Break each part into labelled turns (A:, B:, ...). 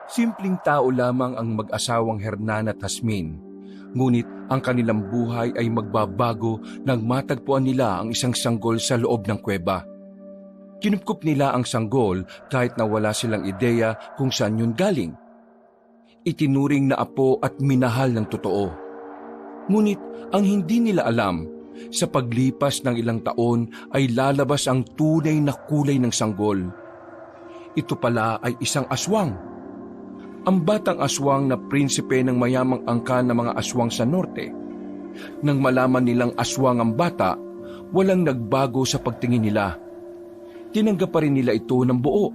A: Simpleng tao lamang ang mag-asawang Hernan at Jasmine, ngunit ang kanilang buhay ay magbabago nang matagpuan nila ang isang sanggol sa loob ng kuweba. Kinupkup nila ang sanggol kahit na wala silang ideya kung saan yun galing. Itinuring na apo at minahal ng totoo. Ngunit ang hindi nila alam, sa paglipas ng ilang taon ay lalabas ang tunay na kulay ng sanggol. Ito pala ay isang aswang. Ang batang aswang na prinsipe ng mayamang angkan ng mga aswang sa norte. Nang malaman nilang aswang ang bata, walang nagbago sa pagtingin nila. Tinanggap pa rin nila ito ng buo.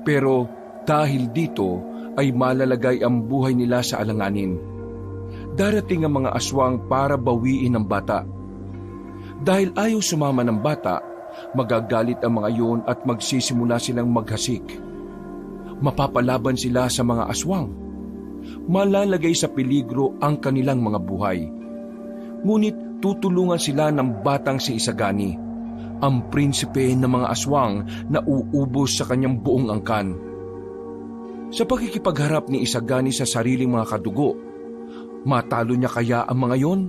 A: Pero dahil dito ay malalagay ang buhay nila sa alanganin. Darating ang mga aswang para bawiin ang bata. Dahil ayaw sumama ng bata, magagalit ang mga yun at magsisimula silang maghasik. Mapapalaban sila sa mga aswang. Malalagay sa peligro ang kanilang mga buhay. Ngunit tutulungan sila ng batang si Isagani, ang prinsipe ng mga aswang na uubos sa kanyang buong angkan. Sa pagkikipagharap ni Isagani sa sariling mga kadugo, matalo niya kaya ang mga yon?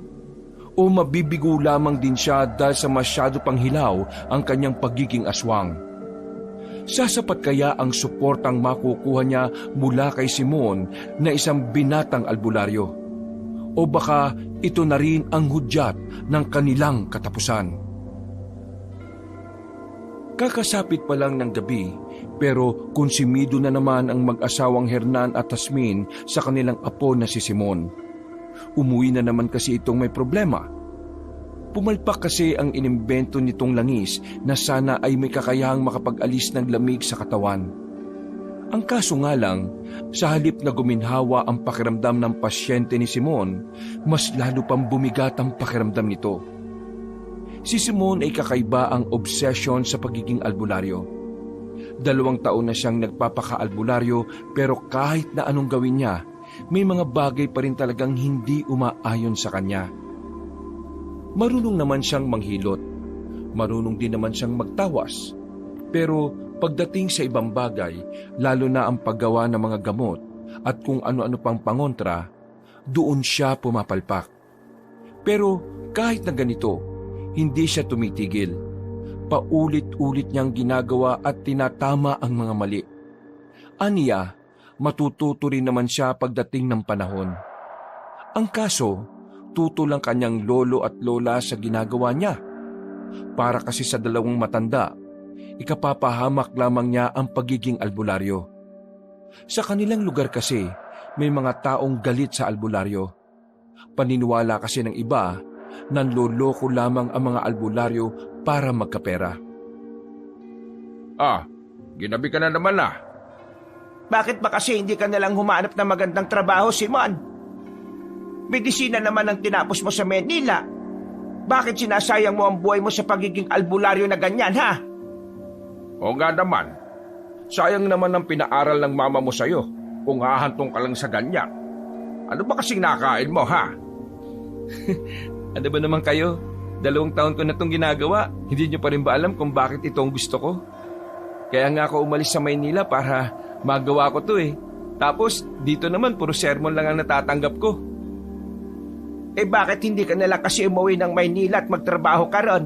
A: O mabibigo lamang din siya dahil sa masyado pang hilaw ang kanyang pagiging aswang? Sasapat kaya ang suportang makukuha niya mula kay Simon na isang binatang albularyo? O baka ito na rin ang hudyat ng kanilang katapusan? Kakasapit pa lang ng gabi, pero konsumido na naman ang mag-asawang Hernan at Jasmine sa kanilang apo na si Simon. Umuwi na naman kasi itong may problema. Pumalpak kasi ang inimbento nitong langis na sana ay may kakayahang makapag-alis ng lamig sa katawan. Ang kaso nga lang, sa halip na guminhawa ang pakiramdam ng pasyente ni Simon, mas lalo pang bumigat ang pakiramdam nito. Si Simon ay kakaiba ang obsession sa pagiging albularyo. 2 taon na siyang nagpapaka-albularyo pero kahit na anong gawin niya, may mga bagay pa rin talagang hindi umaayon sa kanya. Marunong naman siyang manghilot. Marunong din naman siyang magtawas. Pero pagdating sa ibang bagay, lalo na ang paggawa ng mga gamot at kung ano-ano pang pangontra, doon siya pumapalpak. Pero kahit na ganito, hindi siya tumitigil. Paulit-ulit niyang ginagawa at tinatama ang mga mali. Aniya, matututo rin naman siya pagdating ng panahon. Ang kaso, tutol ang kanyang lolo at lola sa ginagawa niya. Para kasi sa dalawang matanda, ikapapahamak lamang niya ang pagiging albularyo. Sa kanilang lugar kasi, may mga taong galit sa albularyo. Paniniwala kasi ng iba, nanloloko lamang ang mga albularyo para magkapera.
B: Ginabi ka na naman ah.
C: Bakit ba kasi hindi ka nalang humanap ng magandang trabaho, Simon? Medisina naman ang tinapos mo sa Manila. Bakit sinasayang mo ang buhay mo sa pagiging albularyo na ganyan, ha?
B: O nga naman, sayang naman ang pinaaral ng mama mo sa'yo kung hahantong ka lang sa ganyan. Ano ba kasing nakain mo, ha?
A: Ano ba naman kayo? 2 taon ko na itong ginagawa. Hindi niyo pa rin ba alam kung bakit ito ang gusto ko? Kaya nga ako umalis sa Maynila para magawa ko to eh. Tapos dito naman puro sermon lang ang natatanggap ko.
C: Bakit hindi ka nalang kasi umuwi ng Maynila at magtrabaho ka ron?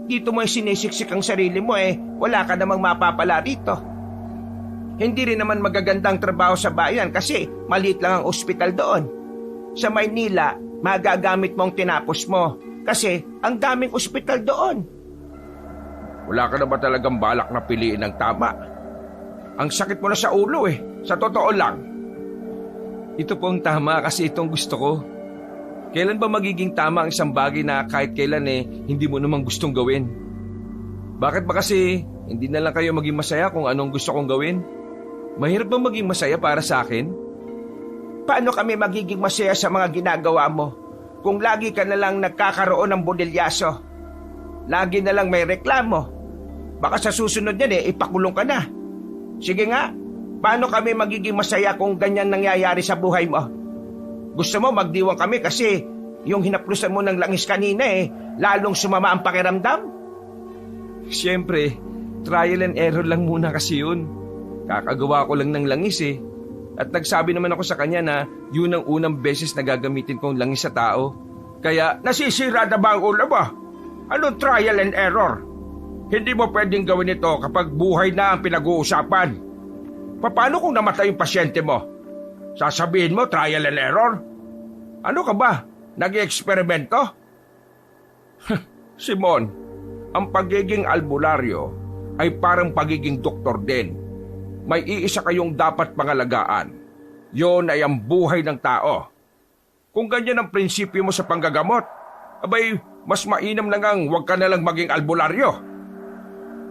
C: Dito mo sinisiksik ang sarili mo wala ka namang mapapala dito. Hindi rin naman magagandang trabaho sa bayan kasi maliit lang ang ospital doon. Sa Maynila, magagamit mo ang tinapos mo kasi ang daming ospital doon.
B: Wala ka na ba talagang balak na piliin ng tama? Ang sakit mo na sa ulo sa totoo lang.
A: Ito po ang tama kasi itong gusto ko. Kailan ba magiging tama ang isang bagay na kahit kailan hindi mo namang gustong gawin? Bakit ba kasi hindi na lang kayo maging masaya kung anong gusto kong gawin? Mahirap ba maging masaya para sa akin?
C: Paano kami magiging masaya sa mga ginagawa mo kung lagi ka na lang nagkakaroon ng bodilyaso? Lagi na lang may reklamo. Baka sa susunod yan ipakulong ka na. Sige nga, paano kami magiging masaya kung ganyan nangyayari sa buhay mo? Gusto mo magdiwang kami kasi yung hinaplusan mo ng langis kanina lalong sumama ang pakiramdam?
A: Siyempre, trial and error lang muna kasi yun. Kakagawa ko lang ng langis
C: At nagsabi naman ako sa kanya na yun ang unang beses na gagamitin kong langis sa tao. Kaya nasisira na ba ang ulo mo? Anong trial and error? Hindi mo pwedeng gawin ito kapag buhay na ang pinag-uusapan. Paano kung namatay yung pasyente mo? Sasabihin mo trial and error? Ano ka ba? Nag-eksperimento? Simon, ang pagiging albularyo ay parang pagiging doktor din. May iisa kayong dapat pangalagaan. Yon ay ang buhay ng tao. Kung ganyan ang prinsipyo mo sa panggagamot, abay, mas mainam na ngang huwag ka nalang maging albularyo.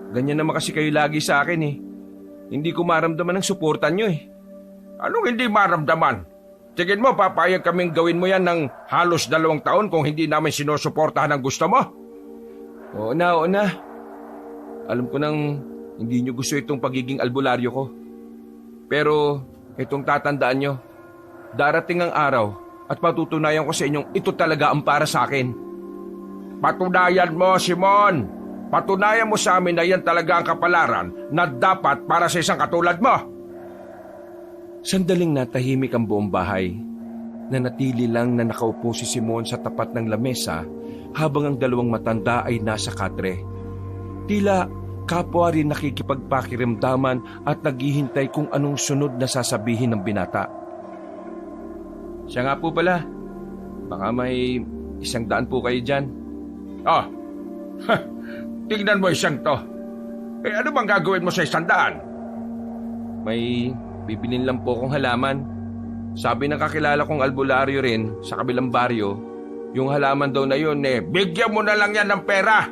C: Ganyan naman kasi kayo lagi sa akin eh. Hindi ko maramdaman ang suportan nyo eh. Anong hindi maramdaman? Tingin mo, papayag kaming gawin mo yan ng halos 2 taon kung hindi namin sinusuportahan ang gusto mo? Oo na. Alam ko nang hindi nyo gusto itong pagiging albularyo ko. Pero itong tatandaan nyo, darating ang araw at patutunayan ko sa inyong ito talaga ang para sa akin. Patunayan mo, Simon! Patunayan mo sa amin na yan talaga ang kapalaran na dapat para sa isang katulad mo!
A: Sandaling natahimik ang buong bahay. Nanatili lang na nakaupo si Simon sa tapat ng lamesa habang ang 2 matanda ay nasa katre. Tila kapwa rin nakikipagpakiramdaman at naghihintay kung anong sunod na sasabihin ng binata. Siya nga po pala. Baka may 100 po kayo dyan.
B: Oh, tingnan mo isang to. Ano bang gagawin mo sa 100?
A: May bibilin lang po akong halaman. Sabi ng kakilala kong albularyo rin sa kabilang baryo, yung halaman daw na yun
B: Bigyan mo na lang yan ng pera.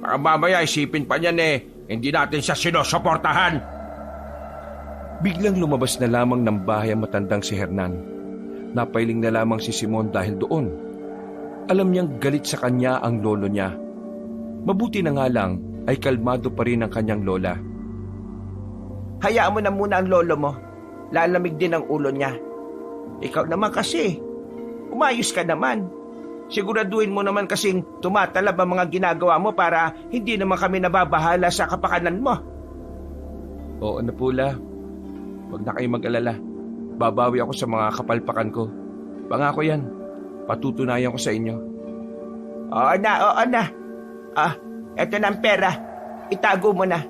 B: Baka mamaya isipin pa niyan hindi natin siya sinusuportahan.
A: Biglang lumabas na lamang ng bahay ang matandang si Hernan. Napailing na lamang si Simon dahil doon. Alam niyang galit sa kanya ang lolo niya. Mabuti na nga lang ay kalmado pa rin ang kanyang lola.
C: Hayaan mo na muna ang lolo mo. Lalamig din ang ulo niya. Ikaw naman kasi. Umayos ka naman. Siguraduhin mo naman kasing tumatalab ang mga ginagawa mo para hindi naman kami nababahala sa kapakanan mo.
A: Oo na pula. Huwag na kayo mag-alala. Babawi ako sa mga kapalpakan ko. Pangako yan. Patutunayan ko sa inyo.
C: Oo na. Eto na ang pera. Itago mo na.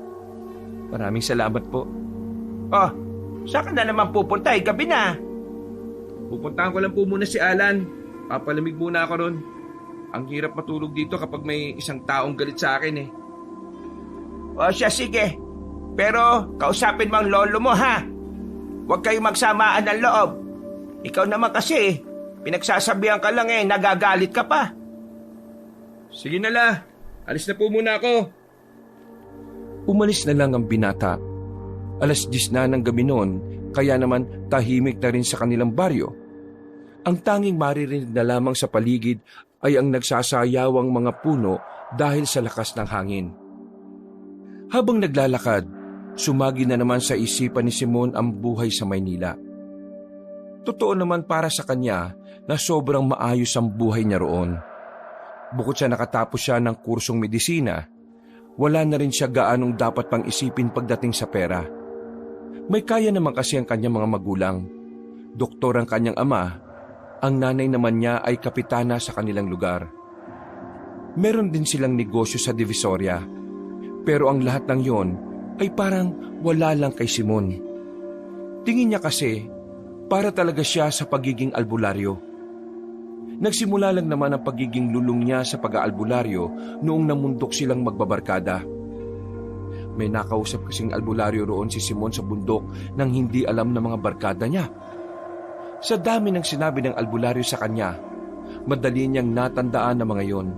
A: Maraming salamat po.
C: Saan ka na naman pupunta? Gabi na.
A: Pupuntahan ko lang po muna si Alan. Papalamig muna ako ron. Ang hirap matulog dito kapag may isang taong galit sa akin
C: Siya sige. Pero kausapin mo ang lolo mo ha. Huwag kayong magsamaan ng loob. Ikaw naman kasi pinagsasabihan ka lang nagagalit ka pa.
A: Sige na la. Alis na po muna ako. Umalis na lang ang binata. 10:00 na ng gabi noon, kaya naman tahimik na rin sa kanilang baryo. Ang tanging maririnig na lamang sa paligid ay ang nagsasayawang mga puno dahil sa lakas ng hangin. Habang naglalakad, sumagi na naman sa isipan ni Simon ang buhay sa Maynila. Totoo naman para sa kanya na sobrang maayos ang buhay niya roon. Bukod sa nakatapos siya ng kursong medisina, wala na rin siya gaanong dapat pang isipin pagdating sa pera. May kaya naman kasi ang kanyang mga magulang. Doktor ang kanyang ama, ang nanay naman niya ay kapitana sa kanilang lugar. Meron din silang negosyo sa Divisoria, pero ang lahat ng yon ay parang wala lang kay Simon. Tingin niya kasi para talaga siya sa pagiging albularyo. Nagsimula lang naman ang pagiging lulong niya sa pag-aalbularyo noong namundok silang magbabarkada. May nakausap kasing albularyo roon si Simon sa bundok nang hindi alam ng mga barkada niya. Sa dami ng sinabi ng albularyo sa kanya, madali niyang natandaan ang mga yon.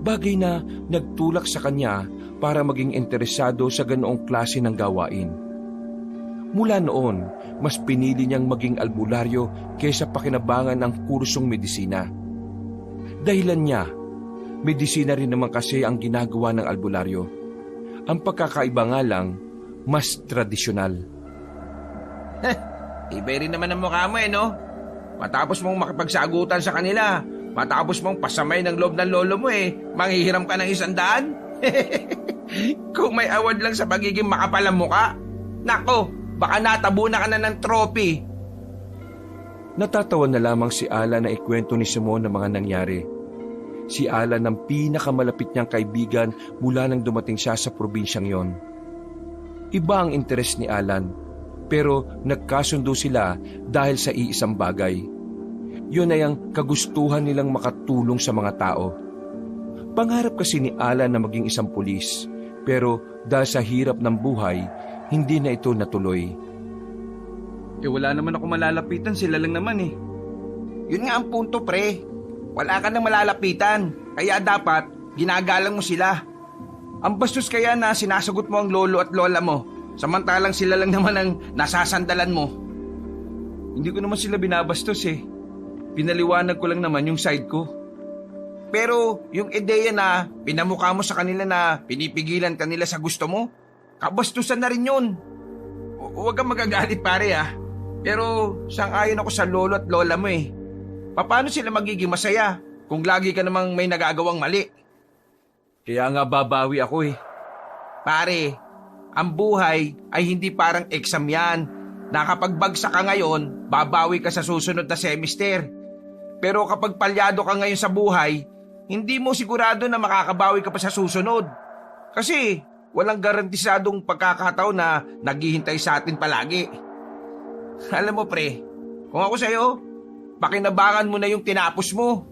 A: Bagay na nagtulak sa kanya para maging interesado sa ganoong klase ng gawain. Mula noon, mas pinili niyang maging albularyo kaysa pakinabangan ng kursong medisina. Dahilan niya, medisina rin naman kasi ang ginagawa ng albularyo. Ang pagkakaiba nga lang, mas tradisyonal.
C: Iba rin naman ang mukha mo no? Matapos mong makipagsagutan sa kanila, matapos mong pasamay ng loob ng lolo mo manghihiram ka ng 100? Kung may award lang sa pagiging makapal ang mukha, nako, Baka natabunan ka na ng trophy.
A: Natatawa na lamang si Alan na ikwento ni Simon ang mga nangyari. Si Alan ang pinakamalapit niyang kaibigan mula nang dumating siya sa probinsyang yon. Iba ang interes ni Alan, pero nagkasundo sila dahil sa iisang bagay. Yun ay ang kagustuhan nilang makatulong sa mga tao. Pangarap kasi ni Alan na maging isang pulis, pero dahil sa hirap ng buhay, hindi na ito natuloy.
D: Wala naman ako malalapitan, sila lang naman eh.
C: Yun nga ang punto, pre. Wala ka nang malalapitan. Kaya dapat, ginagalang mo sila. Ang bastos kaya na sinasagot mo ang lolo at lola mo, samantalang sila lang naman ang nasasandalan mo.
D: Hindi ko naman sila binabastos eh. Pinaliwanag ko lang naman yung side ko.
C: Pero yung ideya na pinamukha mo sa kanila na pinipigilan kanila sa gusto mo, kabastusan na rin yun. Huwag kang magagalit, pare ah. Pero sang-ayon ako sa lolo at lola mo eh. Paano sila magiging masaya kung lagi ka namang may nagagawang mali?
D: Kaya nga babawi ako eh.
C: Pare, ang buhay ay hindi parang exam yan. Nakapagbagsak ka ngayon, babawi ka sa susunod na semester. Pero kapag palyado ka ngayon sa buhay, hindi mo sigurado na makakabawi ka pa sa susunod. Kasi walang garantisadong pagkakataon na naghihintay sa atin palagi. Alam mo pre, kung ako sa'yo, pakinabangan mo na yung tinapos mo.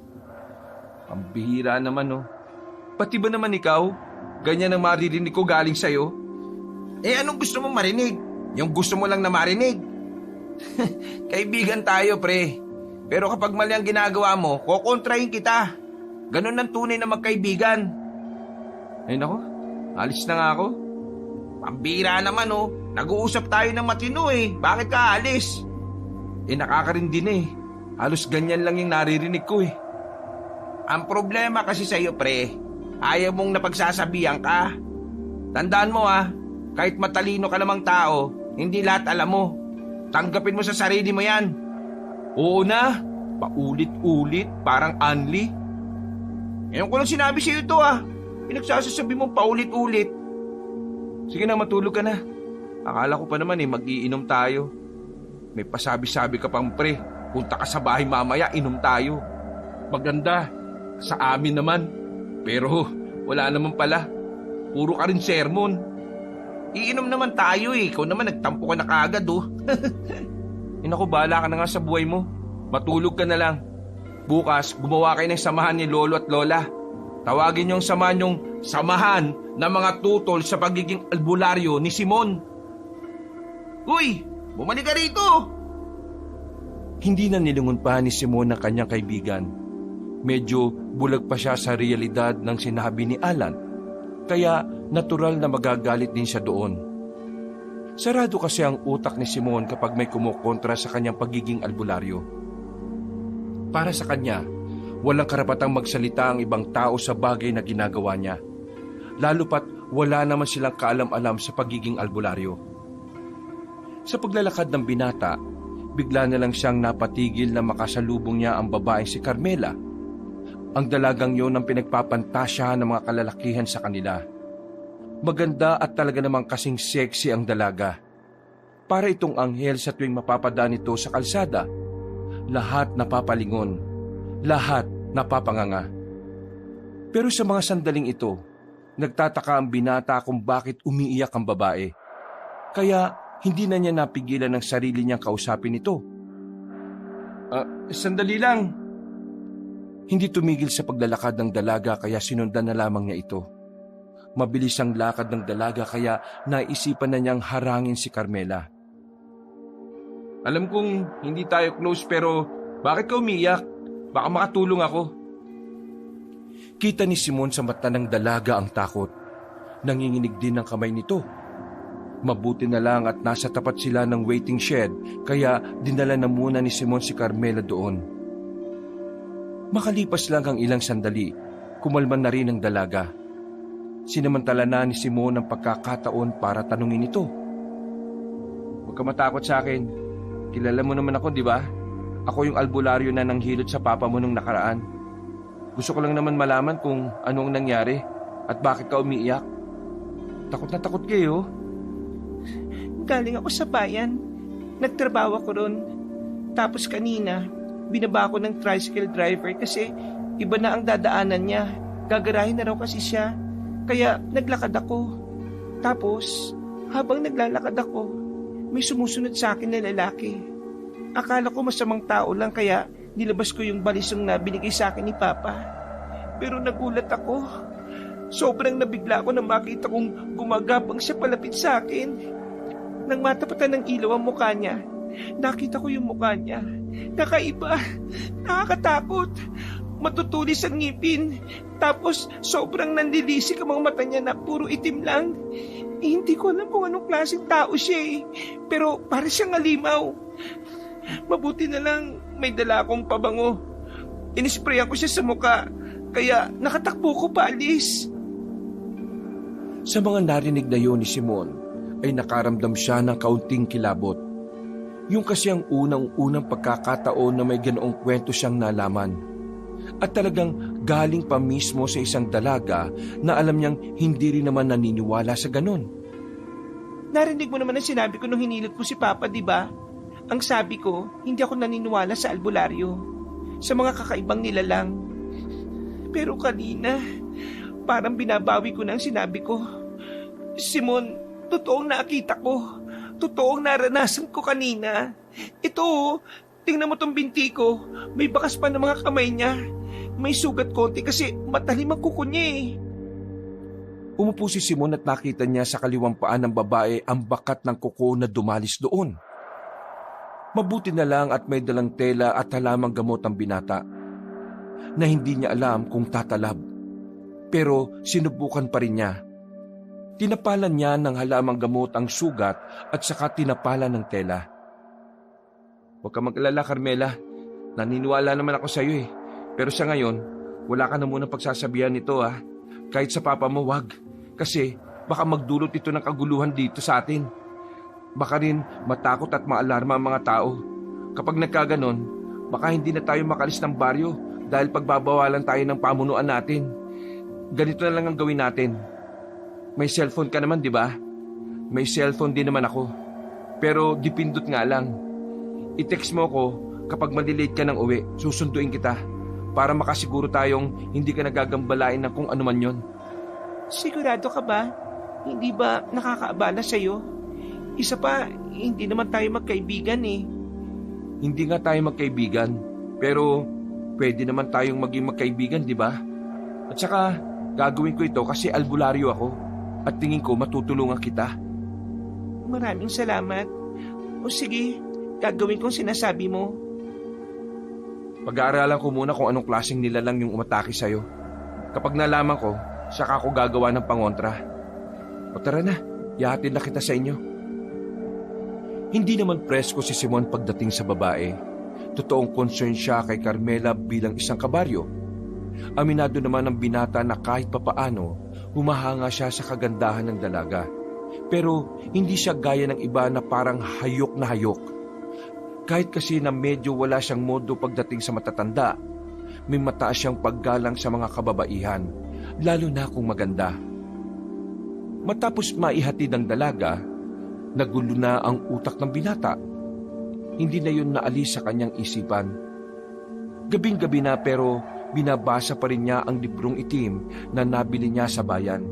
D: Ang bihira naman oh. Pati ba naman ikaw? Ganyan ang maririnig ko galing sa'yo?
C: Anong gusto mong marinig? Yung gusto mo lang na marinig? Kaibigan tayo pre. Pero kapag mali ang ginagawa mo, kukontrahin kita. Ganun ang tunay na magkaibigan.
D: Ay nako, alis na nga ako.
C: Pambira naman oh. Nag-uusap tayo ng matino eh. Bakit ka alis?
D: Nakakarindi na eh. Halos ganyan lang yung naririnig ko eh.
C: Ang problema kasi sa'yo pre, ayaw mong napagsasabihan ka. Tandaan mo ah, kahit matalino ka namang tao, hindi lahat alam mo. Tanggapin mo sa sarili mo yan.
D: Oo na, paulit-ulit, parang Anli.
C: Ngayon ko lang sinabi sa'yo ito ah. Pinagsasasabi mong paulit-ulit.
D: Sige na, matulog ka na. Akala ko pa naman mag-iinom tayo. May pasabi-sabi ka pang pre. Punta ka sa bahay mamaya, inom tayo. Maganda, sa amin naman. Pero wala naman pala. Puro ka rin sermon.
C: Iinom naman tayo eh. Ikaw naman nagtampo ka na kaagad oh.
D: Naku, bahala ka na nga sa buhay mo. Matulog ka na lang. Bukas, gumawa kayo ng samahan ni lolo at lola. Tawagin yung samahan yung samahan ng mga tutol sa pagiging albularyo ni Simon.
C: Uy, bumalik ka rito!
A: Hindi na nilingon pa ni Simon ang kanyang kaibigan. Medyo bulag pa siya sa realidad ng sinabi ni Alan, kaya natural na magagalit din siya doon. Sarado kasi ang utak ni Simon kapag may kumukontra sa kanyang pagiging albularyo. Para sa kanya, walang karapatang magsalita ang ibang tao sa bagay na ginagawa niya, lalo pat wala naman silang kaalam-alam sa pagiging albularyo. Sa paglalakad ng binata, bigla na lang siyang napatigil na makasalubong niya ang babaeng si Carmela. Ang dalagang yon ang pinagpapantasyahan ng mga kalalakihan sa kanila. Maganda at talaga namang kasing sexy ang dalaga. Para itong anghel sa tuwing mapapadaan ito sa kalsada. Lahat napapalingon, lahat napapanganga. Pero sa mga sandaling ito, nagtataka ang binata kung bakit umiiyak ang babae. Kaya hindi na niya napigilan ng sarili niyang kausapin ito.
D: Sandali lang.
A: Hindi tumigil sa paglalakad ng dalaga kaya sinundan na lamang niya ito. Mabilis ang lakad ng dalaga kaya naisipan na niyang harangin si Carmela.
D: Alam kong hindi tayo close pero bakit ka umiyak? Baka makatulong ako.
A: Kita ni Simon sa mata ng dalaga ang takot. Nanginginig din ang kamay nito. Mabuti na lang at nasa tapat sila ng waiting shed kaya dinala na muna ni Simon si Carmela doon. Makalipas lang ang ilang sandali, kumalman na rin ang dalaga. Sinamantala na ni Simon ang pagkakataon para tanungin ito.
D: Huwag ka matakot sa akin. Kilala mo naman ako, di ba? Ako yung albularyo na nanghilot sa papa mo nung nakaraan. Gusto ko lang naman malaman kung anong nangyari at bakit ka umiiyak. Takot na takot kayo.
C: Galing ako sa bayan. Nagtrabaho ako ron. Tapos kanina, binaba ako ng tricycle driver kasi iba na ang dadaanan niya. Gagarahin na raw kasi siya. Kaya naglakad ako. Tapos, habang naglalakad ako, may sumusunod sa akin na lalaki. Akala ko masamang tao lang kaya nilabas ko yung balisong na binigay sa akin ni Papa. Pero nagulat ako. Sobrang nabigla ako nang makita kong gumagapang siya palapit sa akin. Nang matapatan ng ilaw ang mukha niya, nakita ko yung mukha niya. Kakaiba, nakakatakot. Matutulis ang ngipin. Tapos sobrang nanlilisik ang mga mata niya na puro itim lang. Hindi ko alam kung anong klaseng tao siya eh. Pero para siyang alimaw. Mabuti na lang may dala akong pabango. Inisprayan ko siya sa mukha. Kaya nakatakbo ko paalis.
A: Sa mga narinig na yun ni Simon, ay nakaramdam siya ng kaunting kilabot. Yung kasi ang unang-unang pagkakataon na may ganoong kwento siyang nalaman. At talagang galing pa mismo sa isang dalaga na alam niyang hindi rin naman naniniwala sa ganon.
C: Narinig mo naman ang sinabi ko nung hinilot ko si Papa, di ba? Ang sabi ko, hindi ako naniniwala sa albularyo, sa mga kakaibang nilalang. Pero kanina, parang binabawi ko na ang sinabi ko. Simon, totoong nakita ko. Totoong naranasan ko kanina. Ito, tingnan mo tong binti ko. May bakas pa ng mga kamay niya. May sugat konti kasi matalim ang kuko niya eh.
A: Umupo si Simon at nakita niya sa kaliwang paa ng babae ang bakat ng kuko na dumalis doon. Mabuti na lang at may dalang tela at halamang gamot ang binata na hindi niya alam kung tatalab. Pero sinubukan pa rin niya. Tinapalan niya ng halamang gamot ang sugat at saka tinapalan ng tela.
D: Huwag ka mag-alala, Carmela. Naniniwala naman ako sa iyo eh. Pero sa ngayon, wala ka na munang pagsasabihan nito ah. Kahit sa papa mo, wag. Kasi baka magdulot ito ng kaguluhan dito sa atin. Baka rin matakot at maalarma ang mga tao. Kapag nagkaganon, baka hindi na tayo makalis ng baryo dahil pagbabawalan tayo ng pamunuan natin. Ganito na lang ang gawin natin. May cellphone ka naman, di ba? May cellphone din naman ako. Pero dipindot nga lang. I-text mo ko kapag malilate ka ng uwi. Susunduin kita para makasiguro tayong hindi ka nagagambalain ng kung ano man yon.
C: Sigurado ka ba? Hindi ba nakakaabala sa'yo? Isa pa, hindi naman tayo magkaibigan eh.
D: Hindi nga tayo magkaibigan, pero pwede naman tayong maging magkaibigan, di ba? At saka, gagawin ko ito kasi albularyo ako at tingin ko matutulungan kita.
C: Maraming salamat. O sige, gagawin kong sinasabi mo.
D: Pag-aaralan ko muna kung anong klaseng nilalang yung umatake sa'yo. Kapag nalaman ko, saka ako gagawa ng pangontra. O tara na, ihahatid na kita sa inyo.
A: Hindi naman presko si Simon pagdating sa babae. Totoong concern siya kay Carmela bilang isang kabaryo. Aminado naman ang binata na kahit papaano, humahanga siya sa kagandahan ng dalaga. Pero hindi siya gaya ng iba na parang hayok na hayok. Kahit kasi na medyo wala siyang modo pagdating sa matatanda, may mataas siyang paggalang sa mga kababaihan, lalo na kung maganda. Matapos maihatid ang dalaga, nagulo na ang utak ng binata. Hindi na yun naalis sa kanyang isipan. Gabing-gabi na pero binabasa pa rin niya ang librong itim na nabili niya sa bayan.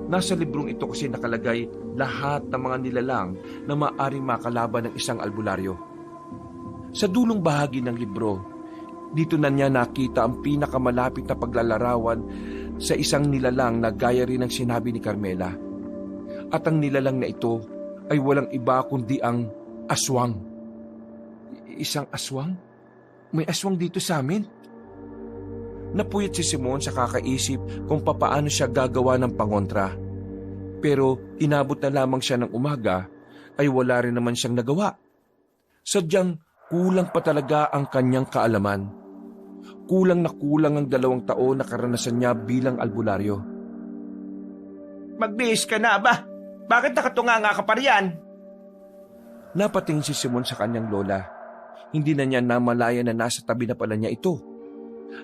A: Nasa librong ito kasi nakalagay lahat ng mga nilalang na maaaring makalaban ng isang albularyo. Sa dulong bahagi ng libro, dito na niya nakita ang pinakamalapit na paglalarawan sa isang nilalang na gaya rin ng sinabi ni Carmela. At ang nilalang na ito ay walang iba kundi ang aswang. Isang aswang? May aswang dito sa amin? Napuyat si Simon sa kakaisip kung papaano siya gagawa ng pangontra. Pero inabot na lamang siya ng umaga ay wala rin naman siyang nagawa. Sadyang kulang pa talaga ang kanyang kaalaman. Kulang na kulang ang 2 taon na karanasan niya bilang albularyo.
C: Magbihis ka na ba? Bakit nakatunganga ka pa riyan?
A: Napatingin si Simon sa kanyang lola. Hindi na niya namalaya na nasa tabi na pala niya ito.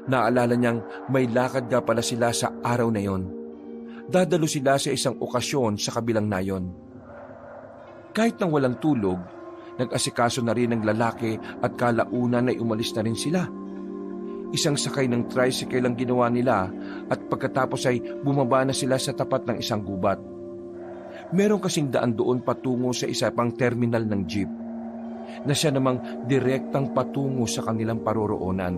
A: Naalala niyang may lakad nga pala sila sa araw na yon. Dadalo sila sa isang okasyon sa kabilang nayon. Kahit nang walang tulog, nag-asikaso na rin ng lalaki at kalaunan ay umalis na rin sila. Isang sakay ng tricycle ang ginawa nila at pagkatapos ay bumaba na sila sa tapat ng isang gubat. Meron kasing daan doon patungo sa isa pang terminal ng jeep na siya namang direktang patungo sa kanilang paroroonan.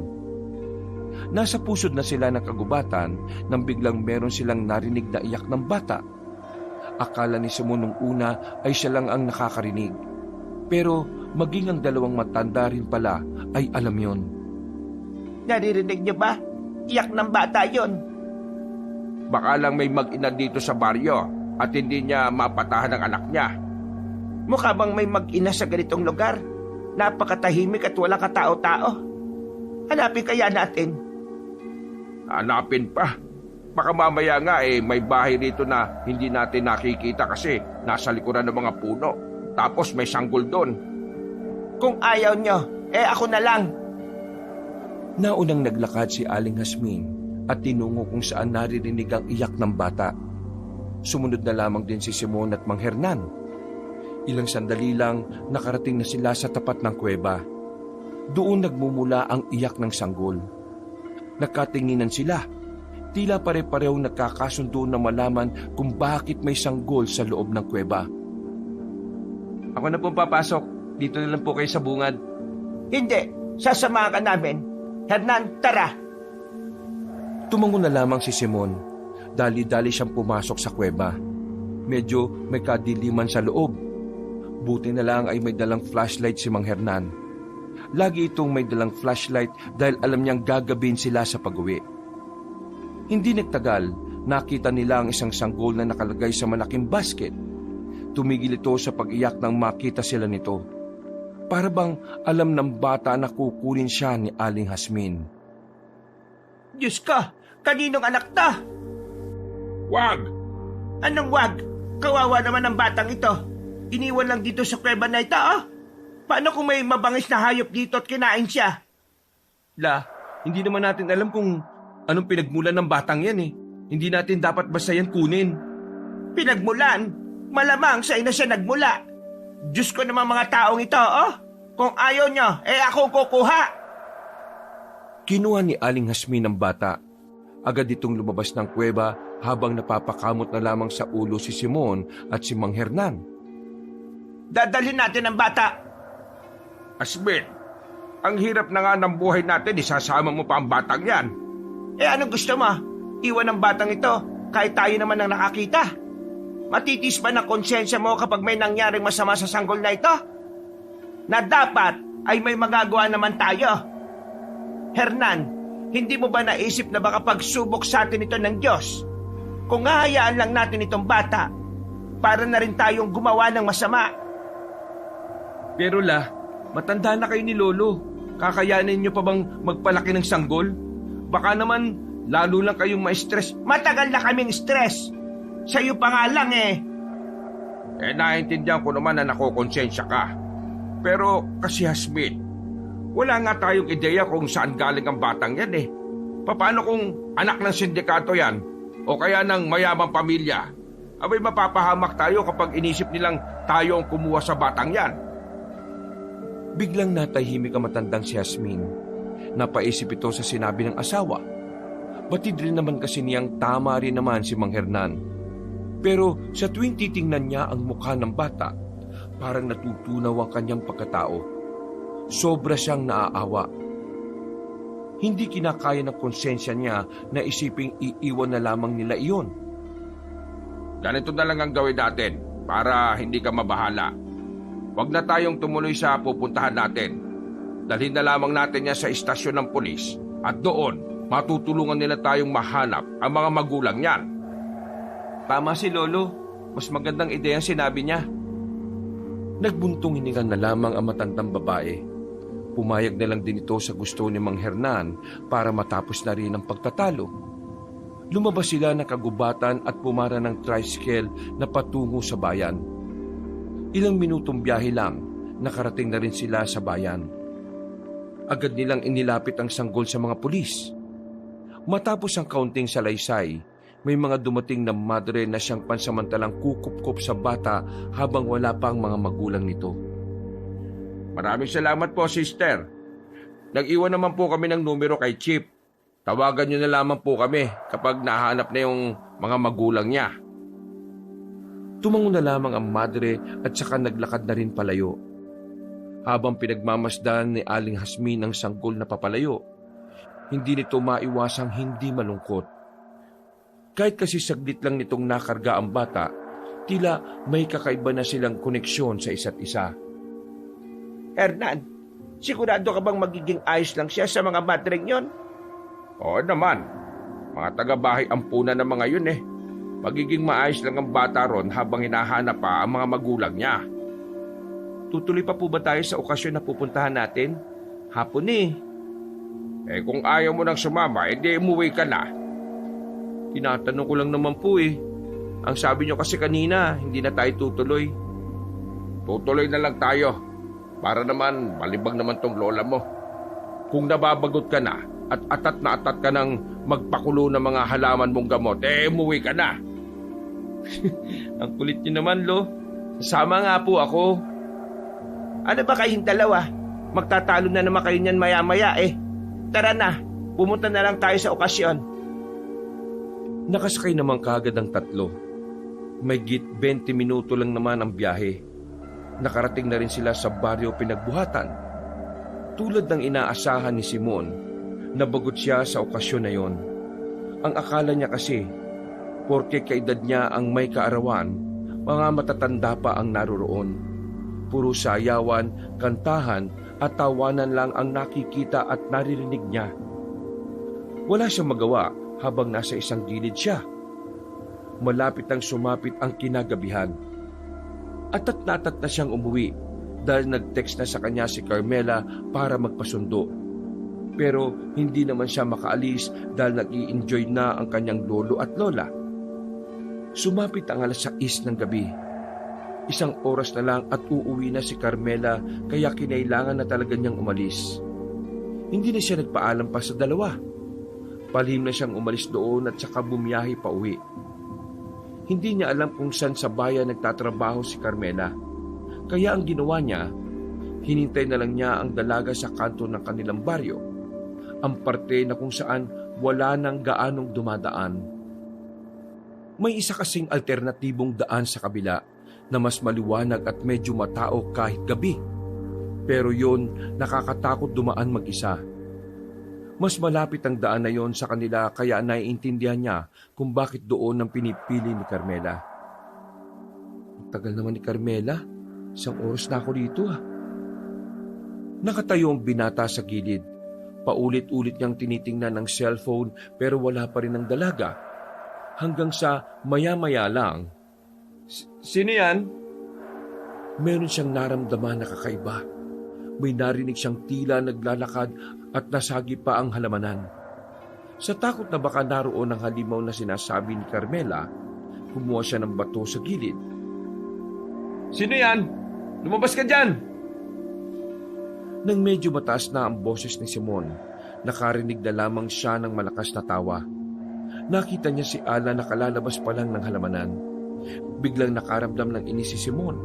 A: Nasa pusod na sila ng kagubatan nang biglang meron silang narinig na iyak ng bata. Akala ni Simon nung una ay siya lang ang nakakarinig. Pero maging ang dalawang matanda rin pala ay alam yon.
C: Naririnig niyo ba? Iyak ng bata yon.
B: Baka lang may mag-ina dito sa baryo at hindi niya mapatahan ang anak niya.
C: Mukha bang may mag-ina sa ganitong lugar? Napakatahimik at walang katao-tao. Hanapin kaya natin.
B: Hanapin pa. Baka mamaya nga may bahay rito na hindi natin nakikita kasi nasa likuran ng mga puno. Tapos may sanggol doon.
C: Kung ayaw nyo, ako na lang.
A: Naunang naglakad si Aling Hasmin at tinungo kung saan naririnig ang iyak ng bata. Sumunod na lamang din si Simon at Mang Hernan. Ilang sandali lang nakarating na sila sa tapat ng kuweba. Doon nagmumula ang iyak ng sanggol. Nagkatinginan sila. Tila pare-pareho nagkakasundo na malaman kung bakit may sanggol sa loob ng kuweba.
D: Ako na pong papasok. Dito na lang po kayo sa bungad.
C: Hindi, sasamahan ka namin. Hernan, tara.
A: Tumango na lamang si Simon. Dali-dali siyang pumasok sa kuweba. Medyo may kadiliman sa loob. Buti na lang ay may dalang flashlight si Mang Hernan. Lagi itong may dalang flashlight dahil alam niyang gagabin sila sa pag-uwi. Hindi nagtagal, nakita nila ang isang sanggol na nakalagay sa malaking basket. Tumigil ito sa pag-iyak nang makita sila nito. Para bang alam ng bata na kukunin siya ni Aling Hasmin.
C: Diyos ka, kaninong anak ta?
B: Wag!
C: Anong wag? Kawawa naman ang batang ito. Iniwan lang dito sa kuweba na ito, oh. Paano kung may mabangis na hayop dito at kinain siya?
D: La, hindi naman natin alam kung anong pinagmulan ng batang yan eh. Hindi natin dapat basta yan kunin.
C: Pinagmulan? Malamang sa ina siya nagmula. Diyos ko naman mga taong ito, oh. Kung ayaw nyo, ako kukuha.
A: Kinuha ni Aling Hasmin ang bata. Agad itong lumabas ng kuweba habang napapakamot na lamang sa ulo si Simon at si Mang Hernan.
C: Dadalhin natin ang bata.
B: Hasmin, ang hirap na nga ng buhay natin, isasama mo pa ang batang yan.
C: Anong gusto mo? Iwan ang batang ito kahit tayo naman ang nakakita. Matitis ba ng konsensya mo kapag may nangyaring masama sa sanggol na ito? Na dapat ay may magagawa naman tayo. Hernan, hindi mo ba naisip na baka pagsubok sa atin ito ng Diyos? Kung hahayaan lang natin itong bata, para na rin tayong gumawa ng masama.
D: Pero la, matanda na kayo ni Lolo. Kakayanin niyo pa bang magpalaki ng sanggol? Baka naman lalo lang kayong ma-stress.
C: Matagal na kaming stress. Sa'yo pa nga lang
B: Naiintindihan ko naman na nakokonsensya ka. Pero kasi Hasmin, wala nga tayong ideya kung saan galing ang batang yan eh. Paano kung anak ng sindikato yan o kaya ng mayamang pamilya? Abay mapapahamak tayo kapag inisip nilang tayo ang kumuha sa batang yan.
A: Biglang natahimik ang matandang si Hasmin. Napaisip ito sa sinabi ng asawa. Batid rin naman kasi niyang tama rin naman si Mang Hernan. Pero sa tuwing titingnan niya ang mukha ng bata, parang natutunaw ang kanyang pagkatao. Sobra siyang naaawa. Hindi kinakaya ng konsensya niya na isiping iiwan na lamang nila iyon.
B: Ganito na lang ang gawin natin para hindi ka mabahala. Huwag na tayong tumuloy sa pupuntahan natin. Dalhin na lamang natin yan sa istasyon ng pulis at doon matutulungan nila tayong mahanap ang mga magulang niyan.
D: Tama si Lolo. Mas magandang ideya ang sinabi niya.
A: Nagbuntong hininga na lamang ang matandang babae. Pumayag na lang din ito sa gusto ni Mang Hernan para matapos na rin ang pagtatalo. Lumabas sila ng kagubatan at pumara ng tricycle na patungo sa bayan. Ilang minutong biyahe lang, nakarating na rin sila sa bayan. Agad nilang inilapit ang sanggol sa mga pulis. Matapos ang kaunting salaysay, May mga dumating na madre na siyang pansamantalang kukup-kup sa bata habang wala pa ang mga magulang nito.
B: Maraming salamat po, sister. Nag-iwan naman po kami ng numero kay Chip. Tawagan niyo na lamang po kami kapag nahanap na yung mga magulang niya.
A: Tumango na lamang ang madre at saka naglakad na rin palayo. Habang pinagmamasdan ni Aling Hasmin ang sanggol na papalayo, hindi nito maiwasang hindi malungkot. Kahit kasi saglit lang nitong nakarga ang bata, tila may kakaiba na silang koneksyon sa isa't isa.
C: Hernan, sigurado ka bang magiging ayos lang siya sa mga madreng yon?
B: Oo naman. Mga taga-bahay ampunan ng mga yun eh. Magiging maayos lang ang bata ron habang hinahanap pa ang mga magulang niya.
C: Tutuloy pa po ba tayo sa okasyon na pupuntahan natin? Hapon eh.
B: Eh kung ayaw mo nang sumama, edi umuwi ka na.
A: Tinatanong ko lang naman po eh. Ang sabi niyo kasi kanina, hindi na tayo tutuloy.
B: Tutuloy na lang tayo. Para naman, malibang naman tong lola mo. Kung nababagot ka na at atat ka ng magpakulo ng mga halaman mong gamot, eh umuwi ka na.
A: Ang kulit niyo naman, Lo. Sasama nga po ako.
C: Ano ba kayong dalawa? Magtatalo na naman kayo niyan maya-maya eh. Tara na, pumunta na lang tayo sa okasyon.
A: Nakasakay naman kaagad ang tatlo. May 20 minuto lang naman ang biyahe. Nakarating na rin sila sa baryo pinagbuhatan. Tulad ng inaasahan ni Simon, nabagot siya sa okasyon na yon. Ang akala niya kasi, porke kaedad niya ang may kaarawan, mga matatanda pa ang naroroon. Puro sayawan, kantahan at tawanan lang ang nakikita at naririnig niya. Wala siyang magawa habang nasa isang gilid siya. Malapit ang sumapit ang kinagabihan. Atat na siyang umuwi dahil nag-text na sa kanya si Carmela para magpasundo. Pero hindi naman siya makaalis dahil nag-i-enjoy na ang kanyang lolo at lola. Sumapit ang 6:00 ng gabi. 1 oras na lang at uuwi na si Carmela kaya kinailangan na talaga niyang umalis. Hindi na siya nagpaalam pa sa dalawa. Palihim na siyang umalis doon at saka bumiyahe pa uwi. Hindi niya alam kung saan sa bayan nagtatrabaho si Carmela. Kaya ang ginawa niya, hinintay na lang niya ang dalaga sa kanto ng kanilang baryo, ang parte na kung saan wala nang gaanong dumadaan. May isa kasing alternatibong daan sa kabila na mas maliwanag at medyo matao kahit gabi. Pero yon, nakakatakot dumaan mag-isa. Mas malapit ang daan na yon sa kanila kaya naiintindihan niya kung bakit doon ang pinipili ni Carmela. Ang tagal naman ni Carmela. 1 oras na ako dito ah. Nakatayo ang binata sa gilid. Paulit-ulit niyang tinitingnan ng cellphone pero wala pa rin ang dalaga. Hanggang sa maya-maya lang. Sino yan? Meron siyang naramdaman na kakaiba. May narinig siyang tila naglalakad at nasagi pa ang halamanan. Sa takot na baka naroon ang halimaw na sinasabi ni Carmela, kumuha siya ng bato sa gilid. Sino yan? Lumabas ka dyan! Nang medyo mataas na ang boses ni Simon, nakarinig na lamang siya ng malakas na tawa. Nakita niya si Ala na kalalabas pa lang ng halamanan. Biglang nakaramdam ng inis si Simon.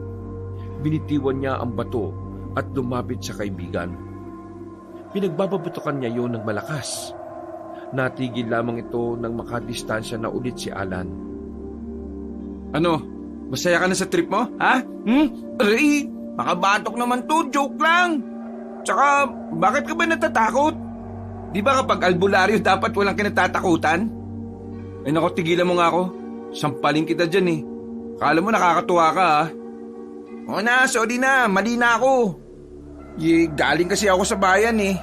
A: Binitiwan niya ang bato at lumapit sa kaibigan. Pinagbababutukan niya yon ng malakas. Natigil lamang ito nang makadistansya na ulit si Alan.
D: Ano? Masaya ka na sa trip mo? Ha?
C: Aray, makabatok naman to, joke lang. Tsaka, bakit ka ba natatakot? Di ba kapag albularyo dapat walang kinatatakutan?
D: Ay nako, tigilan mo nga ako. Sampaling kita dyan eh. Akala mo nakakatuwa ka ha?
C: O na, sorry na, mali na ako. Galing kasi ako sa bayan eh.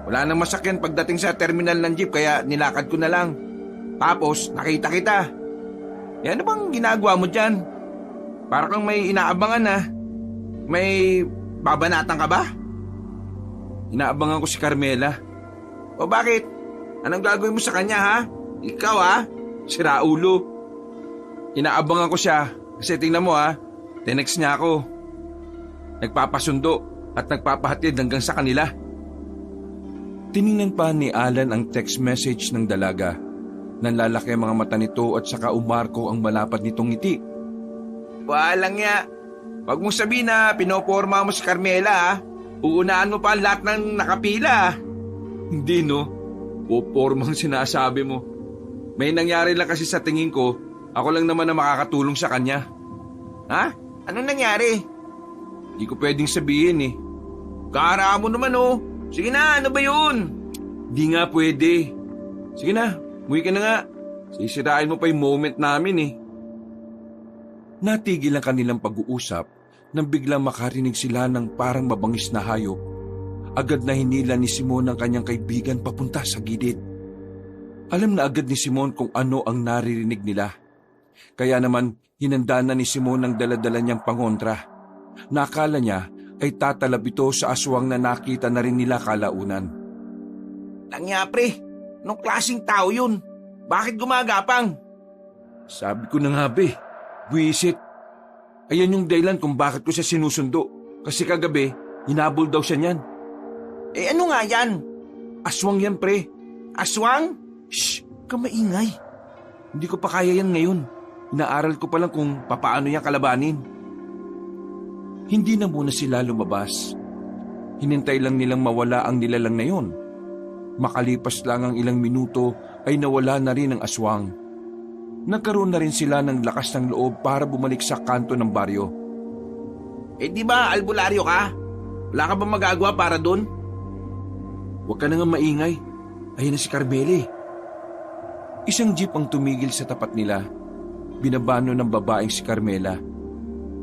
C: Wala nang masakyan pagdating sa terminal ng jeep kaya nilakad ko na lang. Tapos, nakita kita. Ano bang ginagawa mo dyan? Para kang may inaabangan na. May babanatan ka ba?
D: Inaabangan ko si Carmela.
C: O bakit? Anong gagawin mo sa kanya ha? Ikaw ha?
D: Sira ulo. Inaabangan ko siya kasi tingnan mo ha, tinext niya ako. Nagpapasundo at nagpapahatid hanggang sa kanila.
A: Tiningnan pa ni Alan ang text message ng dalaga. Nanlalaki ang mga mata nito at saka umarko ang malapad nitong ngiti.
C: Walang ya. Huwag mong sabihin na pinoporma mo si Carmela ha. Uunaan mo pa ang lahat ng nakapila.
A: Hindi no, popormang sinasabi mo. May nangyari lang kasi sa tingin ko, ako lang naman na makakatulong sa kanya.
C: Ha? Anong nangyari?
A: Hindi ko pwedeng sabihin eh.
C: Kara mo naman oh. Sige na, ano ba yun?
A: Di nga pwede. Sige na, umuwi ka na nga. Sisirain mo pa yung moment namin eh. Natigil ang kanilang pag-uusap nang biglang makarinig sila ng parang mabangis na hayop. Agad na hinila ni Simon ang kanyang kaibigan papunta sa gilid. Alam na agad ni Simon kung ano ang naririnig nila. Kaya naman hinanda na ni Simon ang daladala niyang pangontra. Nakala niya ay tatalab ito sa aswang na nakita na rin nila kalaunan.
C: Langya pre, anong klaseng tao yun? Bakit gumagapang?
A: Sabi ko na nga be, buwisit. Ayan yung dahilan kung bakit ko siya sinusundo. Kasi kagabi, hinabol daw siya niyan.
C: Eh ano nga yan?
A: Aswang yan pre.
C: Aswang?
A: Shh, kamaingay. Hindi ko pa kaya yan ngayon. Inaaral ko pa lang kung papaano yan kalabanin. Hindi na muna sila lumabas. Hinintay lang nilang mawala ang nilalang na yon. Makalipas lang ang ilang minuto ay nawala na rin ang aswang. Nagkaroon na rin sila ng lakas ng loob para bumalik sa kanto ng baryo.
C: Eh di ba albularyo ka? Wala ka ba magagawa para dun?
A: Huwag ka na nga maingay. Ayun na si Carmela. Isang jeep ang tumigil sa tapat nila. Binabano ng babaeng si Carmela.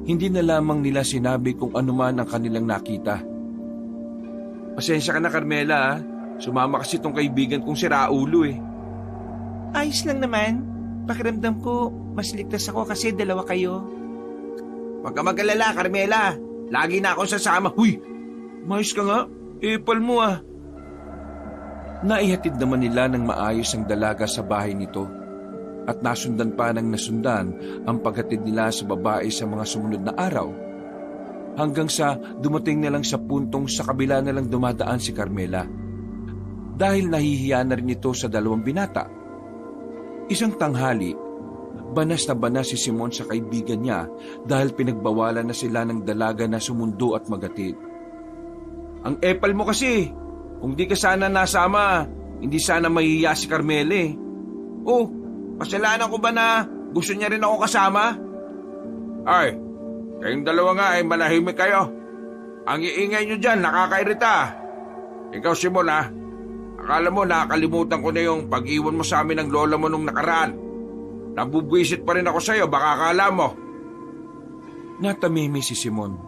A: Hindi na lamang nila sinabi kung ano man ang kanilang nakita. Pasensya ka na Carmela ha. Sumama kasi itong kaibigan kong si Raulo eh.
C: Ayos lang naman. Pakiramdam ko, mas ligtas ako kasi dalawa kayo. Huwag ka mag-alala, Carmela. Lagi na ako sasama.
A: Huy! Mayos ka nga. Epal mo ah. Naihatid naman nila ng maayos ang dalaga sa bahay nito. At nasundan pa ng nasundan ang paghatid nila sa babae sa mga sumunod na araw. Hanggang sa dumating na lang sa puntong sa kabila na lang dumadaan si Carmela. Dahil nahihiya na rin ito sa dalawang binata. Isang tanghali, banas na banas si Simon sa kaibigan niya dahil pinagbawalan na sila ng dalaga na sumundo at magatid.
C: Ang epal mo kasi. Kung di ka sana nasama, hindi sana mahihiya si Carmela eh. Oh, kasalanan ko ba na gusto niya rin ako kasama?
B: Ay, kayong dalawa nga ay manahimik kayo. Ang iingay nyo dyan, nakakairita. Ikaw Simon ha, akala mo nakakalimutan ko na yung pag-iwan mo sa amin ng lola mo nung nakaraan. Nabubwisit pa rin ako sa'yo, baka akala mo.
A: Natamimi si Simon.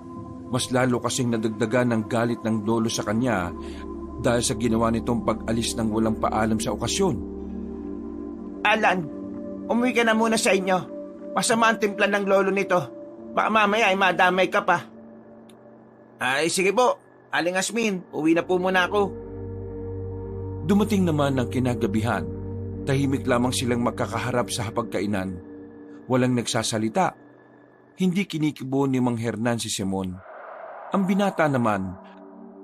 A: Mas lalo kasing nadagdagan ng galit ng lolo sa kanya dahil sa ginawa nitong pag-alis ng walang paalam sa okasyon.
C: Alan, umuwi ka na muna sa inyo. Masama ang timpla ng lolo nito. Baka mamaya ay madamay ka pa. Ay sige po, Aling Asmin, uwi na po muna ako.
A: Dumating naman ang kinagabihan. Tahimik lamang silang magkakaharap sa hapagkainan. Walang nagsasalita. Hindi kinikibo ni Mang Hernan si Simon. Ang binata naman,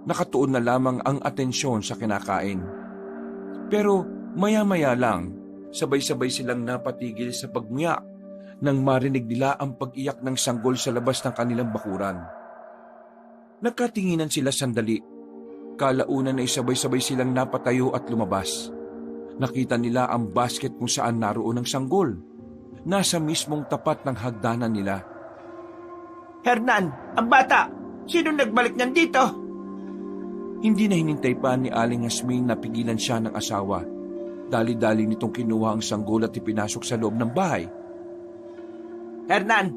A: nakatuon na lamang ang atensyon sa kinakain. Pero maya-maya lang, sabay-sabay silang napatigil sa pagmuya nang marinig nila ang pag-iyak ng sanggol sa labas ng kanilang bakuran. Nagkatinginan sila sandali. Kalaunan ay sabay-sabay silang napatayo at lumabas. Nakita nila ang basket kung saan naroon ang sanggol. Nasa mismong tapat ng hagdanan nila.
C: Hernan, ang bata! Sino nagbalik niyan dito?
A: Hindi na hinintay pa ni Aling Asmin na pigilan siya ng asawa. Dali-dali nitong kinuha ang sanggol at ipinasok sa loob ng bahay.
C: Hernan,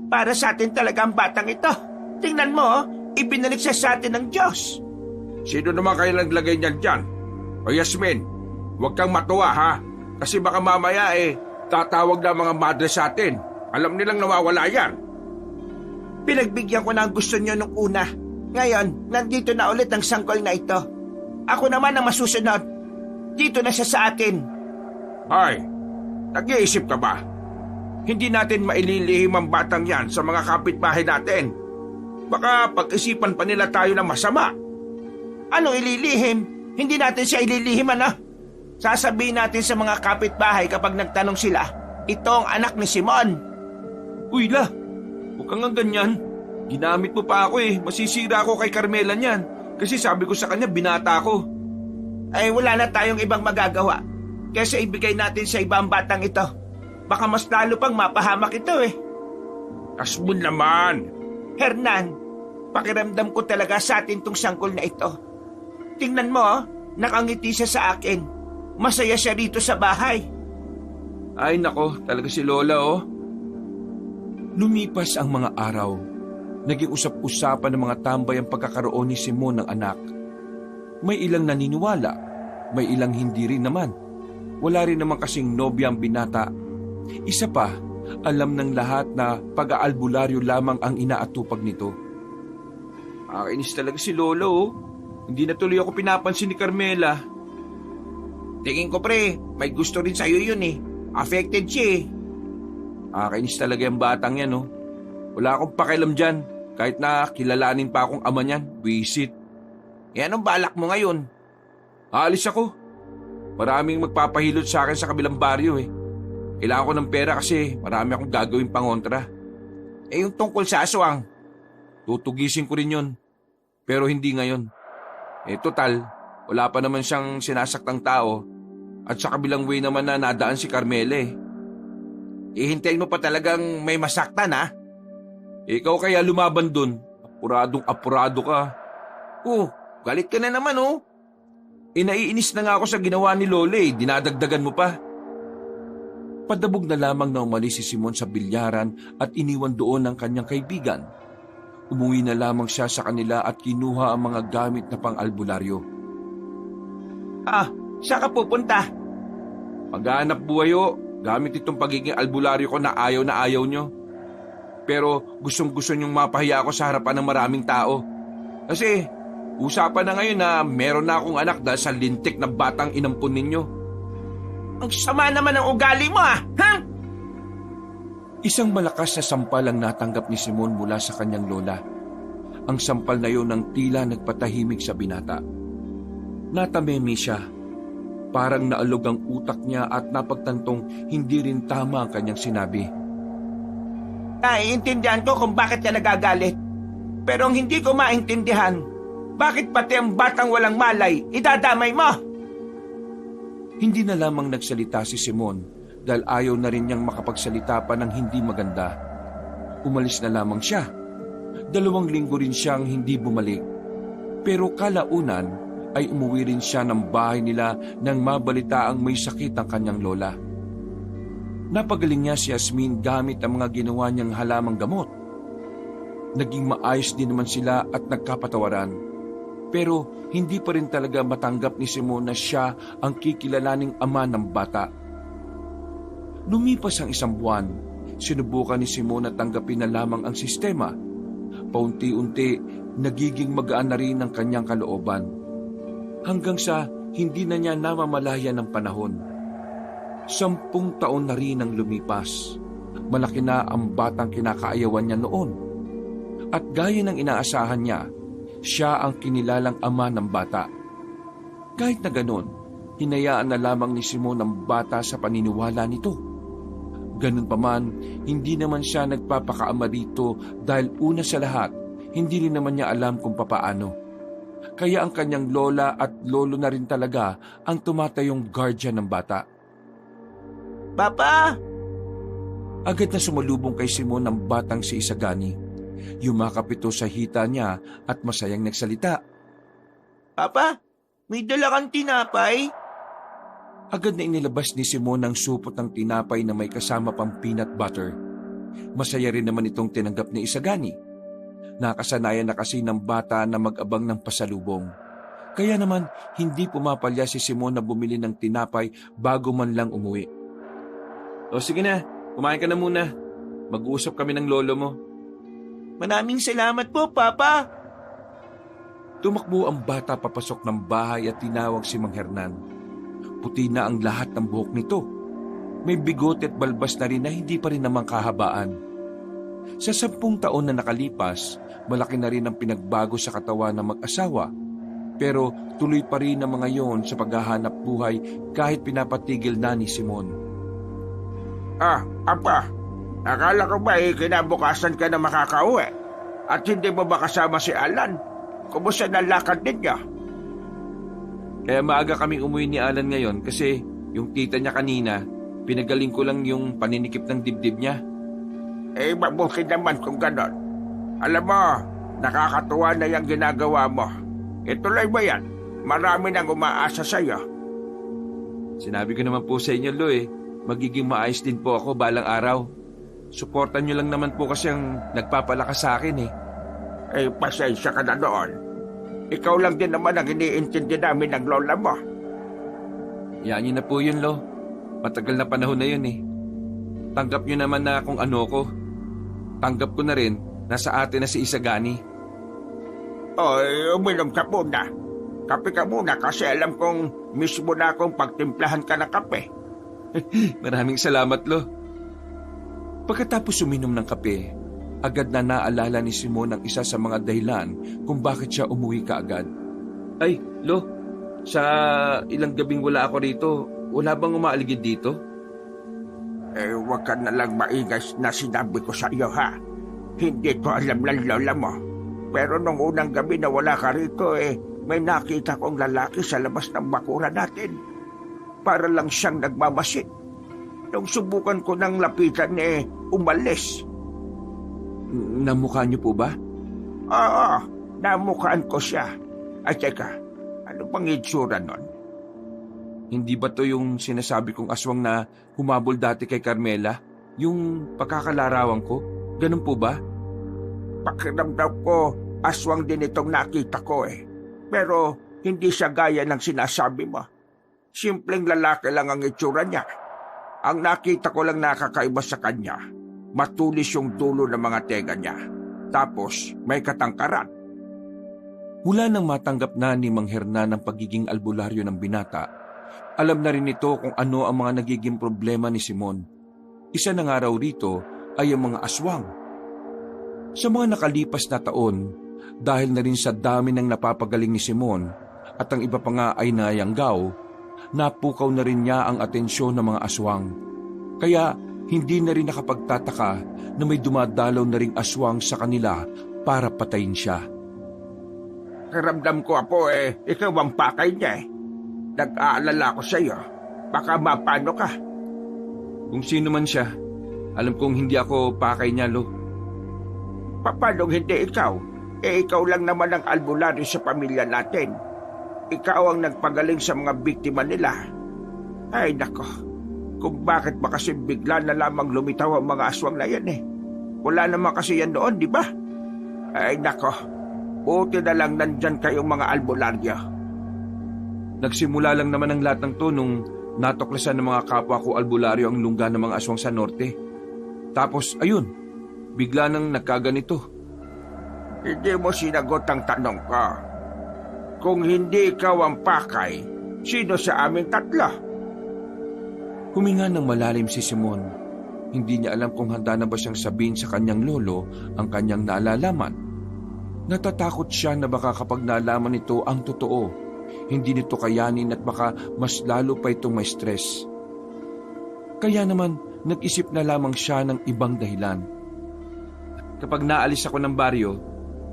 C: para sa atin talaga ang batang ito. Tingnan mo, ibinalik siya sa atin ng Diyos.
B: Sino naman kayo naglagay niyan dyan? O Yasmin, huwag kang matuwa ha. Kasi baka mamaya tatawag na mga madre sa atin. Alam nilang nawawala yan.
C: Pinagbigyan ko na ang gusto niyo nung una. Ngayon, nandito na ulit ang sanggol na ito. Ako naman ang masusunod. Dito na siya sa atin.
B: Ay, nag-iisip ka ba? Hindi natin maililihim ang batang yan sa mga kapitbahay natin. Baka pag-isipan pa nila tayo ng masama.
C: Anong ililihim? Hindi natin siya ililihim, ano? Sasabihin natin sa mga kapitbahay kapag nagtanong sila, ito ang anak ni Simon.
D: Uy, La, huwag kang nga ganyan. Ginamit mo pa ako eh. Masisira ako kay Carmela niyan. Kasi sabi ko sa kanya, binata ako.
C: Ay wala na tayong ibang magagawa. Kesa ibigay natin sa ibang batang ito. Baka mas lalo pang mapahamak ito eh.
B: Hasmin naman.
C: Hernan, pakiramdam ko talaga sa atin tong sangkol na ito. Tingnan mo, nakangiti siya sa akin. Masaya siya rito sa bahay.
D: Ay nako, talaga si Lola oh.
A: Lumipas ang mga araw. Naging usap-usapan ng mga tambay ang pagkakaroon ni Simon ng anak. May ilang naniniwala, may ilang hindi rin naman. Wala rin naman kasing nobya ang binata. Isa pa, alam ng lahat na pag-aalbularyo lamang ang inaatupag nito.
D: Nakakainis talaga si Lola oh. Hindi na tuloy ako pinapansin ni Carmela.
C: Tingin ko pre, may gusto rin sa'yo yun eh. Affected siya eh.
D: Nakakainis talaga yung batang yan oh. Wala akong pakialam dyan. Kahit na kilalanin pa akong ama niyan, visit.
C: E anong balak mo ngayon?
D: Aalis ako. Maraming magpapahilot sa akin sa kabilang baryo eh. Kailangan ko ng pera kasi marami akong gagawin pangontra.
C: Eh yung tungkol sa aswang.
D: Tutugisin ko rin yun. Pero hindi ngayon. Eh total, wala pa naman siyang sinasaktang tao. At sa kabilang way naman na nadaan si Carmela eh.
C: Ihintayin mo pa talagang may masaktan ha?
D: Ikaw kaya lumaban dun. Apuradong-apurado ka.
C: Oh, galit ka na naman oh.
D: Naiinis na nga ako sa ginawa ni Lola eh. Dinadagdagan mo pa.
A: Padabog na lamang na umalis si Simon sa bilyaran at iniwan doon ang kanyang kaibigan. Umuwi na lamang siya sa kanila at kinuha ang mga gamit na pang-albularyo.
C: Ah, saan ka pupunta?
D: Maghanap buhay o. Gamit itong pagiging albularyo ko na ayaw nyo. Pero gustong-gusto nyong mapahiya ako sa harapan ng maraming tao. Kasi usapan na ngayon na meron na akong anak dahil sa lintik na batang inampun ninyo.
C: Ang sama naman ng ugali mo ah! Ha?
A: Isang malakas na sampal ang natanggap ni Simon mula sa kanyang lola. Ang sampal na yun ang tila nagpatahimik sa binata. Natamemi siya. Parang naalog ang utak niya at napagtantong hindi rin tama ang kanyang sinabi.
C: Naiintindihan ko kung bakit ka nagagalit. Pero ang hindi ko maintindihan, bakit pati ang batang walang malay, idadamay mo?
A: Hindi na lamang nagsalita si Simon dahil ayaw na rin niyang makapagsalita pa ng hindi maganda. Umalis na lamang siya. 2 linggo rin siyang hindi bumalik. Pero kalaunan ay umuwi rin siya ng bahay nila nang mabalitaang may sakit ang kanyang lola. Napagaling niya si Yasmin gamit ang mga ginawa niyang halamang gamot. Naging maayos din naman sila at nagkapatawaran. Pero hindi pa rin talaga matanggap ni Simon na siya ang kikilalaning ama ng bata. Lumipas ang 1 buwan, sinubukan ni Simon na tanggapin na lamang ang sistema. Paunti-unti, nagiging magaan na rin ang kanyang kalooban. Hanggang sa hindi na niya namamalayan ng panahon. 10 taon na rin ang lumipas. Malaki na ang batang kinakaayawan niya noon. At gaya ng inaasahan niya, siya ang kinilalang ama ng bata. Kahit na ganon, hinayaan na lamang ni Simon ang bata sa paniniwala nito. Ganun pa man, hindi naman siya nagpapakaama dito dahil una sa lahat, hindi rin naman niya alam kung papaano. Kaya ang kanyang lola at lolo na rin talaga ang tumatayong guardian ng bata.
C: Papa!
A: Agad na sumalubong kay Simon ang batang si Isagani. Yumakap ito sa hita niya at masayang nagsalita.
C: Papa, may dala kang tinapay?
A: Agad na inilabas ni Simon ang supot ng tinapay na may kasama pang peanut butter. Masaya rin naman itong tinanggap ni Isagani. Nakasanayan na kasi ng bata na mag-abang ng pasalubong. Kaya naman hindi pumapalya si Simon na bumili ng tinapay bago man lang umuwi.
D: O sige na, kumain ka na muna. Mag-uusap kami ng lolo mo.
C: Maraming salamat po, Papa.
A: Tumakbo ang bata papasok ng bahay at tinawag si Mang Hernan. Puti na ang lahat ng buhok nito. May bigote at balbas na rin na hindi pa rin naman kahabaan. Sa 10 taon na nakalipas, malaki na rin ang pinagbago sa katawan ng mag-asawa. Pero tuloy pa rin ang mga yon sa paghahanap buhay kahit pinapatigil na ni Simon.
C: Apa, akala ko ba kinabukasan ka na makakauwi? At hindi mo ba kasama si Alan? Kumusta na lakad ninyo?
D: Kaya maaga kaming umuwi ni Alan ngayon kasi yung tita niya kanina, pinagaling ko lang yung paninikip ng dibdib niya.
C: Mabuti naman kung ganon. Alam mo, nakakatuwa na yung ginagawa mo. Ituloy mo yan. Marami nang umaasa sa'yo.
D: Sinabi ko naman po sa inyo, Lo, magiging maayos din po ako balang araw. Suportan niyo lang naman po kasi ang nagpapalakas sa akin
C: Pasensya ka na doon. Ikaw lang din naman ang iniintindi namin ng lola mo.
D: Yan niyo na po yun, Lo. Matagal na panahon na yun Tanggap niyo naman na kung ano ko. Tanggap ko na rin na sa atin na si Isagani.
C: Uminom ka muna. Kape ka muna kasi alam kong mismo na akong pagtimplahan ka ng kape.
D: Maraming salamat, Lo.
A: Pagkatapos uminom ng kape, agad na naalala ni Simon ang isa sa mga dahilan kung bakit siya umuwi kaagad.
D: Ay, Lo, sa ilang gabing wala ako rito, wala bang umaaligid dito?
C: Huwag ka na lang maigas na sinabi ko sa iyo, ha? Hindi ko alam ng lola mo. Pero nung unang gabi na wala ka rito, may nakita kong lalaki sa labas ng bakura natin. Para lang siyang nagmamasid. Nung subukan ko ng lapitan, umalis.
A: Namukha niyo po ba?
C: Oo, namukhaan ko siya. Ay, teka, ano bang itsura nun?
A: Hindi ba to yung sinasabi kong aswang na humabol dati kay Carmela? Yung pagkakalarawan ko? Ganun po ba?
C: Pakiramdam ko, aswang din itong nakita ko Pero hindi siya gaya ng sinasabi mo. Simpleng lalaki lang ang itsura niya. Ang nakita ko lang nakakaiba sa kanya, matulis yung dulo ng mga tenga niya. Tapos may katangkaran.
A: Mula nang matanggap na ni Mang Hernan ang pagiging albularyo ng binata, alam na rin ito kung ano ang mga nagiging problema ni Simon. Isa na nga raw rito ay ang mga aswang. Sa mga nakalipas na taon, dahil na rin sa dami ng napapagaling ni Simon at ang iba pa nga ay nayanggaw, napukaw na rin niya ang atensyon ng mga aswang. Kaya hindi na rin nakapagtataka na may dumadalaw na ring aswang sa kanila para patayin siya.
C: Karamdam ko, Apo, ikaw ang pakay niya Nag-aalala ko sa iyo. Baka mapano ka.
D: Kung sino man siya, alam kong hindi ako pakay niya, Lo.
C: Paano hindi ikaw? Ikaw lang naman ang albularyo sa pamilya natin. Ikaw ang nagpagaling sa mga biktima nila. Ay, nako. Kung bakit ba kasi bigla na lamang lumitaw ang mga aswang na yan Wala naman kasi yan doon, di ba? Ay, nako. Buti na lang nandyan kayong mga albularyo.
D: Nagsimula lang naman ang lahat ng to nung natuklasan ng mga kapwa ko albularyo ang lungga ng mga aswang sa norte. Tapos, ayun, bigla nang nagkaganito.
C: Hindi mo sinagot ang tanong ko. Kung hindi ikaw ang pakay, sino sa aming tatlo?
A: Huminga ng malalim si Simon. Hindi niya alam kung handa na ba siyang sabihin sa kanyang lolo ang kanyang naalalaman. Natatakot siya na baka kapag nalaman nito ang totoo, hindi nito kayanin at baka mas lalo pa itong may stress. Kaya naman, nag-isip na lamang siya ng ibang dahilan.
D: Kapag naalis ako ng baryo,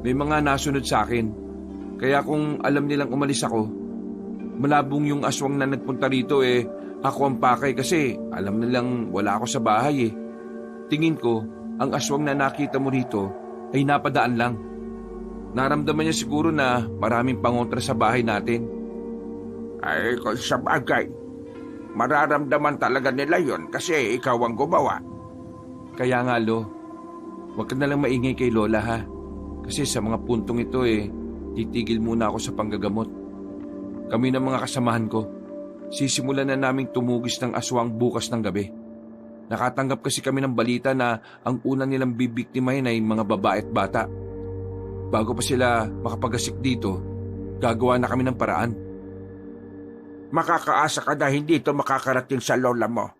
D: may mga nasunod sa akin. Kaya kung alam nilang umalis ako, malabong yung aswang na nagpunta rito ako ang pakay kasi alam nilang wala ako sa bahay Tingin ko, ang aswang na nakita mo rito ay napadaan lang. Naramdaman niya siguro na maraming pangontra sa bahay natin.
C: Ay, kung sa bagay, mararamdaman talaga nila yon kasi ikaw ang gumawa.
D: Kaya nga, Lo, huwag ka na lang maingay kay Lola, ha? Kasi sa mga puntong ito titigil muna ako sa panggagamot. Kami ng mga kasamahan ko, sisimulan na naming tumugis ng aswang bukas ng gabi. Nakatanggap kasi kami ng balita na ang una nilang bibiktimahin ay mga babae at bata. Bago pa sila makapagasik dito, gagawa na kami ng paraan.
C: Makakaasa ka na hindi ito makakarating sa lola mo.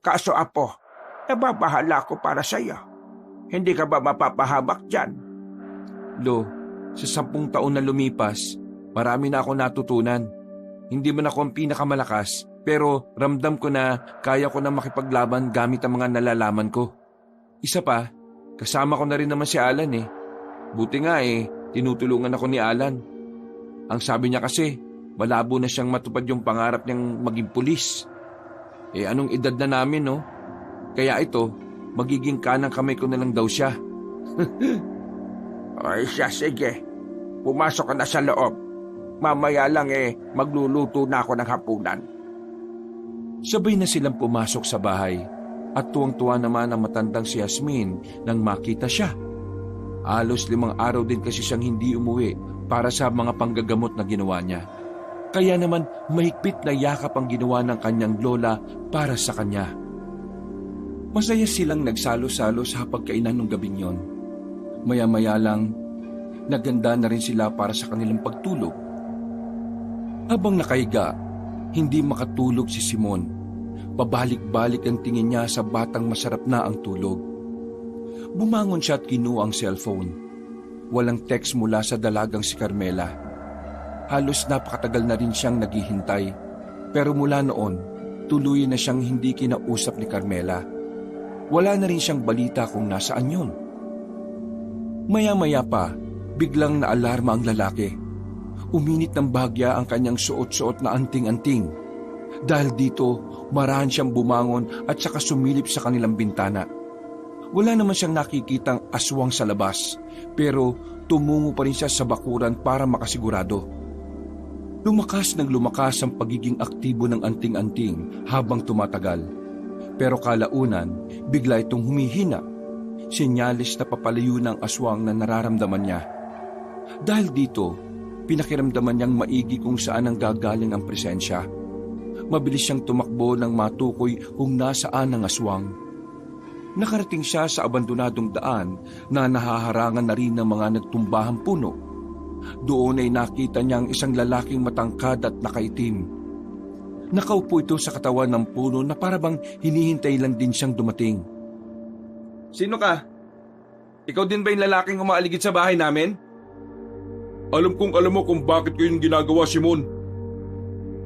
C: Kaso, Apo, nababahala ako para sa iyo. Hindi ka ba mapapahamak dyan?
A: Lo, sa 10 taon na lumipas, Marami na ako natutunan. Hindi man ako ang pinakamalakas, pero ramdam ko na kaya ko na makipaglaban gamit ang mga nalalaman ko. Isa pa, kasama ko na rin naman si Alan eh. Buti nga tinutulungan ako ni Alan. Ang sabi niya kasi, malabo na siyang matupad yung pangarap niyang maging pulis. Anong edad na namin, no? Kaya ito, magiging kanang kamay ko na lang daw siya.
C: Ay siya, sige. Pumasok ka na sa loob. Mamaya lang magluluto na ako ng hapunan.
A: Sabay na silang pumasok sa bahay at tuwang-tuwa naman ang matandang si Yasmin nang makita siya. Halos 5 araw din kasi siyang hindi umuwi para sa mga panggagamot na ginawa niya. Kaya naman mahigpit na yakap ang ginawa ng kanyang lola para sa kanya. Masaya silang nagsalo-salo sa hapagkainan ng gabing yon. Maya-maya lang, naganda na rin sila para sa kanilang pagtulog. Habang nakahiga, hindi makatulog si Simon. Pabalik-balik ang tingin niya sa batang masarap na ang tulog. Bumangon siya at kinuha ang cellphone. Walang text mula sa dalagang si Carmela. Halos napakatagal na rin siyang naghihintay. Pero mula noon, tuloy na siyang hindi kinausap ni Carmela. Wala na rin siyang balita kung nasaan yun. Maya-maya pa, biglang naalarma ang lalaki. Uminit ng bahagya ang kanyang suot-suot na anting-anting. Dahil dito, marahan siyang bumangon at saka sumilip sa kanilang bintana. Wala naman siyang nakikitang aswang sa labas, pero tumungo pa rin siya sa bakuran para makasigurado. Lumakas ng lumakas ang pagiging aktibo ng anting-anting habang tumatagal. Pero kalaunan, bigla itong humihina. Senyalis na papalayo ng aswang na nararamdaman niya. Dahil dito, pinakiramdaman niyang maigi kung saan ang gagaling ang presensya. Mabilis siyang tumakbo nang matukoy kung nasaan ang aswang. Nakarating siya sa abandonadong daan na nahaharangan na rin ng mga nagtumbahang puno. Doon ay nakita niyang isang lalaking matangkad at nakaitim. Nakaupo ito sa katawan ng puno na parabang hinihintay lang din siyang dumating.
D: Sino ka? Ikaw din ba yung lalaking umaaligid sa bahay namin?
B: Alam kong alam mo kung bakit ko yung ginagawa, Simon.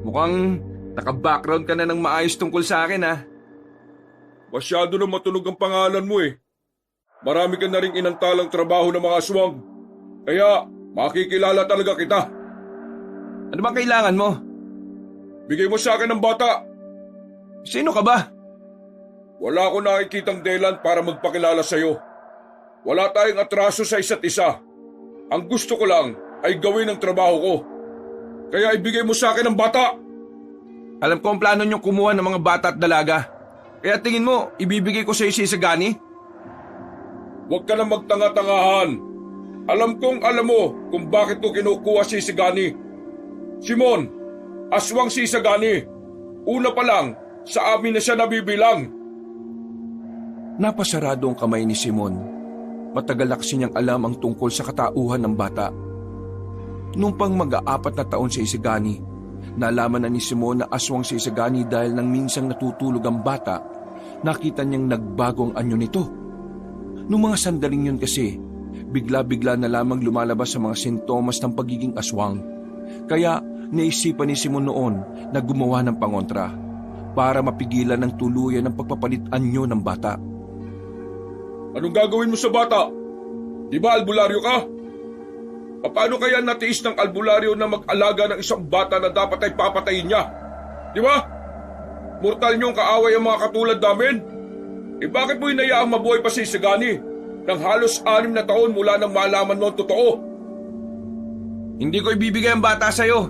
D: Mukhang naka-background ka na ng maayos tungkol sa akin, ha?
B: Masyado na matunog ang pangalan mo eh. Marami ka na rin inantalang trabaho ng mga aswang. Kaya makikilala talaga kita.
D: Ano bang kailangan mo?
B: Bigay mo sa akin ng bata.
D: Sino ka ba?
B: Wala akong nakikitang dahilan para magpakilala sa'yo. Wala tayong atraso sa isa't isa. Ang gusto ko lang ay gawin ang trabaho ko. Kaya ibigay mo sa akin ang bata.
D: Alam ko ang plano niyong kumuha ng mga bata at dalaga. Kaya tingin mo, ibibigay ko sa iyo si Isagani?
B: Huwag ka na magtanga-tangahan. Alam kong alam mo kung bakit ko kinukuha si Isagani. Simon, aswang si Isagani. Una pa lang, sa amin na siya nabibilang.
A: Napasarado ang kamay ni Simon. Matagal na kasi niyang alam ang tungkol sa katauhan ng bata. Nung pang mag-4 na taon si Isagani, nalaman na ni Simon na aswang si Isagani dahil nang minsang natutulog ang bata, nakita niyang nagbago ang anyo nito. Nung mga sandaling yun kasi, bigla-bigla na lamang lumalabas sa mga sintomas ng pagiging aswang. Kaya naisipan ni Simon noon na gumawa ng pangontra para mapigilan ng tuluyan ang pagpapalit anyo ng bata.
B: Anong gagawin mo sa bata? Di ba albularyo ka? Paano kaya natiis ng albularyo na mag-alaga ng isang bata na dapat ay papatayin niya? Di ba? Mortal niyong kaaway ang mga katulad namin? Bakit mo hinayaang mabuhay pa si Isagani ng halos 6 na taon mula nang malaman mo ang totoo?
D: Hindi ko ibibigay ang bata sa'yo.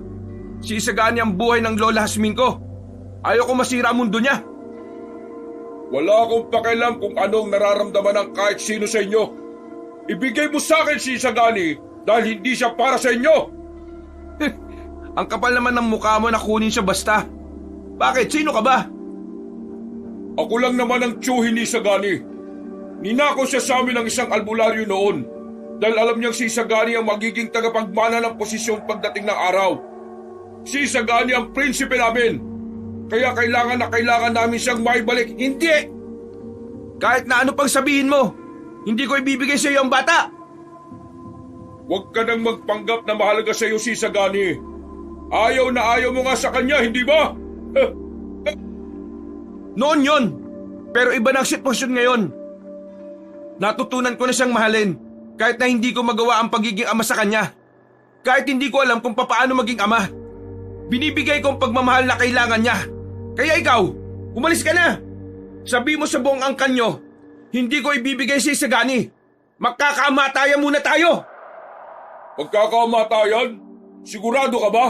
D: Si Isagani ang buhay ng Lola Jasmine ko. Ayaw ko masira ang mundo niya.
B: Wala akong pakialam kung anong nararamdaman ng kahit sino sa inyo. Ibigay mo sa akin si Isagani dahil hindi siya para sa inyo.
D: Ang kapal naman ng mukha mo na kunin siya basta. Bakit? Sino ka ba?
B: Ako lang naman ang tiyuhin ni Isagani. Ninako siya sa amin ng isang albularyo noon dahil alam niyang si Isagani ang magiging tagapagmana ng posisyon pagdating ng araw. Si Isagani ang prinsipe namin. Kaya kailangan namin siyang maibalik.
D: Hindi! Kahit na ano pang sabihin mo, hindi ko ibibigay sa iyo ang bata.
B: Huwag ka nang magpanggap na mahalaga sa iyo si Isagani. Ayaw na ayaw mo nga sa kanya, hindi ba?
C: Noon yon, pero iba na ang sitwasyon ngayon. Natutunan ko na siyang mahalin kahit na hindi ko magawa ang pagiging ama sa kanya. Kahit hindi ko alam kung paano maging ama. Binibigay ko ang pagmamahal na kailangan niya. Kaya ikaw, umalis ka na. Sabi mo sa buong angkan nyo, hindi ko ibibigay si Isagani. Magkakaamatayan muna tayo.
B: Magkakamatayan? Sigurado ka ba?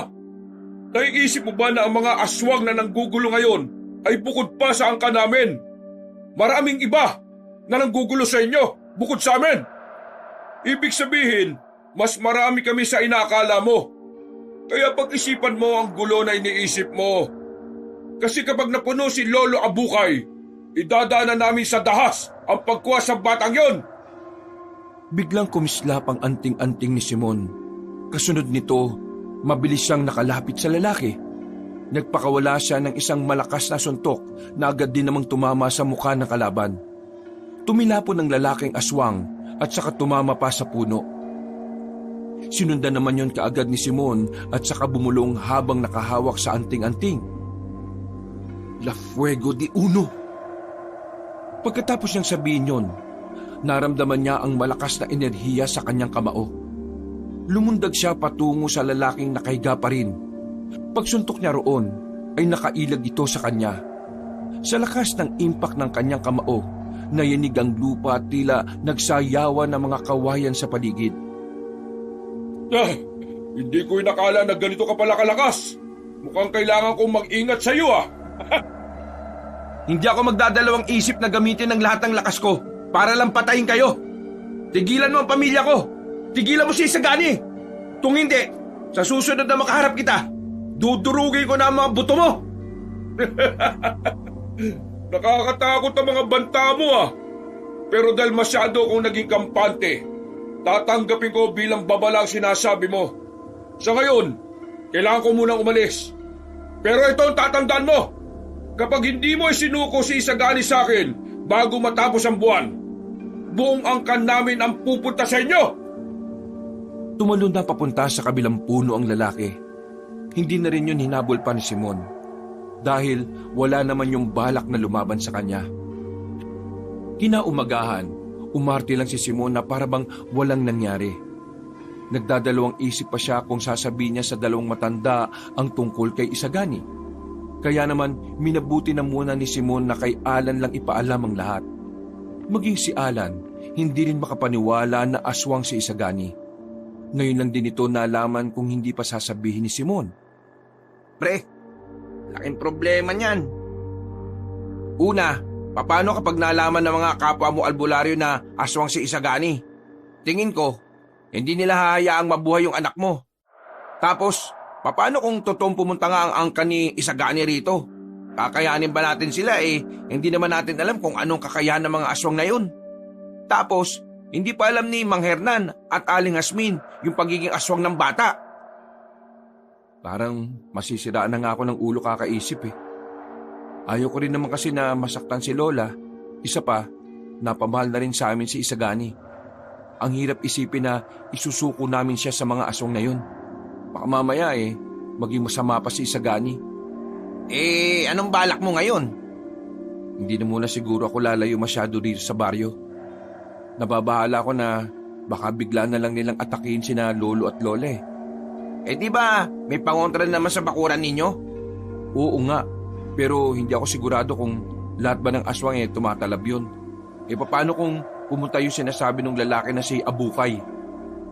B: Naiisip mo ba na ang mga aswang na nanggugulo ngayon ay bukod pa sa angka namin? Maraming iba na nanggugulo sa inyo bukod sa amin. Ibig sabihin, mas marami kami sa inakala mo. Kaya pag-isipan mo ang gulo na iniisip mo. Kasi kapag napuno si Lolo Abukay, idadaanan namin sa dahas ang pagkuha sa batang yon.
A: Biglang kumislap ang anting-anting ni Simon. Kasunod nito, mabilis siyang nakalapit sa lalaki. Nagpakawala siya ng isang malakas na suntok na agad din namang tumama sa mukha ng kalaban. Tumilapon ng lalaking aswang at saka tumama pa sa puno. Sinundan naman yon kaagad ni Simon at saka bumulong habang nakahawak sa anting-anting. La Fuego de Uno! Pagkatapos niyang sabihin yon, naramdaman niya ang malakas na enerhiya sa kanyang kamao. Lumundag siya patungo sa lalaking nakahiga pa rin. Pagsuntok niya roon, ay nakailag ito sa kanya. Sa lakas ng impact ng kanyang kamao, nayanig ang lupa at tila nagsayawan ng mga kawayan sa paligid.
B: Hindi ko inakala na ganito ka pala kalakas. Mukhang kailangan kong mag-ingat sa iyo
C: Hindi ako magdadalawang isip na gamitin ang lahat ng lakas ko para lang patayin kayo. Tigilan mo ang pamilya ko. Tigilan mo si Isagani. Kung hindi, sa susunod na makaharap kita, dudurugin ko na ang mga buto mo.
B: Nakakatakot ang mga banta mo Pero dahil masyado akong naging kampante, tatanggapin ko bilang babala ang sinasabi mo. Sa ngayon, kailangan ko munang umalis. Pero ito ang tatandaan mo. Kapag hindi mo isinuko si Isagani sa akin bago matapos ang buwan, buong angkan namin ang pupunta sa inyo.
A: Tumalon na papunta sa kabilang puno ang lalaki. Hindi na rin yun hinabol pa ni Simon dahil wala naman yung balak na lumaban sa kanya. Kinaumagahan, umarte lang si Simon na parabang walang nangyari. Nagdadalawang isip pa siya kung sasabihin niya sa dalawang matanda ang tungkol kay Isagani. Kaya naman minabuti na muna ni Simon na kay Alan lang ipaalam ang lahat. Maging si Alan, hindi rin makapaniwala na aswang si Isagani. Ngayon lang din ito nalaman kung hindi pa sasabihin ni Simon.
C: Pre, laking problema niyan. Una, paano kapag nalaman ng mga kapwa mo albularyo na aswang si Isagani? Tingin ko, hindi nila hahayaang mabuhay yung anak mo. Tapos, paano kung totoong pumunta nga ang angkan ni Isagani rito? Kakayanin ba natin sila hindi naman natin alam kung anong kakayahan ng mga aswang na yun. Tapos, hindi pa alam ni Mang Hernan at Aling Hasmin yung pagiging aswang ng bata.
A: Parang masisiraan na nga ako ng ulo kakaisip Ayaw ko rin naman kasi na masaktan si Lola. Isa pa, napamahal na rin sa amin si Isagani. Ang hirap isipin na isusuko namin siya sa mga aswang na yun. Baka mamaya maging masama pa si Isagani.
C: Anong balak mo ngayon?
A: Hindi na muna siguro ako lalayo masyado dito sa baryo. Nababahala ko na baka bigla na lang nilang atakin sina Lolo at Lola
C: Di ba may pangontra naman sa bakuran ninyo?
A: Oo nga, pero hindi ako sigurado kung lahat ba ng aswang tumatalab yun. Paano kung pumunta yung sinasabi ng lalaki na si Abukay?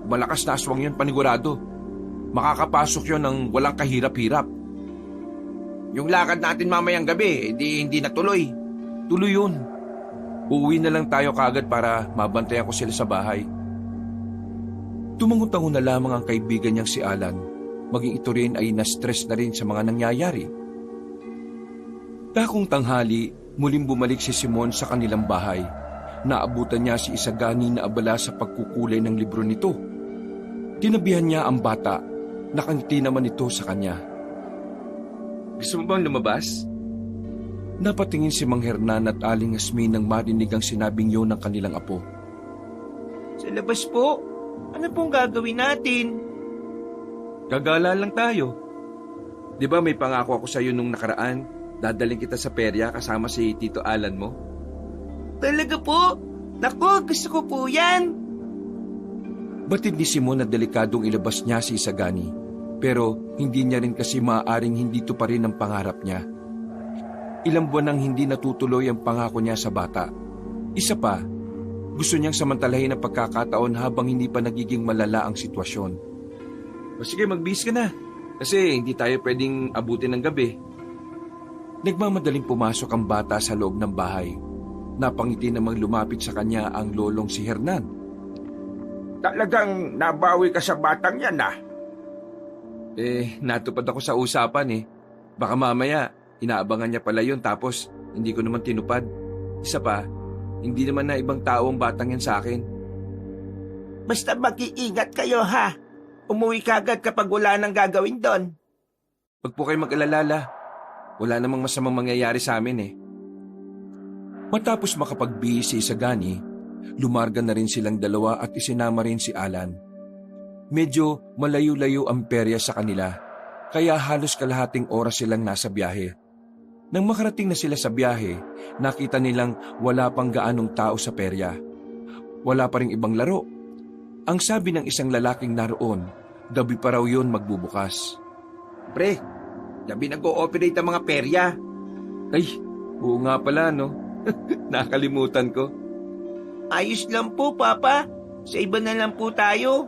A: Malakas na aswang yun, panigurado. Makakapasok yun ng walang kahirap-hirap.
C: Yung lakad natin mamayang gabi, hindi natuloy.
A: Tuloy yun. Uuwi na lang tayo kaagad para mabantayan ko sila sa bahay. Tumangon-tangon na lamang ang kaibigan niyang si Alan. Maging ito rin ay na-stress na rin sa mga nangyayari. Takong tanghali, muling bumalik si Simon sa kanilang bahay. Naabutan niya si Isagani na abala sa pagkukulay ng libro nito. Tinabihan niya ang bata. Nakangiti naman ito sa kanya.
D: Gusto mo bang lumabas?
A: Napatingin si Mang Hernan at Aling Hasmin nang marinig ang sinabing yun ng kanilang apo.
C: Sa labas po. Ano pong gagawin natin?
D: Gagala lang tayo. Di ba may pangako ako sa'yo nung nakaraan? Dadaling kita sa perya kasama si Tito Alan mo.
C: Talaga po? Naku, gusto ko po yan.
A: Batid ni Simon na delikadong ilabas niya si Isagani, pero hindi niya rin kasi maaaring hindi tuparin ang pangarap niya. Ilang buwan nang hindi natutuloy ang pangako niya sa bata. Isa pa, gusto niyang samantalahin ang pagkakataon habang hindi pa nagiging malala ang sitwasyon.
D: O sige, magbihis ka na. Kasi hindi tayo pwedeng abutin ng gabi.
A: Nagmamadaling pumasok ang bata sa loob ng bahay. Napangiti namang lumapit sa kanya ang lolong si Hernan.
B: Talagang nabawi ka sa batang yan ah.
D: Natupad ako sa usapan eh. Baka mamaya, inaabangan niya pala yun tapos hindi ko naman tinupad. Isa pa, hindi naman na ibang tao ang batang yan sa akin.
C: Basta mag-iingat kayo ha. Umuwi ka agad kapag wala nang gagawin doon.
D: Huwag po kayo mag-alalala. Wala namang masamang mangyayari sa amin eh.
A: Matapos makapagbihis si Isagani, lumarga na rin silang dalawa at isinama rin si Alan. Medyo malayo-layo ang perya sa kanila, kaya halos kalahating oras silang nasa biyahe. Nang makarating na sila sa biyahe, nakita nilang wala pang gaanong tao sa perya. Wala pa ring ibang laro. Ang sabi ng isang lalaking naroon, gabi pa raw yun magbubukas.
C: Pre, gabi nag-ooperate ang mga perya.
D: Ay, oo nga pala no. Nakalimutan ko.
C: Ayos lang po, Papa. Sa iba na lang po tayo.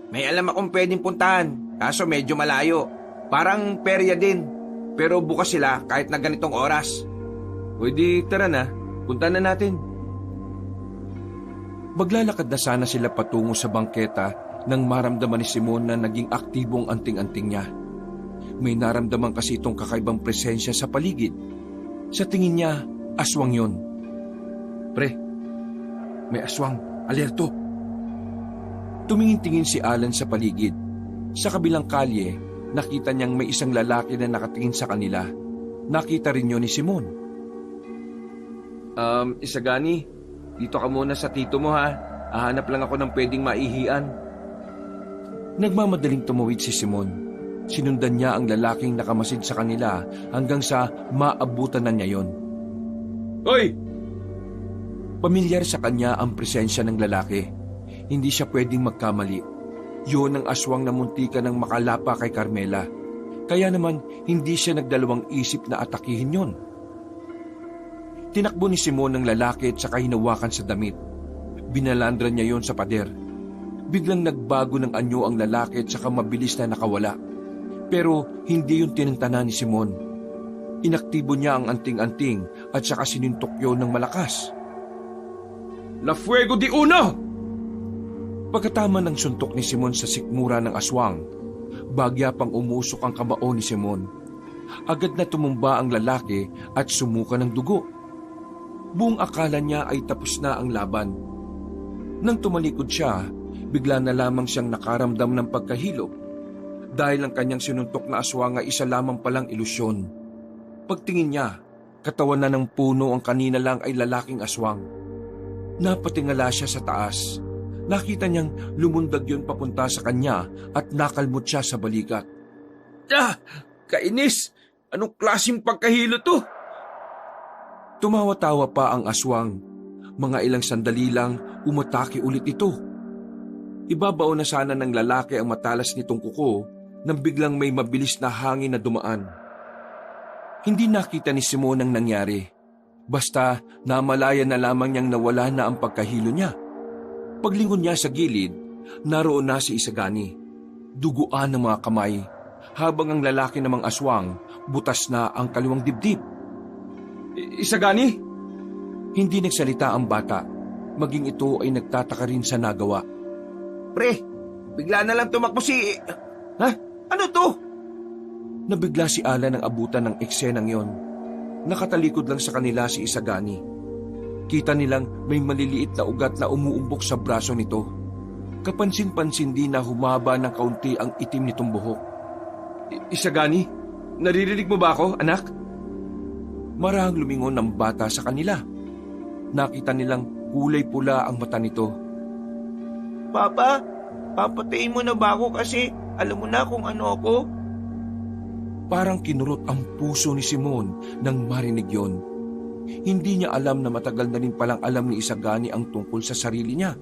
C: May alam akong pwedeng puntahan, kaso medyo malayo. Parang perya din. Pero bukas sila kahit na ganitong oras.
D: Pwede tara na, punta na natin.
A: Maglalakad na sana sila patungo sa bangketa nang maramdaman ni Simon na naging aktibong anting-anting niya. May naramdaman kasi itong kakaibang presensya sa paligid. Sa tingin niya, aswang yon.
D: Pre, may aswang, alerto.
A: Tumingin-tingin si Alan sa paligid. Sa kabilang kalye, nakita niyang may isang lalaki na nakatingin sa kanila. Nakita rin yun ni Simon.
D: Isagani, dito ka muna sa tito mo ha. Hahanap lang ako ng pwedeng maihian.
A: Nagmamadaling tumawid si Simon. Sinundan niya ang lalaking nakamasid sa kanila hanggang sa maabutan na niya yon.
D: Hoy!
A: Pamilyar sa kanya ang presensya ng lalaki. Hindi siya pwedeng magkamali. Yun ang aswang na muntika ng makalapa kay Carmela. Kaya naman hindi siya nagdalawang isip na atakihin yon. Tinakbo ni Simon ng lalaki at saka hinawakan sa damit. Binalandra niya yon sa pader. Biglang nagbago ng anyo ang lalaki at saka mabilis na nakawala. Pero hindi yun tinintana ni Simon. Inaktibo niya ang anting-anting at saka sinintok yun ng malakas.
D: La Fuego di Uno!
A: Pagkatama ng suntok ni Simon sa sikmura ng aswang, bagya pang umusok ang kamao ni Simon. Agad na tumumba ang lalaki at sumuka ng dugo. Buong akala niya ay tapos na ang laban. Nang tumalikod siya, bigla na lamang siyang nakaramdam ng pagkahilo. Dahil ang kanyang sinuntok na aswang ay isa lamang palang ilusyon. Pagtingin niya, katawan na ng puno ang kanina lang ay lalaking aswang. Napatingala siya sa taas. Nakita niyang lumundag yun papunta sa kanya at nakalmot siya sa balikat.
D: Kainis! Anong klaseng pagkahilo to?
A: Tumawa-tawa pa ang aswang. Mga ilang sandali lang, umatake ulit ito. Ibabaon na sana ng lalaki ang matalas nitong kuko nang biglang may mabilis na hangin na dumaan. Hindi nakita ni Simon ang nangyari. Basta namalayan na lamang niyang nawala na ang pagkahilo niya. Paglingon niya sa gilid, naroon na si Isagani. Duguan ng mga kamay, habang ang lalaki namang aswang, butas na ang kaliwang dibdib.
D: Isagani?
A: Hindi nagsalita ang bata, maging ito ay nagtataka rin sa nagawa.
C: Pre, bigla na lang tumakbo si... Ha? Ano to?
A: Nabigla si Alan ng abutan ng eksenang yon. Nakatalikod lang sa kanila si Isagani. Kita nilang may maliliit na ugat na umuumbok sa braso nito. Kapansin-pansin din na humaba ng kaunti ang itim nitong buhok.
D: Isagani, naririnig mo ba ako, anak?
A: Marahang lumingon ng bata sa kanila. Nakita nilang kulay pula ang mata nito.
C: Papa, papatayin mo na ba ako kasi alam mo na kung ano ako?
A: Parang kinurot ang puso ni Simon nang marinig yon. Hindi niya alam na matagal na rin palang alam ni Isagani ang tungkol sa sarili niya.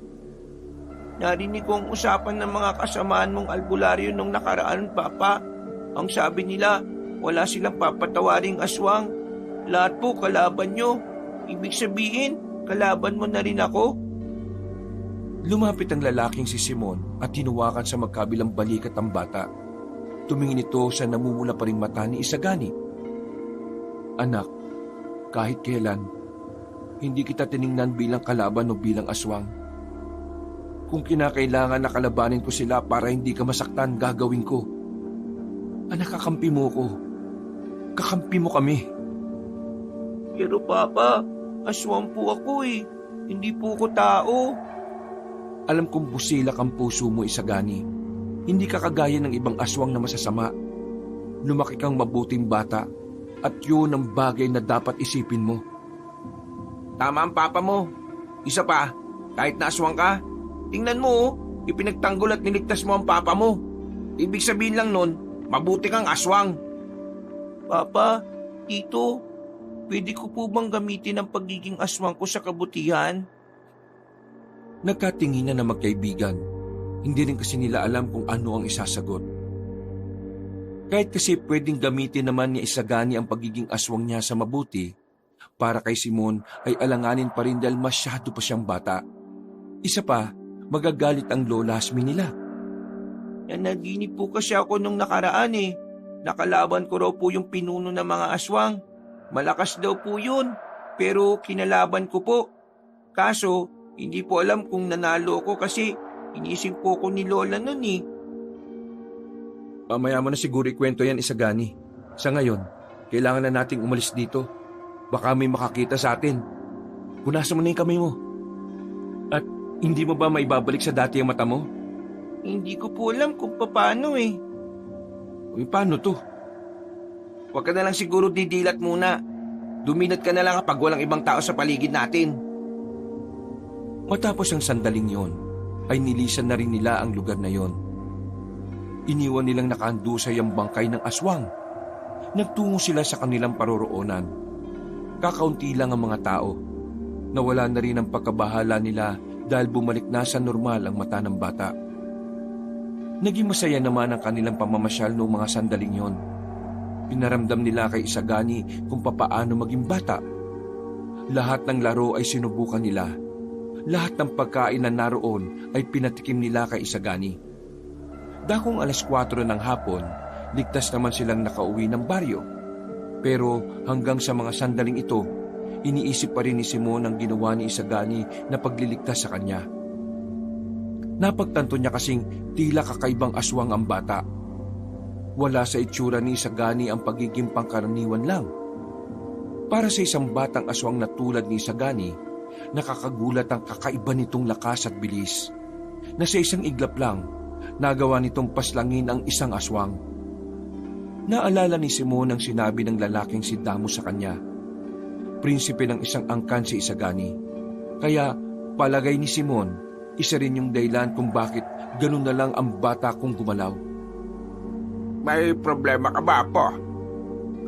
C: Narinig ko ang usapan ng mga kasamaan mong albularyo nung nakaraan, Papa. Ang sabi nila, wala silang papatawaring aswang. Lahat po kalaban nyo. Ibig sabihin, kalaban mo na rin ako?
A: Lumapit ang lalaking si Simon at hinuwakan sa magkabilang balikat ang bata. Tumingin ito sa namumula pa ring mata ni Isagani. Anak, kahit kailan, hindi kita tiningnan bilang kalaban o bilang aswang. Kung kinakailangan na kalabanin ko sila para hindi ka masaktan, gagawin ko. Anak, kakampi mo ko. Kakampi mo kami.
C: Pero Papa, aswang po ako eh. Hindi po ako tao.
A: Alam kong busilak ang puso mo, Isagani. Hindi ka kagaya ng ibang aswang na masasama. Lumaki kang mabuting bata at yun ang bagay na dapat isipin mo.
C: Tama ang Papa mo. Isa pa, kahit na aswang ka, tingnan mo, ipinagtanggol at niligtas mo ang Papa mo. Ibig sabihin lang nun, mabuti kang aswang. Papa, Tito, pwede ko po bang gamitin ang pagiging aswang ko sa kabutihan?
A: Nagkatinginan na magkaibigan. Hindi rin kasi nila alam kung ano ang isasagot. Kahit kasi pwedeng gamitin naman ni Isagani ang pagiging aswang niya sa mabuti, para kay Simon ay alanganin pa rin dahil masyado pa siyang bata. Isa pa, magagalit ang lola Hasmin nila.
C: Nanaginip po kasi ako nung nakaraan eh. Nakalaban ko raw po yung pinuno ng mga aswang. Malakas daw po yun, pero kinalaban ko po. Kaso, hindi po alam kung nanalo ko kasi inisip po ko ni Lola nun eh.
A: Mamaya mo na siguro ikwento yan, Isagani. Sa ngayon, kailangan na nating umalis dito. Baka may makakita sa atin. Punasan mo na yung kamay mo. At hindi mo ba maibabalik sa dati ang mata mo?
C: Hindi ko po alam kung paano eh.
A: Uy, paano to?
C: Huwag ka na lang siguro didilat muna. Duminat ka na lang kapag walang ibang tao sa paligid natin.
A: Matapos ang sandaling yon, ay nilisan na rin nila ang lugar na yon. Iniwan nilang nakaandusay ang bangkay ng aswang. Nagtungo sila sa kanilang paroroonan. Kakaunti lang ang mga tao. Nawala na rin ang pagkabahala nila dahil bumalik na sa normal ang mata ng bata. Naging masaya naman ang kanilang pamamasyal noong mga sandaling yon. Pinaramdam nila kay Isagani kung papaano maging bata. Lahat ng laro ay sinubukan nila. Lahat ng pagkain na naroon ay pinatikim nila kay Isagani. Dakong 4:00 ng hapon, ligtas naman silang nakauwi ng baryo. Pero hanggang sa mga sandaling ito, iniisip pa rin ni Simon ang ginawa ni Isagani na pagliligtas sa kanya. Napagtanto niya kasing tila kakaibang aswang ang bata. Wala sa itsura ni Isagani ang pagiging pangkaraniwan lang. Para sa isang batang aswang na tulad ni Isagani, nakakagulat ang kakaiba nitong lakas at bilis, na sa isang iglap lang, nagawa nitong paslangin ang isang aswang. Naalala ni Simon ang sinabi ng lalaking si Damo sa kanya. Prinsipe ng isang angkan si Isagani. Kaya palagay ni Simon, isa rin yung dahilan kung bakit ganun na lang ang bata kong gumalaw.
C: May problema ka ba, Apo?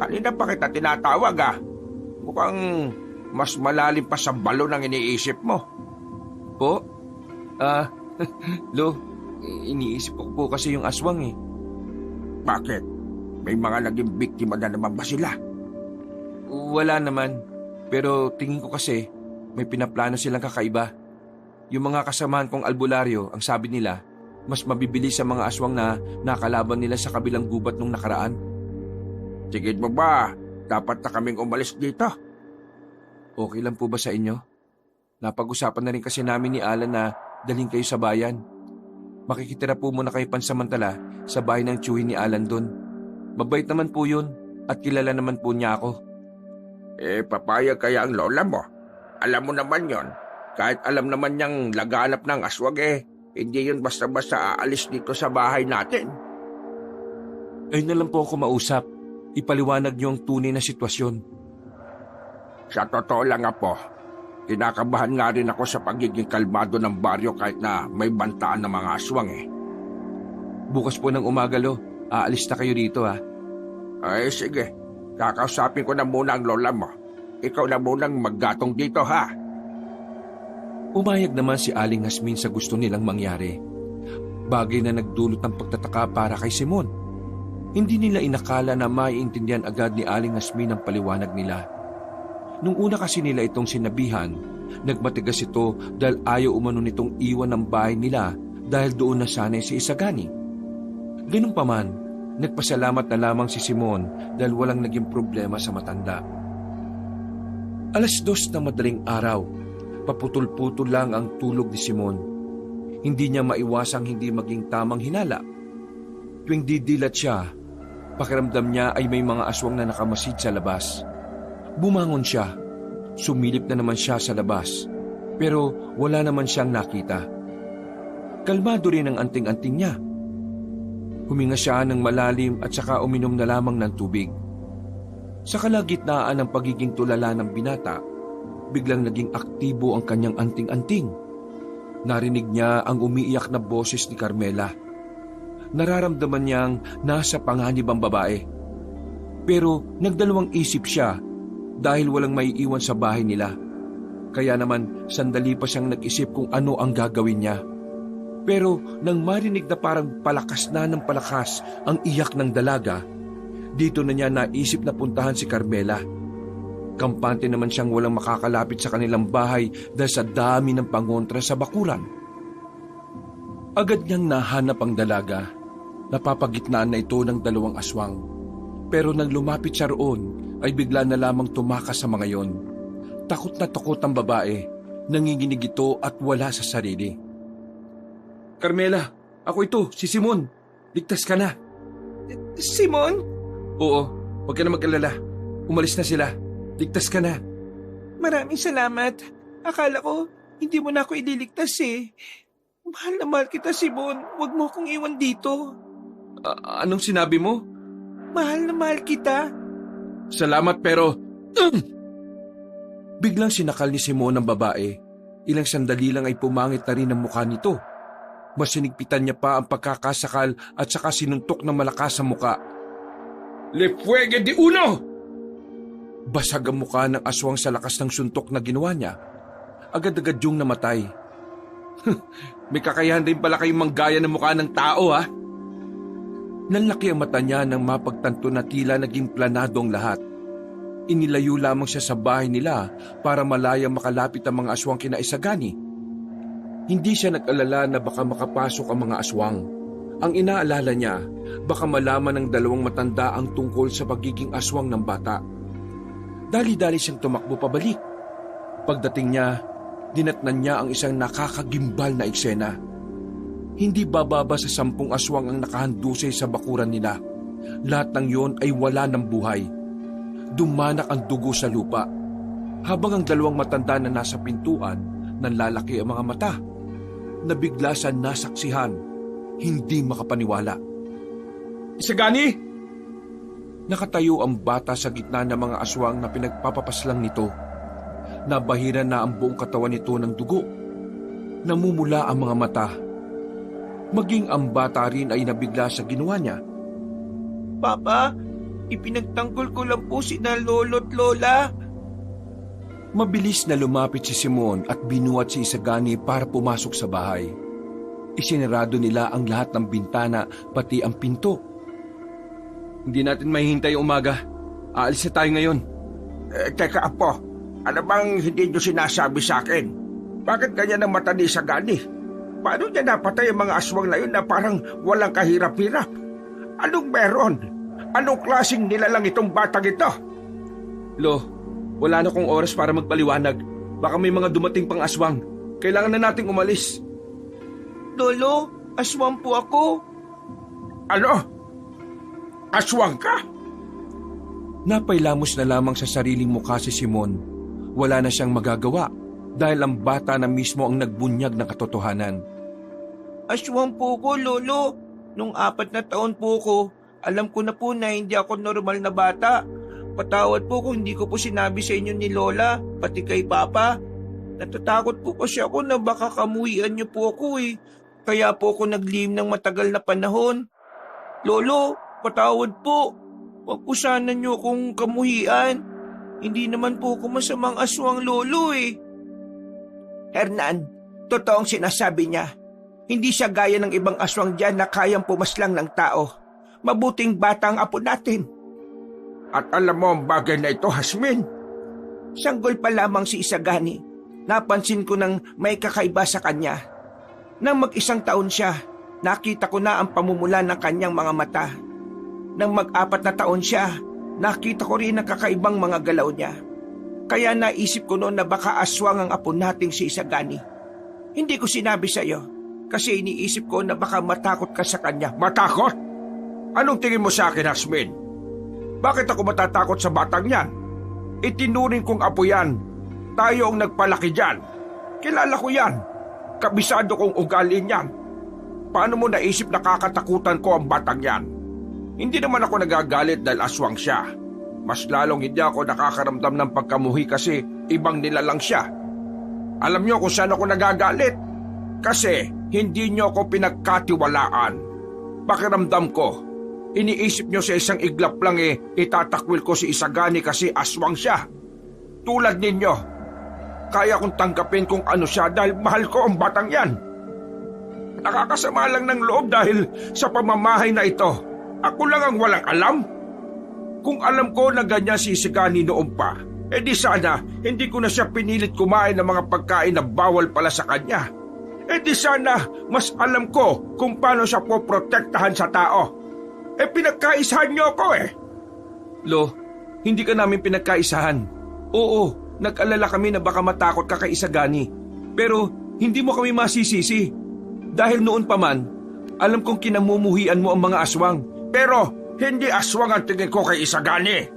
C: Kanina pa kita tinatawag ah. Mukhang mas malalim pa sa balon ang iniisip mo.
A: Po? Lo, iniisip ko po kasi yung aswang eh.
C: Bakit? May mga naging biktima na naman ba sila?
A: Wala naman. Pero tingin ko kasi may pinaplano silang kakaiba. Yung mga kasamaan kong albularyo, ang sabi nila, mas mabibilis sa mga aswang na nakalaban nila sa kabilang gubat nung nakaraan.
C: Tigid mo ba? Dapat na kaming umalis dito.
A: Okay lang po ba sa inyo? Napag-usapan na rin kasi namin ni Alan na dalhin kayo sa bayan. Makikitira po muna kayo pansamantala sa bahay ng tiyuhin ni Alan doon. Mabait naman po yun at kilala naman po niya ako.
C: Papayag kaya ang lola mo? Alam mo naman yon. Kahit alam naman niyang laganap ng aswag hindi yun basta-basta aalis dito sa bahay natin.
A: Ayun na lang po ako mausap. Ipaliwanag niyo ang tunay na sitwasyon.
C: Sa totoo lang, Apo,
B: Kinakabahan nga rin ako sa pagiging kalmado ng baryo kahit na may bantaan ng mga aswang eh.
D: Bukas po ng umaga, Lo. Aalis na kayo dito, ha?
B: Ay sige, kakausapin ko na muna ang lola mo. Ikaw na munang maggatong dito ha.
A: Umayag naman si Aling Hasmin sa gusto nilang mangyari. Bagay na nagdulot ng pagtataka para kay Simon. Hindi nila inakala na maiintindihan agad ni Aling Hasmin ang paliwanag nila. Nung una kasi nila itong sinabihan, nagmatigas ito dahil ayaw umano nitong iwan ng bahay nila dahil doon na sanay si Isagani. Ganun pa man, nagpasalamat na lamang si Simon dahil walang naging problema sa matanda. 2:00 na madaling araw, paputol-putol lang ang tulog ni Simon. Hindi niya maiwasang hindi maging tamang hinala. Tuwing didilat siya, pakiramdam niya ay may mga aswang na nakamasid sa labas. Bumangon siya. Sumilip na naman siya sa labas. Pero wala naman siyang nakita. Kalmado rin ang anting-anting niya. Huminga siya ng malalim at saka uminom na lamang ng tubig. Sa kalagitnaan ng pagiging tulala ng binata, biglang naging aktibo ang kanyang anting-anting. Narinig niya ang umiiyak na boses ni Carmela. Nararamdaman niyang nasa panganib ang babae. Pero nagdalawang isip siya dahil walang maiiwan sa bahay nila. Kaya naman sandali pa siyang nag-isip kung ano ang gagawin niya. Pero nang marinig na parang palakas na ng palakas ang iyak ng dalaga, dito na niya naisip na puntahan si Carmela. Kampante naman siyang walang makakalapit sa kanilang bahay dahil sa dami ng pangontra sa bakuran. Agad niyang nahanap ang dalaga. Napapagitnaan na ito ng 2 aswang. Pero nang lumapit siya roon, ay bigla na lamang tumakas sa mga yon. Takot na takot ang babae. Nanginginig ito at wala sa sarili. Carmela, ako ito, si Simon. Ligtas ka na.
C: Simon?
A: Oo, huwag ka na mag-alala. Umalis na sila. Ligtas ka na.
C: Maraming salamat. Akala ko, hindi mo na ako ililigtas eh. Mahal na mahal kita, Simon. Huwag mo akong iwan dito.
A: Anong sinabi mo?
C: Mahal na mahal kita.
A: Salamat pero... Biglang sinakal ni Simon ang babae. Ilang sandali lang ay pumangit na rin ang mukha nito. Mas sinigpitan niya pa ang pagkakasakal at saka sinuntok ng malakas sa mukha.
B: Le fuego de uno!
A: Basag ang mukha ng aswang sa lakas ng suntok na ginawa niya. Agad-agad yung namatay. May kakayahan rin pala kayong manggaya ng mukha ng tao, ha? Nanlaki ang mata niya nang mapagtanto na tila naging planado ang lahat. Inilayo lamang siya sa bahay nila para malaya makalapit ang mga aswang kina Isagani. Hindi siya nag-alala na baka makapasok ang mga aswang. Ang inaalala niya, baka malaman ng 2 matanda ang tungkol sa pagiging aswang ng bata. Dali-dali siyang tumakbo pabalik. Pagdating niya, dinatnan niya ang isang nakakagimbal na eksena. Hindi bababa sa 10 aswang ang nakahandusay sa bakuran nila. Lahat ng yon ay wala ng buhay. Dumanak ang dugo sa lupa. Habang ang 2 matanda na nasa pintuan, nanlalaki ang mga mata. Nabigla sa nasaksihan, hindi makapaniwala.
B: Isagani!
A: Nakatayo ang bata sa gitna ng mga aswang na pinagpapapaslang nito. Nabahiran na ang buong katawan nito ng dugo. Namumula ang mga mata. Maging ang bata rin ay nabigla sa ginawa niya.
C: Papa, ipinagtanggol ko lang po sina lolo't lola.
A: Mabilis na lumapit si Simon at binuhat si Isagani para pumasok sa bahay. Isinarado nila ang lahat ng bintana pati ang pinto. Hindi natin mahihintay ang umaga. Aalis na tayo ngayon.
B: Teka apo, ano bang hindi nyo sinasabi sa akin? Bakit kanya ng mata ni Isagani? Paano niya napatay ang mga aswang na yun na parang walang kahirap-hirap? Anong meron? Anong klaseng nilalang itong batang ito?
A: Lo, wala na kong oras para magpaliwanag. Baka may mga dumating pang aswang. Kailangan na nating umalis.
C: Lolo, aswang po ako.
B: Ano? Aswang ka?
A: Napailamos na lamang sa sariling mukha si Simon. Wala na siyang magagawa dahil ang bata na mismo ang nagbunyag ng katotohanan.
C: Aswang po ko, Lolo. Nung 4 na taon po ko, alam ko na po na hindi ako normal na bata. Patawad po kung hindi ko po sinabi sa inyo ni Lola, pati kay Papa. Natatakot po kasi ako na baka kamuhian niyo po ako eh. Kaya po ako naglihim ng matagal na panahon. Lolo, patawad po. Huwag po sana niyo akong kamuhian. Hindi naman po ako masamang aswang, Lolo eh. Hernan, totoong sinasabi niya. Hindi siya gaya ng ibang aswang dyan na kayang pumaslang ng tao. Mabuting bata ang apo natin.
B: At alam mo ang bagay na ito, Hasmin?
C: Sanggol pa lamang si Isagani. Napansin ko nang may kakaiba sa kanya. Nang mag-1 taon siya, nakita ko na ang pamumula ng kanyang mga mata. Nang mag-4 na taon siya, nakita ko rin ang kakaibang mga galaw niya. Kaya naisip ko noon na baka aswang ang apo nating si Isagani. Hindi ko sinabi sa iyo kasi iniisip ko na baka matakot ka sa kanya.
B: Matakot? Anong tingin mo sa akin, Hasmin? Bakit ako matatakot sa batang yan? Itinuring kong apo yan. Tayo ang nagpalaki dyan. Kilala ko yan. Kabisado kong ugali niyan. Paano mo naisip na kakatakutan ko ang batang yan? Hindi naman ako nagagalit dahil aswang siya. Mas lalong hindi ako nakakaramdam ng pagkamuhi kasi ibang nilalang siya. Alam niyo kung saan ako nagagalit? Kasi hindi niyo ako pinagkatiwalaan. Pakiramdam ko, iniisip niyo sa isang iglap lang itatakwil ko si Isagani kasi aswang siya. Tulad ninyo, kaya kong tanggapin kung ano siya dahil mahal ko ang batang yan. Nakakasama lang ng loob dahil sa pamamahay na ito. Ako lang ang walang alam. Kung alam ko na ganyan si Isagani noon pa, di sana hindi ko na siya pinilit kumain ng mga pagkain na bawal pala sa kanya. Di sana mas alam ko kung paano siya poprotektahan sa tao. Pinagkaisahan niyo ako
D: Lo, hindi ka namin pinagkaisahan. Oo, nag-alala kami na baka matakot ka kay Isagani. Pero hindi mo kami masisisi. Dahil noon pa man, alam kong kinamumuhian mo ang mga aswang.
B: Pero hindi aswang ang tingin ko kay Isagani.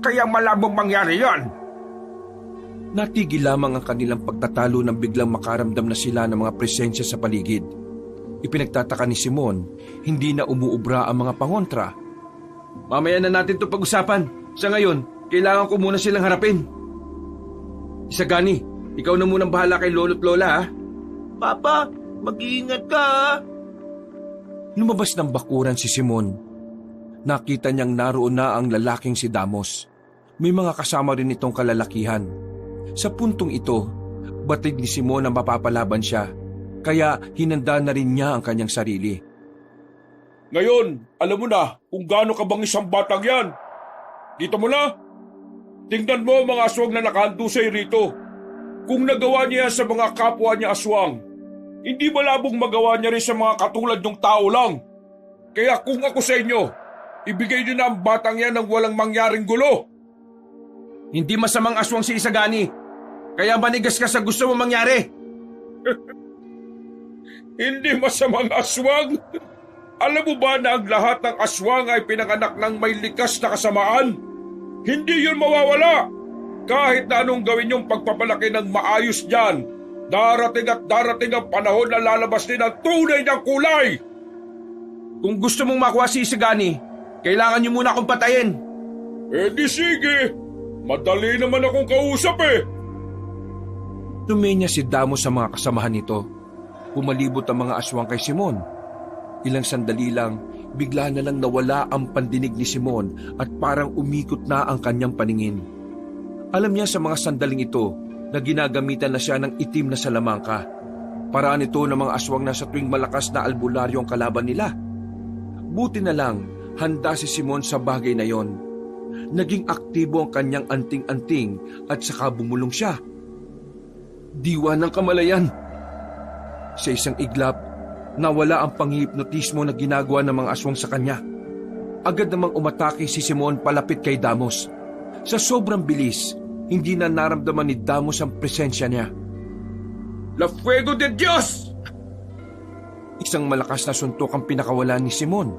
B: Kaya malabong mangyari yon.
A: Natigil lamang ang kanilang pagtatalo nang biglang makaramdam na sila ng mga presensya sa paligid. Ipinagtataka ni Simon, hindi na umuubra ang mga pangontra.
D: Mamaya na natin ito pag-usapan. Sa ngayon, kailangan ko muna silang harapin. Isagani, ikaw na munang bahala kay lolo't lola ha.
C: Papa, mag-iingat ka ha.
A: Lumabas ng bakuran si Simon. Nakita niyang naroon na ang lalaking si Damos. May mga kasama rin itong kalalakihan. Sa puntong ito, batid ni Simon na mapapalaban siya. Kaya hinanda na rin niya ang kanyang sarili.
B: Ngayon, alam mo na kung gaano ka bang isang batang yan. Dito mo na. Tingnan mo mga aswang na nakahandusay rito. Kung nagawa niya sa mga kapwa niya aswang, hindi malabong magawa niya rin sa mga katulad ng tao lang. Kaya kung ako sa inyo, ibigay niyo na ang batang yan ng walang mangyaring gulo.
D: Hindi masamang aswang si Isagani. Kaya manigas ka sa gusto mo mangyari.
B: Hindi masamang aswang. Alam mo ba na ang lahat ng aswang ay pinanganak ng may likas na kasamaan? Hindi yun mawawala. Kahit na anong gawin yung pagpapalaki ng maayos dyan, darating at darating ang panahon na lalabas din ang tunay ng kulay.
D: Kung gusto mong makuha si Isagani, kailangan niyo muna akong patayin.
B: Di sige. Madali naman akong kausap
A: Tumenya si Damos sa mga kasamahan nito. Pumalibot ang mga aswang kay Simon. Ilang sandali lang, bigla na lang nawala ang pandinig ni Simon at parang umikot na ang kanyang paningin. Alam niya sa mga sandaling ito na ginagamitan na siya ng itim na salamangka. Paraan ito ng mga aswang na sa tuwing malakas na albularyo ang kalaban nila. Buti na lang, handa si Simon sa bagay na yon. Naging aktibo ang kanyang anting-anting at saka bumulong siya. Diwa ng kamalayan! Sa isang iglap, nawala ang panghihipnotismo na ginagawa ng mga aswang sa kanya. Agad namang umatake si Simon palapit kay Damos. Sa sobrang bilis, hindi na naramdaman ni Damos ang presensya niya.
B: La Fuego de Dios!
A: Isang malakas na suntok ang pinakawalan ni Simon.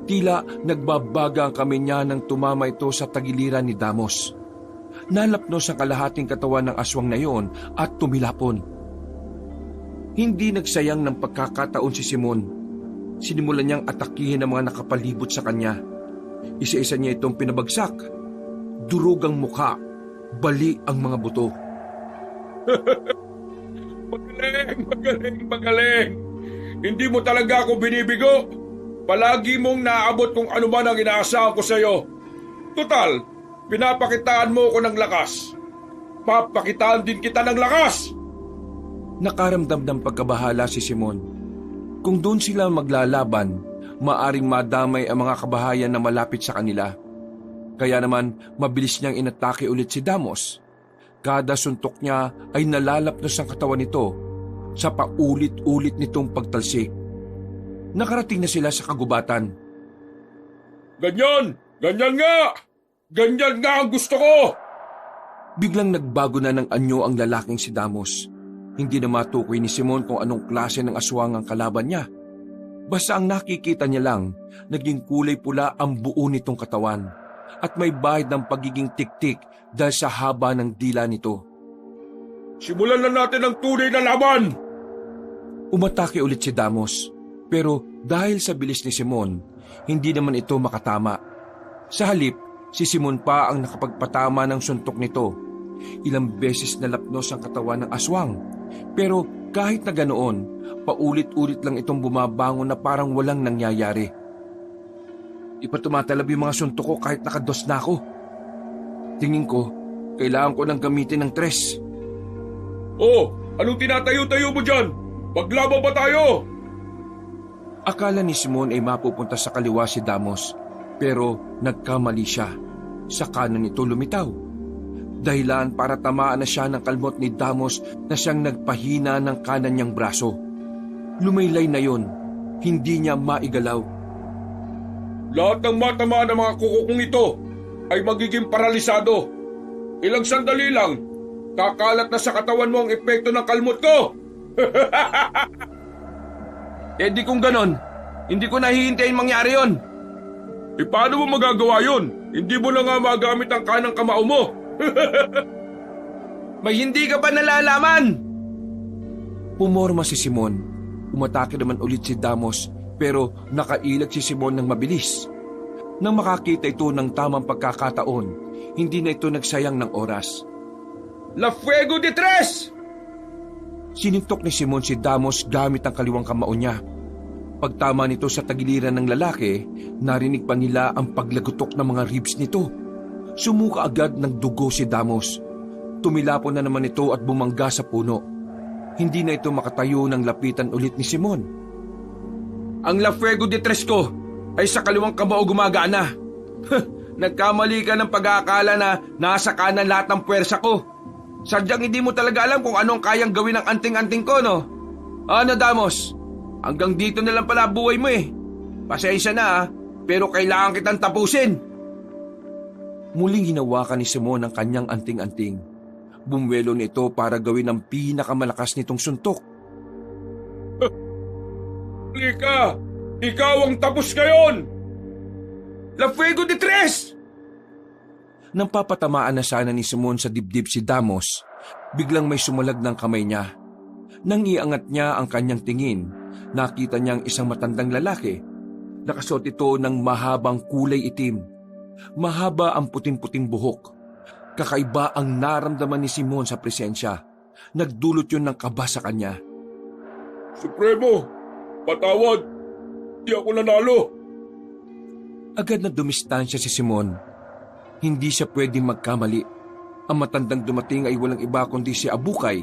A: Tila nagbabaga ang kamay niya nang tumama ito sa tagiliran ni Damos. Nalapnos ang kalahating katawan ng aswang na iyon at tumilapon. Hindi nagsayang ng pagkakataon si Simon. Sinimulan niyang atakihin ang mga nakapalibot sa kanya. Isa-isa niya itong pinabagsak. Durog ang mukha, bali ang mga buto.
B: Magaling, magaling, magaling. Hindi mo talaga ako binibigo. Palagi mong naaabot kung ano man ang inaasahan ko sa'yo. Total, pinapakitaan mo ko ng lakas. Papakitaan din kita ng lakas.
A: Nakaramdam ng pagkabahala si Simon. Kung doon sila maglalaban, maaring madamay ang mga kabahayan na malapit sa kanila. Kaya naman, mabilis niyang inatake ulit si Damos. Kada suntok niya ay nalalapnos ang katawan nito sa paulit-ulit nitong pagtalsik. Nakarating na sila sa kagubatan.
B: Ganyan! Ganyan nga! Ganyan nga ang gusto ko!
A: Biglang nagbago na ng anyo ang lalaking si Damos. Hindi na matukoy ni Simon kung anong klase ng aswang ang kalaban niya. Basta ang nakikita niya lang, naging kulay pula ang buo nitong katawan at may bahid ng pagiging tiktik dahil sa haba ng dila nito.
B: Simulan na natin ang tunay na laban!
A: Umatake ulit si Damos, pero dahil sa bilis ni Simon, hindi naman ito makatama. Sa halip, si Simon pa ang nakapagpatama ng suntok nito. Ilang beses nalapnos ang katawan ng aswang, pero kahit na ganoon, paulit-ulit lang itong bumabangon na parang walang nangyayari. Di pa tumatalab yung mga suntok ko kahit nakados na ako. Tingin ko, kailangan ko nang gamitin ng tres.
B: Oh, anong tinatayo-tayo mo dyan? Maglaban ba tayo?
A: Akala ni Simon ay mapupunta sa kaliwa si Damos, pero nagkamali siya. Sa kanan ito lumitaw. Dahilan para tamaan na siya ng kalmot ni Damos na siyang nagpahina ng kanan niyang braso. Lumaylay na yon, hindi niya maigalaw.
B: Lahat ng matamaan ng mga kukukong ito ay magiging paralisado. Ilang sandali lang, kakalat na sa katawan mo ang epekto ng kalmot ko.
C: Eh di kung ganon, hindi ko nahihintayin mangyari yon.
B: E paano mo magagawa yun? Hindi mo na nga magamit ang kanang kamao mo.
C: May hindi ka pa nalalaman!
A: Pumorma si Simon. Umatake naman ulit si Damos, pero nakailag si Simon ng mabilis. Nang makakita ito ng tamang pagkakataon, hindi na ito nagsayang ng oras.
B: La Fuego de Tres!
A: Sinintok ni Simon si Damos gamit ang kaliwang kamao niya. Pagtama nito sa tagiliran ng lalaki, narinig pa nila ang paglagutok ng mga ribs nito. Sumuka agad ng dugo si Damos. Tumilapon na naman ito at bumangga sa puno. Hindi na ito makatayo nang lapitan ulit ni Simon.
C: Ang La Fuego de Tres ko ay sa kaliwang kamao gumagana. Nagkamali ka ng pag-aakala na nasa kanan lahat ng puwersa ko. Sadyang hindi mo talaga alam kung anong kayang gawin ng anting-anting ko, no? Ano, Damos? Hanggang dito na lang pala buhay mo eh. Pasensya na pero kailangan kitang tapusin.
A: Muling hinawakan ni Simon ang kanyang anting-anting. Bumwelo nito para gawin ang pinakamalakas nitong suntok.
B: Lika! Ikaw ang tapos ngayon!
C: La Fuego de Tres!
A: Nang papatamaan na sana ni Simon sa dibdib si Damos, biglang may sumalag ng kamay niya. Nang iangat niya ang kanyang tingin, nakita niyang isang matandang lalaki. Nakasuot ito ng mahabang kulay itim. Mahaba ang puting-puting buhok. Kakaiba ang naramdaman ni Simon sa presensya. Nagdulot yun ng kaba sa kanya.
B: Supremo, patawad. Di ako nanalo.
A: Agad na dumistansya si Simon. Hindi siya pwedeng magkamali. Ang matandang dumating ay walang iba kundi si Abukay,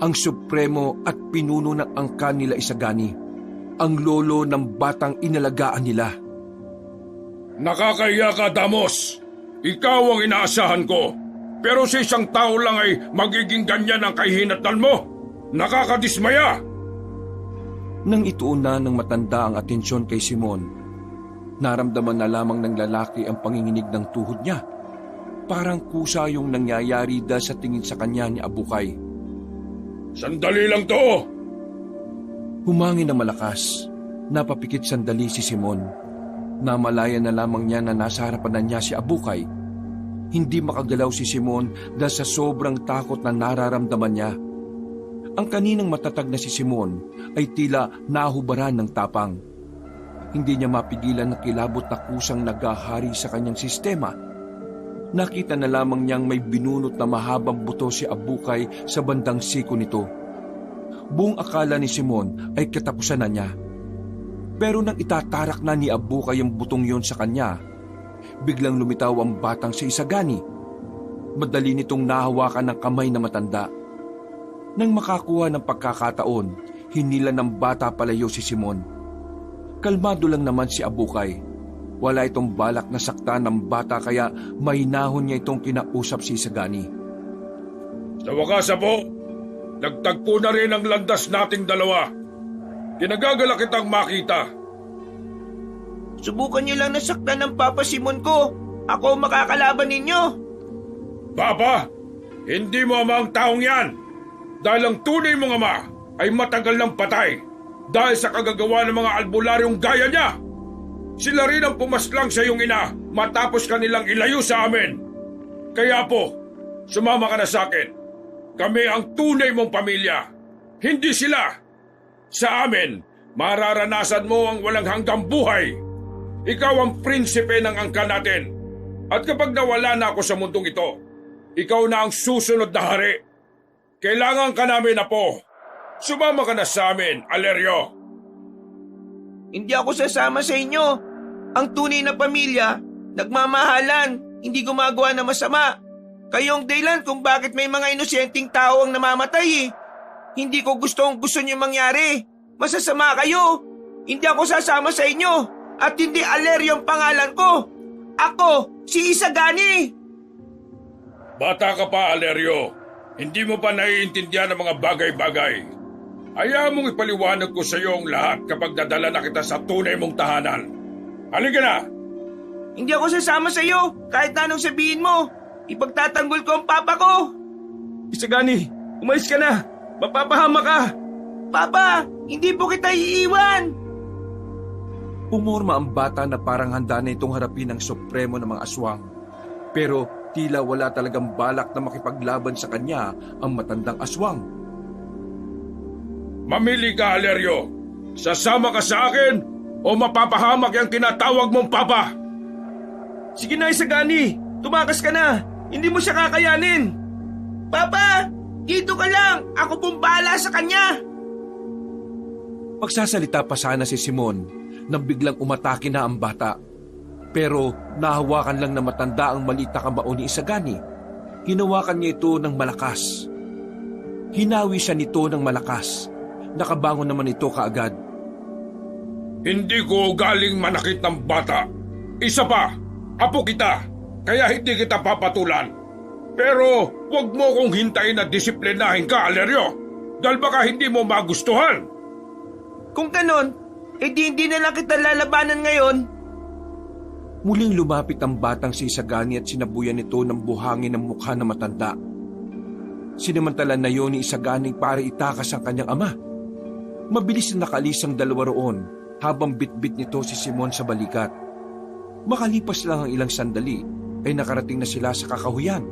A: ang supremo at pinuno ng angkan nila Isagani, ang lolo ng batang inalagaan nila.
B: Nakakahiya ka, Damos. Ikaw ang inaasahan ko. Pero sa isang tao lang ay magiging ganyan ang kahinatnan mo. Nakakadismaya.
A: Nang ituon na ng matanda ang atensyon kay Simon, naramdaman na lamang ng lalaki ang panginginig ng tuhod niya. Parang kusa yung nangyayari dahil sa tingin sa kanya ni Abukay.
B: Sandali lang to.
A: Humangin na malakas. Napapikit sandali si Simon. Namalaya na lamang niya na nasa harapan na niya si Abukay. Hindi makagalaw si Simon dahil sa sobrang takot na nararamdaman niya. Ang kaninang matatag na si Simon ay tila nahubaran ng tapang. Hindi niya mapigilan na kilabot na kusang nagahari sa kanyang sistema. Nakita na lamang niyang may binunot na mahabang buto si Abukay sa bandang siko nito. Buong akala ni Simon ay katapusan na niya. Pero nang itatarak na ni Abukay ang butong yon sa kanya, biglang lumitaw ang batang si Isagani. Madali nitong nahawakan ng kamay na matanda. Nang makakuha ng pagkakataon, hinila ng bata palayo si Simon. Kalmado lang naman si Abukay. Wala itong balak na saktan ng bata kaya mahinahon niya itong kinausap si Isagani.
B: Sa wakas, Apo, nagtagpo na rin ang landas nating dalawa. Kinagagala kitang makita.
C: Subukan niyo lang nasaktan ng Papa Simon ko. Ako ang makakalaban ninyo.
B: Papa, hindi mo ama ang taong yan. Dahil ang tunay mong ama ay matagal ng patay dahil sa kagagawa ng mga albularyong gaya niya. Sila rin ang pumaslang sa iyong ina matapos kanilang ilayo sa amin. Kaya po, sumama ka na sa akin. Kami ang tunay mong pamilya, hindi sila. Sa amin, mararanasan mo ang walang hanggang buhay. Ikaw ang prinsipe ng angkan natin. At kapag nawala na ako sa mundong ito, ikaw na ang susunod na hari. Kailangan ka namin, Apo. Sumama ka na sa amin, Alerio.
C: Hindi ako sasama sa inyo. Ang tunay na pamilya, nagmamahalan, hindi gumagawa ng masama. Kayong dahilan kung bakit may mga inosenteng tao ang namamatay eh. Hindi ko gusto niyo mangyari. Masasama kayo. Hindi ako sasama sa inyo. At hindi Alerio ang pangalan ko. Ako, si Isagani.
B: Bata ka pa, Alerio. Hindi mo pa naiintindihan ang mga bagay-bagay. Hayaan mong ipaliwanag ko sa iyo ang lahat kapag dadala na kita sa tunay mong tahanan. Halika na!
C: Hindi ako sasama sa iyo kahit na anong sabihin mo. Ipagtatanggol ko ang papa ko.
D: Isagani, umalis ka na! Mapapahama ka!
C: Papa, hindi po kita iiwan.
A: Pumorma ang bata na parang handa na itong harapin ang supremo ng mga aswang. Pero tila wala talagang balak na makipaglaban sa kanya ang matandang aswang.
B: Mamili ka, Alerio. Sasama ka sa akin o mapapahamak yung tinatawag mong papa.
D: Sige na, Isagani! Tumakas ka na! Hindi mo siya kakayanin!
C: Papa, dito ka lang. Ako pong bahala sa kanya.
A: Magsasalita pa sana si Simon nang biglang umatake na ang bata. Pero nahawakan lang na matanda ang maliit na kamao ni Isagani. Hinawakan niya ito ng malakas. Hinawi siya nito ng malakas. Nakabangon naman ito kaagad.
B: Hindi ko galing manakit ng bata. Isa pa, apo kita, kaya hindi kita papatulan. Pero huwag mo kong hintayin na disiplinahin ka, Alerio. Dahil baka hindi mo magustuhan.
C: Kung ganon, hindi na lang kita lalabanan ngayon.
A: Muling lumapit ang batang si Isagani at sinabuyan nito ng buhangin ng mukha na matanda. Sinamantala na yon ni Isagani para itakas ang kanyang ama. Mabilis na nakalis ang dalawa roon habang bitbit nito si Simon sa balikat. Makalipas lang ang ilang sandali ay nakarating na sila sa kakahuyan.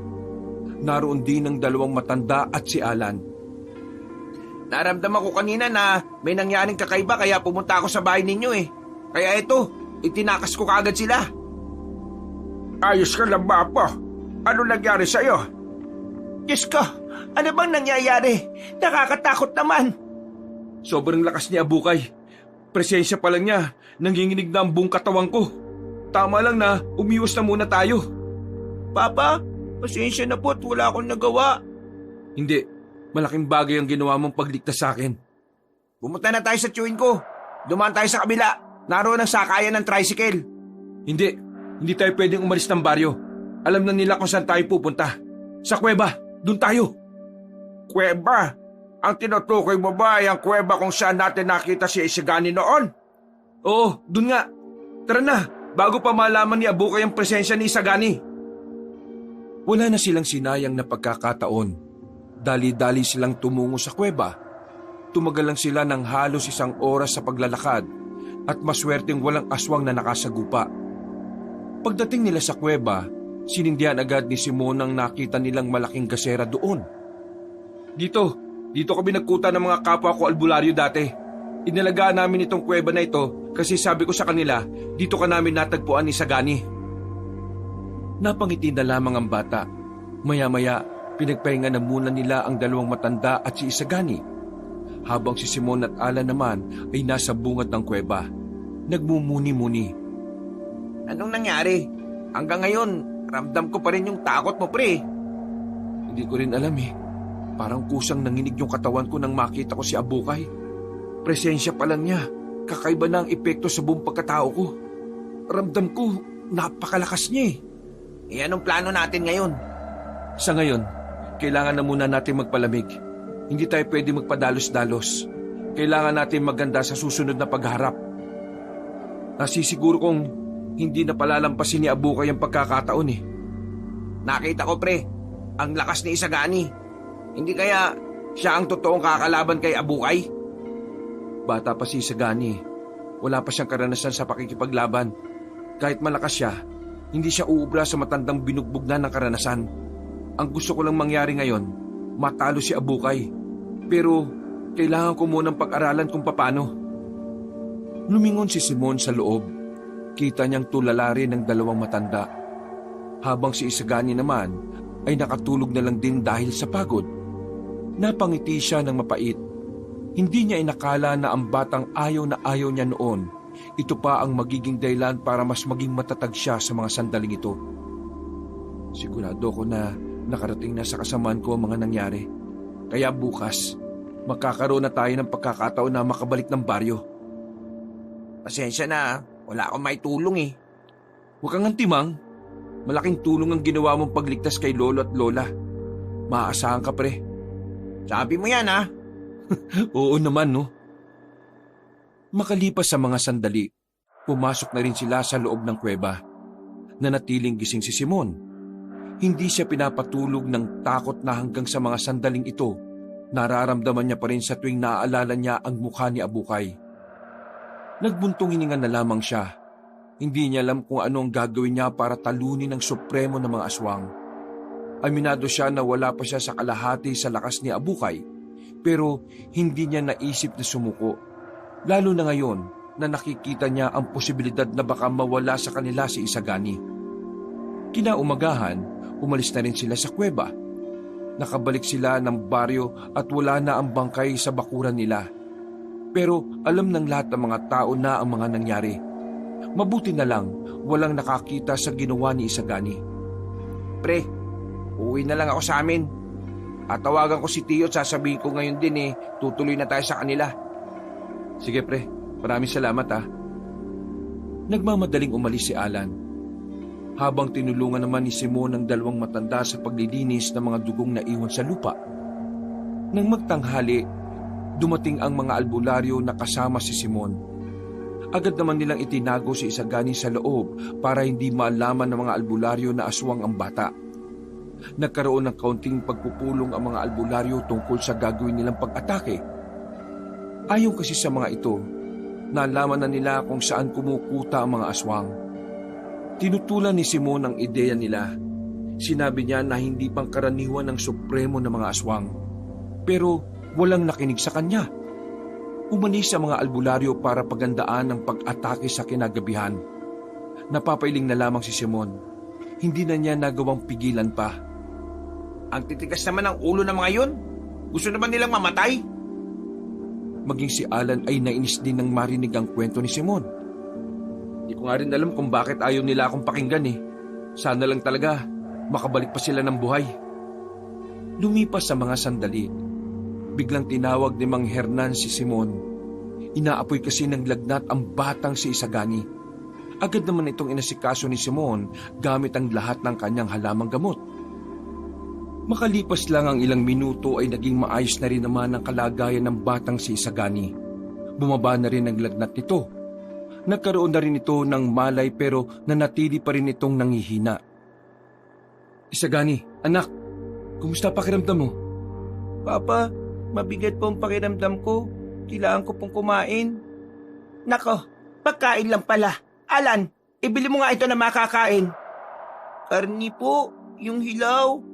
A: Naroon din ang dalawang matanda at si Alan.
C: Naramdaman ko kanina na may nangyaring kakaiba kaya pumunta ako sa bahay ninyo eh. Kaya ito, itinakas ko kaagad sila.
B: Ayos ka lang ba, Apo? Ano nangyari sa'yo?
C: Diyos ko, ano bang nangyayari? Nakakatakot naman.
D: Sobrang lakas ni Abukay. Presensya pa lang niya, nanginginig na ang buong katawan ko. Tama lang na umiwas na muna tayo.
C: Papa, pasensya na po't wala akong nagawa.
D: Hindi, malaking bagay ang ginawa mong pagligtas sa akin.
C: Pumunta na tayo sa tiyuin ko. Dumaan tayo sa kabila. Naroon ang sakayan ng tricycle.
D: Hindi tayo pwedeng umalis ng baryo. Alam na nila kung saan tayo pupunta. Sa kuweba, doon tayo.
B: Kuweba? Ang tinutukoy mo ba ay ang kuweba kung saan natin nakita si Isagani noon?
D: Oo, doon nga. Tara na, bago pa malaman ni Abukay ang presensya ni Isagani.
A: Wala na silang sinayang na pagkakataon. Dali-dali silang tumungo sa kuweba. Tumagal lang sila ng halos 1 oras sa paglalakad at maswerteng walang aswang na nakasagupa. Pagdating nila sa kuweba, sinindihan agad ni Simon ang nakita nilang malaking gasera doon.
D: Dito kami nagkuta ng mga kapwa ko albularyo dati. Inalagaan namin itong kuweba na ito kasi sabi ko sa kanila, dito ka namin natagpuan ni Isagani.
A: Napangiti na lamang ang bata. Maya-maya, pinagpahinga na muna nila ang dalawang matanda at si Isagani. Habang si Simon at Alan naman ay nasa bungad ng kuweba. Nagmumuni-muni.
C: Anong nangyari? Hanggang ngayon, ramdam ko pa rin yung takot mo, pre.
A: Hindi ko rin alam eh. Parang kusang nanginig yung katawan ko nang makita ko si Abukay. Presensya pa lang niya. Kakaiba na ang epekto sa buong pagkatao ko. Ramdam ko, napakalakas niya eh.
C: E anong plano natin ngayon?
A: Sa ngayon, kailangan na muna natin magpalamig. Hindi tayo pwede magpadalos-dalos. Kailangan natin maganda sa susunod na pagharap. Nasisiguro kong hindi na palalampasin ni Abukay ang pagkakataon eh.
C: Nakita ko, pre, ang lakas ni Isagani. Hindi kaya siya ang totoong kakalaban kay Abukay?
A: Bata pa si Isagani. Wala pa siyang karanasan sa pakikipaglaban. Kahit malakas siya, hindi siya uubra sa matandang binugbog na ng karanasan. Ang gusto ko lang mangyari ngayon, matalo si Abukay. Pero kailangan ko munang pag-aralan kung paano. Lumingon si Simon sa loob. Kita niyang tulala rin ng dalawang matanda. Habang si Isagani naman ay nakatulog na lang din dahil sa pagod. Napangiti siya ng mapait. Hindi niya inakala na ang batang ayaw na ayaw niya noon, ito pa ang magiging dahilan para mas maging matatag siya sa mga sandaling ito. Sigurado ko na nakarating na sa kasamaan ko ang mga nangyari. Kaya bukas, magkakaroon na tayo ng pagkakataon na makabalik ng baryo.
C: Pasensya na, wala akong maitulong eh.
A: Huwag kang antimang. Malaking tulong ang ginawa mong pagligtas kay lolo at lola. Maaasahan ka, pre.
C: Sabi mo yan, ha?
A: Oo naman, no? Makalipas sa mga sandali, pumasok na rin sila sa loob ng kuweba. Nanatiling gising si Simon. Hindi siya pinapatulog ng takot na hanggang sa mga sandaling ito, nararamdaman niya pa rin sa tuwing naaalala niya ang mukha ni Abukay. Nagbuntong hininga na lamang siya. Hindi niya alam kung ano ang gagawin niya para talunin ang supremo ng mga aswang. Aminado siya na wala pa siya sa kalahati sa lakas ni Abukay, pero hindi niya naisip na sumuko. Lalo na ngayon na nakikita niya ang posibilidad na baka mawala sa kanila si Isagani. Kinaumagahan, umalis na rin sila sa kuweba. Nakabalik sila ng baryo at wala na ang bangkay sa bakuran nila. Pero alam ng lahat ng mga tao na ang mga nangyari. Mabuti na lang walang nakakita sa ginawa ni Isagani.
C: Pre, uwi na lang ako sa amin. At tawagan ko si Tio at sasabihin ko ngayon din eh, tutuloy na tayo sa kanila.
A: Sige pre, maraming salamat ah. Nagmamadaling umalis si Alan. Habang tinulungan naman ni Simon ang dalawang matanda sa paglilinis ng mga dugong na iwan sa lupa. Nang magtanghali, dumating ang mga albularyo na kasama si Simon. Agad naman nilang itinago si Isagani sa loob para hindi malaman ng mga albularyo na aswang ang bata. Nagkaroon ng kaunting pagpupulong ang mga albularyo tungkol sa gagawin nilang pag-atake. Ayon kasi sa mga ito, nalaman na nila kung saan kumukuta ang mga aswang. Tinutulan ni Simon ang ideya nila. Sinabi niya na hindi pangkaraniwan ng supremo ng mga aswang. Pero walang nakinig sa kanya. Umalis sa mga albularyo para pagandaan ang pag-atake sa kinagabihan. Napapailing na lamang si Simon. Hindi na niya nagawang pigilan pa.
C: Ang titigas naman ng ulo ng mga yun. Gusto naman nilang mamatay.
A: Maging si Alan ay nainis din nang marinig ang kwento ni Simon. Hindi ko nga rin alam kung bakit ayaw nila akong pakinggan eh. Sana lang talaga makabalik pa sila ng buhay. Lumipas sa mga sandali. Biglang tinawag ni Mang Hernan si Simon. Inaapoy kasi ng lagnat ang batang si Isagani. Agad naman itong inasikaso ni Simon gamit ang lahat ng kanyang halamang gamot. Makalipas lang ang ilang minuto ay naging maayos na rin naman ang kalagayan ng batang si Isagani. Bumaba na rin ang lagnat nito. Nagkaroon na rin ito ng malay pero nanatili pa rin itong nangihina. Isagani, anak, kumusta pakiramdam mo?
C: Papa, mabigat po ang pakiramdam ko. Kailangan ko pong kumain. Nako, pagkain lang pala. Alan, ibili mo nga ito na makakain. Karni po, yung hilaw.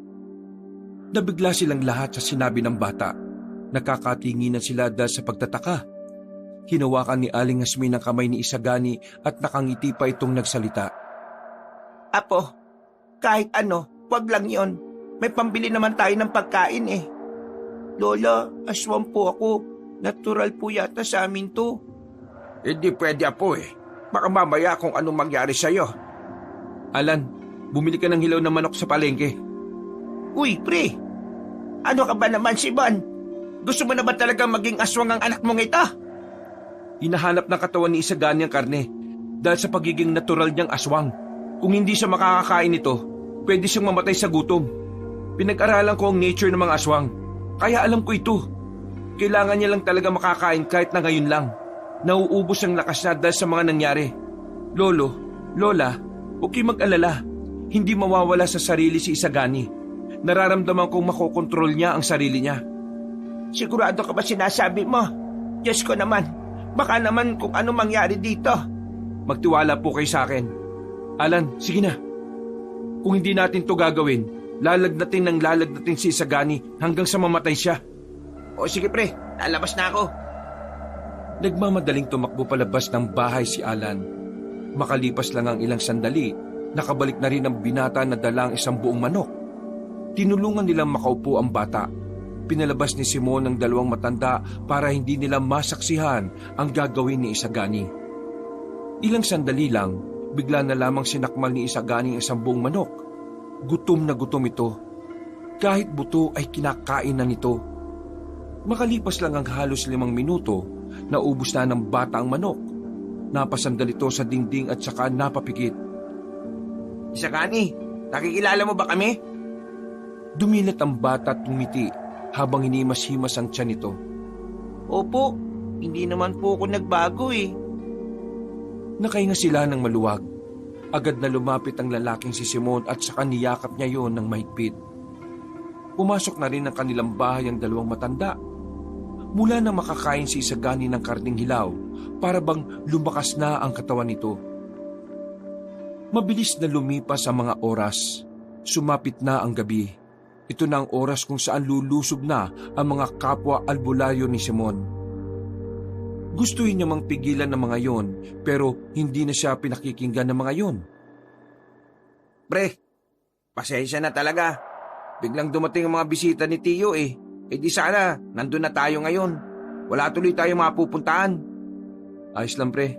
A: Nabigla silang lahat sa sinabi ng bata. Nakakatinginan sila dahil sa pagtataka. Hinawakan ni Aling Asmin ang kamay ni Isagani at nakangiti pa itong nagsalita.
C: Apo, Kahit ano, wag lang yon. May pambili naman tayo ng pagkain eh. Lola, aswang po ako. Natural po yata sa amin to.
B: Hindi pwede, Apo eh. Baka mamaya kung anong mangyari sa'yo.
D: Alan, bumili ka ng hilaw na manok sa palengke.
C: Uy, pre! Ano ka ba naman, Siban? Gusto mo na ba talaga maging aswang ang anak mong ito?
D: Hinahanap ng katawan ni Isagani ang karne dahil sa pagiging natural niyang aswang. Kung hindi siya makakakain nito, pwede siyang mamatay sa gutom. Pinag-aralan ko ang nature ng mga aswang, kaya alam ko ito. Kailangan niya lang talaga makakain kahit na ngayon lang. Nauubos ang lakas niya dahil sa mga nangyari. Lolo, Lola, huwag kayong mag-alala. Hindi mawawala sa sarili si Isagani. Nararamdaman kong makokontrol niya ang sarili niya.
C: Sigurado ka ba sinasabi mo? Diyos ko naman, baka naman kung ano mangyari dito.
D: Magtiwala po kayo sa akin. Alan, sige na. Kung hindi natin to gagawin, lalagnatin si Isagani hanggang sa mamatay siya.
C: O sige pre, lalabas na ako.
D: Nagmamadaling tumakbo palabas ng bahay si Alan. Makalipas lang ang ilang sandali, nakabalik na rin ang binata na dala ang isang buong manok. Tinulungan nilang makaupo ang bata. Pinalabas ni Simon ang dalawang matanda para hindi nila masaksihan ang gagawin ni Isagani. Ilang sandali lang, bigla na lamang sinakmal ni Isagani ang isang buong manok. Gutom na gutom ito. Kahit buto ay kinakain na nito. Makalipas lang ang halos 5 minuto, naubos na ng bata ang manok. Napasandal ito sa dingding at saka napapikit.
C: Isagani, nakikilala mo ba kami?
D: Dumilat ang bata at ngumiti habang hinimas-himas ang tiyan nito.
C: Opo, hindi naman po ako nagbago eh.
D: Nakahinga sila ng maluwag. Agad na lumapit ang lalaking si Simon at saka niyakap niya yon ng mahigpit. Pumasok na rin ang kanilang bahay ang dalawang matanda. Mula na makakain si Isagani ng karning hilaw, para bang lumakas na ang katawan nito. Mabilis na lumipas ang mga oras. Sumapit na ang gabi. Ito na ang oras kung saan lulusob na ang mga kapwa albularyo ni Simon. Gustuhin niya mang pigilan ng mga yon, pero hindi na siya pinakikinggan ng mga yon.
C: Pre, pasensya na talaga. Biglang dumating ang mga bisita ni Tiyo eh. Eh di sana, nandun na tayo ngayon. Wala tuloy tayong mapupuntahan.
D: Ayos lang pre,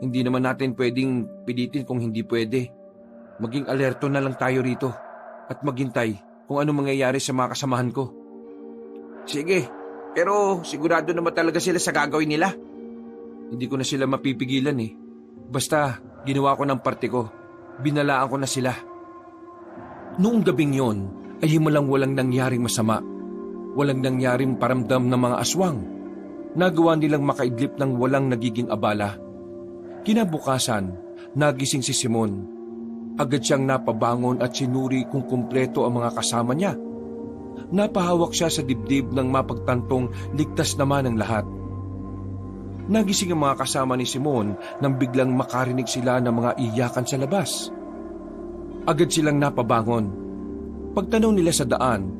D: hindi naman natin pwedeng pilitin kung hindi pwede. Maging alerto na lang tayo rito at maghintay kung ano mangyayari sa mga kasamahan ko.
C: Sige, pero sigurado naman talaga sila sa gagawin nila.
D: Hindi ko na sila mapipigilan eh. Basta ginawa ko ng parte ko, binalaan ko na sila. Noong gabing yon ay himalang-walang nangyaring masama. Walang nangyaring paramdam ng mga aswang. Nagawa nilang makaidlip ng walang nagiging abala. Kinabukasan, nagising si Simon. Agad siyang napabangon at sinuri kung kumpleto ang mga kasama niya. Napahawak siya sa dibdib ng mapagtantong ligtas naman ang lahat. Nagising ang mga kasama ni Simon nang biglang makarinig sila ng mga iyakan sa labas. Agad silang napabangon. Pagtanaw nila sa daan,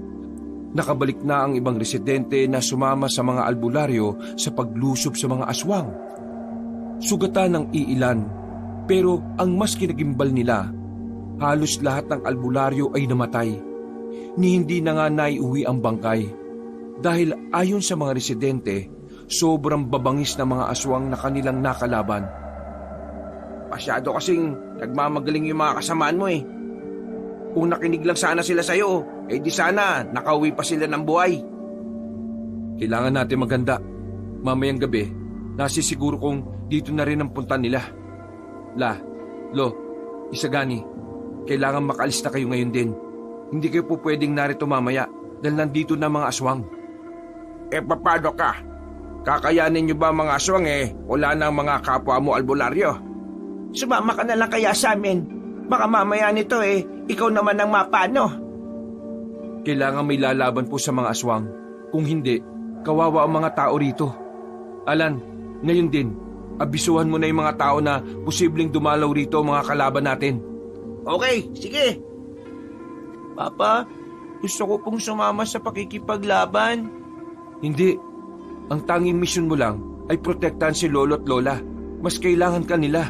D: nakabalik na ang ibang residente na sumama sa mga albularyo sa paglusob sa mga aswang. Sugatan ng iilan, pero ang mas kinagimbal nila, halos lahat ng albularyo ay namatay. Ni hindi na nga naiuwi ang bangkay. Dahil ayon sa mga residente, sobrang babangis na mga aswang na kanilang nakalaban.
C: Masyado kasing nagmamagaling yung mga kasamaan mo eh. Kung nakinig lang sana sila sa'yo, eh di sana nakauwi pa sila ng buhay.
D: Kailangan natin maganda. Mamayang gabi, nasisiguro kong dito na rin ang punta nila. Lo, Isagani, kailangan makaalis na kayo ngayon din. Hindi kayo po pwedeng narito mamaya dahil nandito na mga aswang.
B: Eh paano ka? Kakayanin niyo ba mga aswang eh? Wala na mga kapwa mo albularyo.
C: Sumama ka na lang kaya sa amin. Baka mamaya nito eh, ikaw naman ang mapano.
D: Kailangan may lalaban po sa mga aswang. Kung hindi, kawawa ang mga tao rito. Alan, ngayon din, abisuhan mo na yung mga tao na posibleng dumalaw rito ang mga kalaban natin.
C: Okay, sige. Papa, gusto ko pong sumama sa pakikipaglaban.
D: Hindi. Ang tanging misyon mo lang ay protektahan si Lolo at Lola. Mas kailangan ka nila.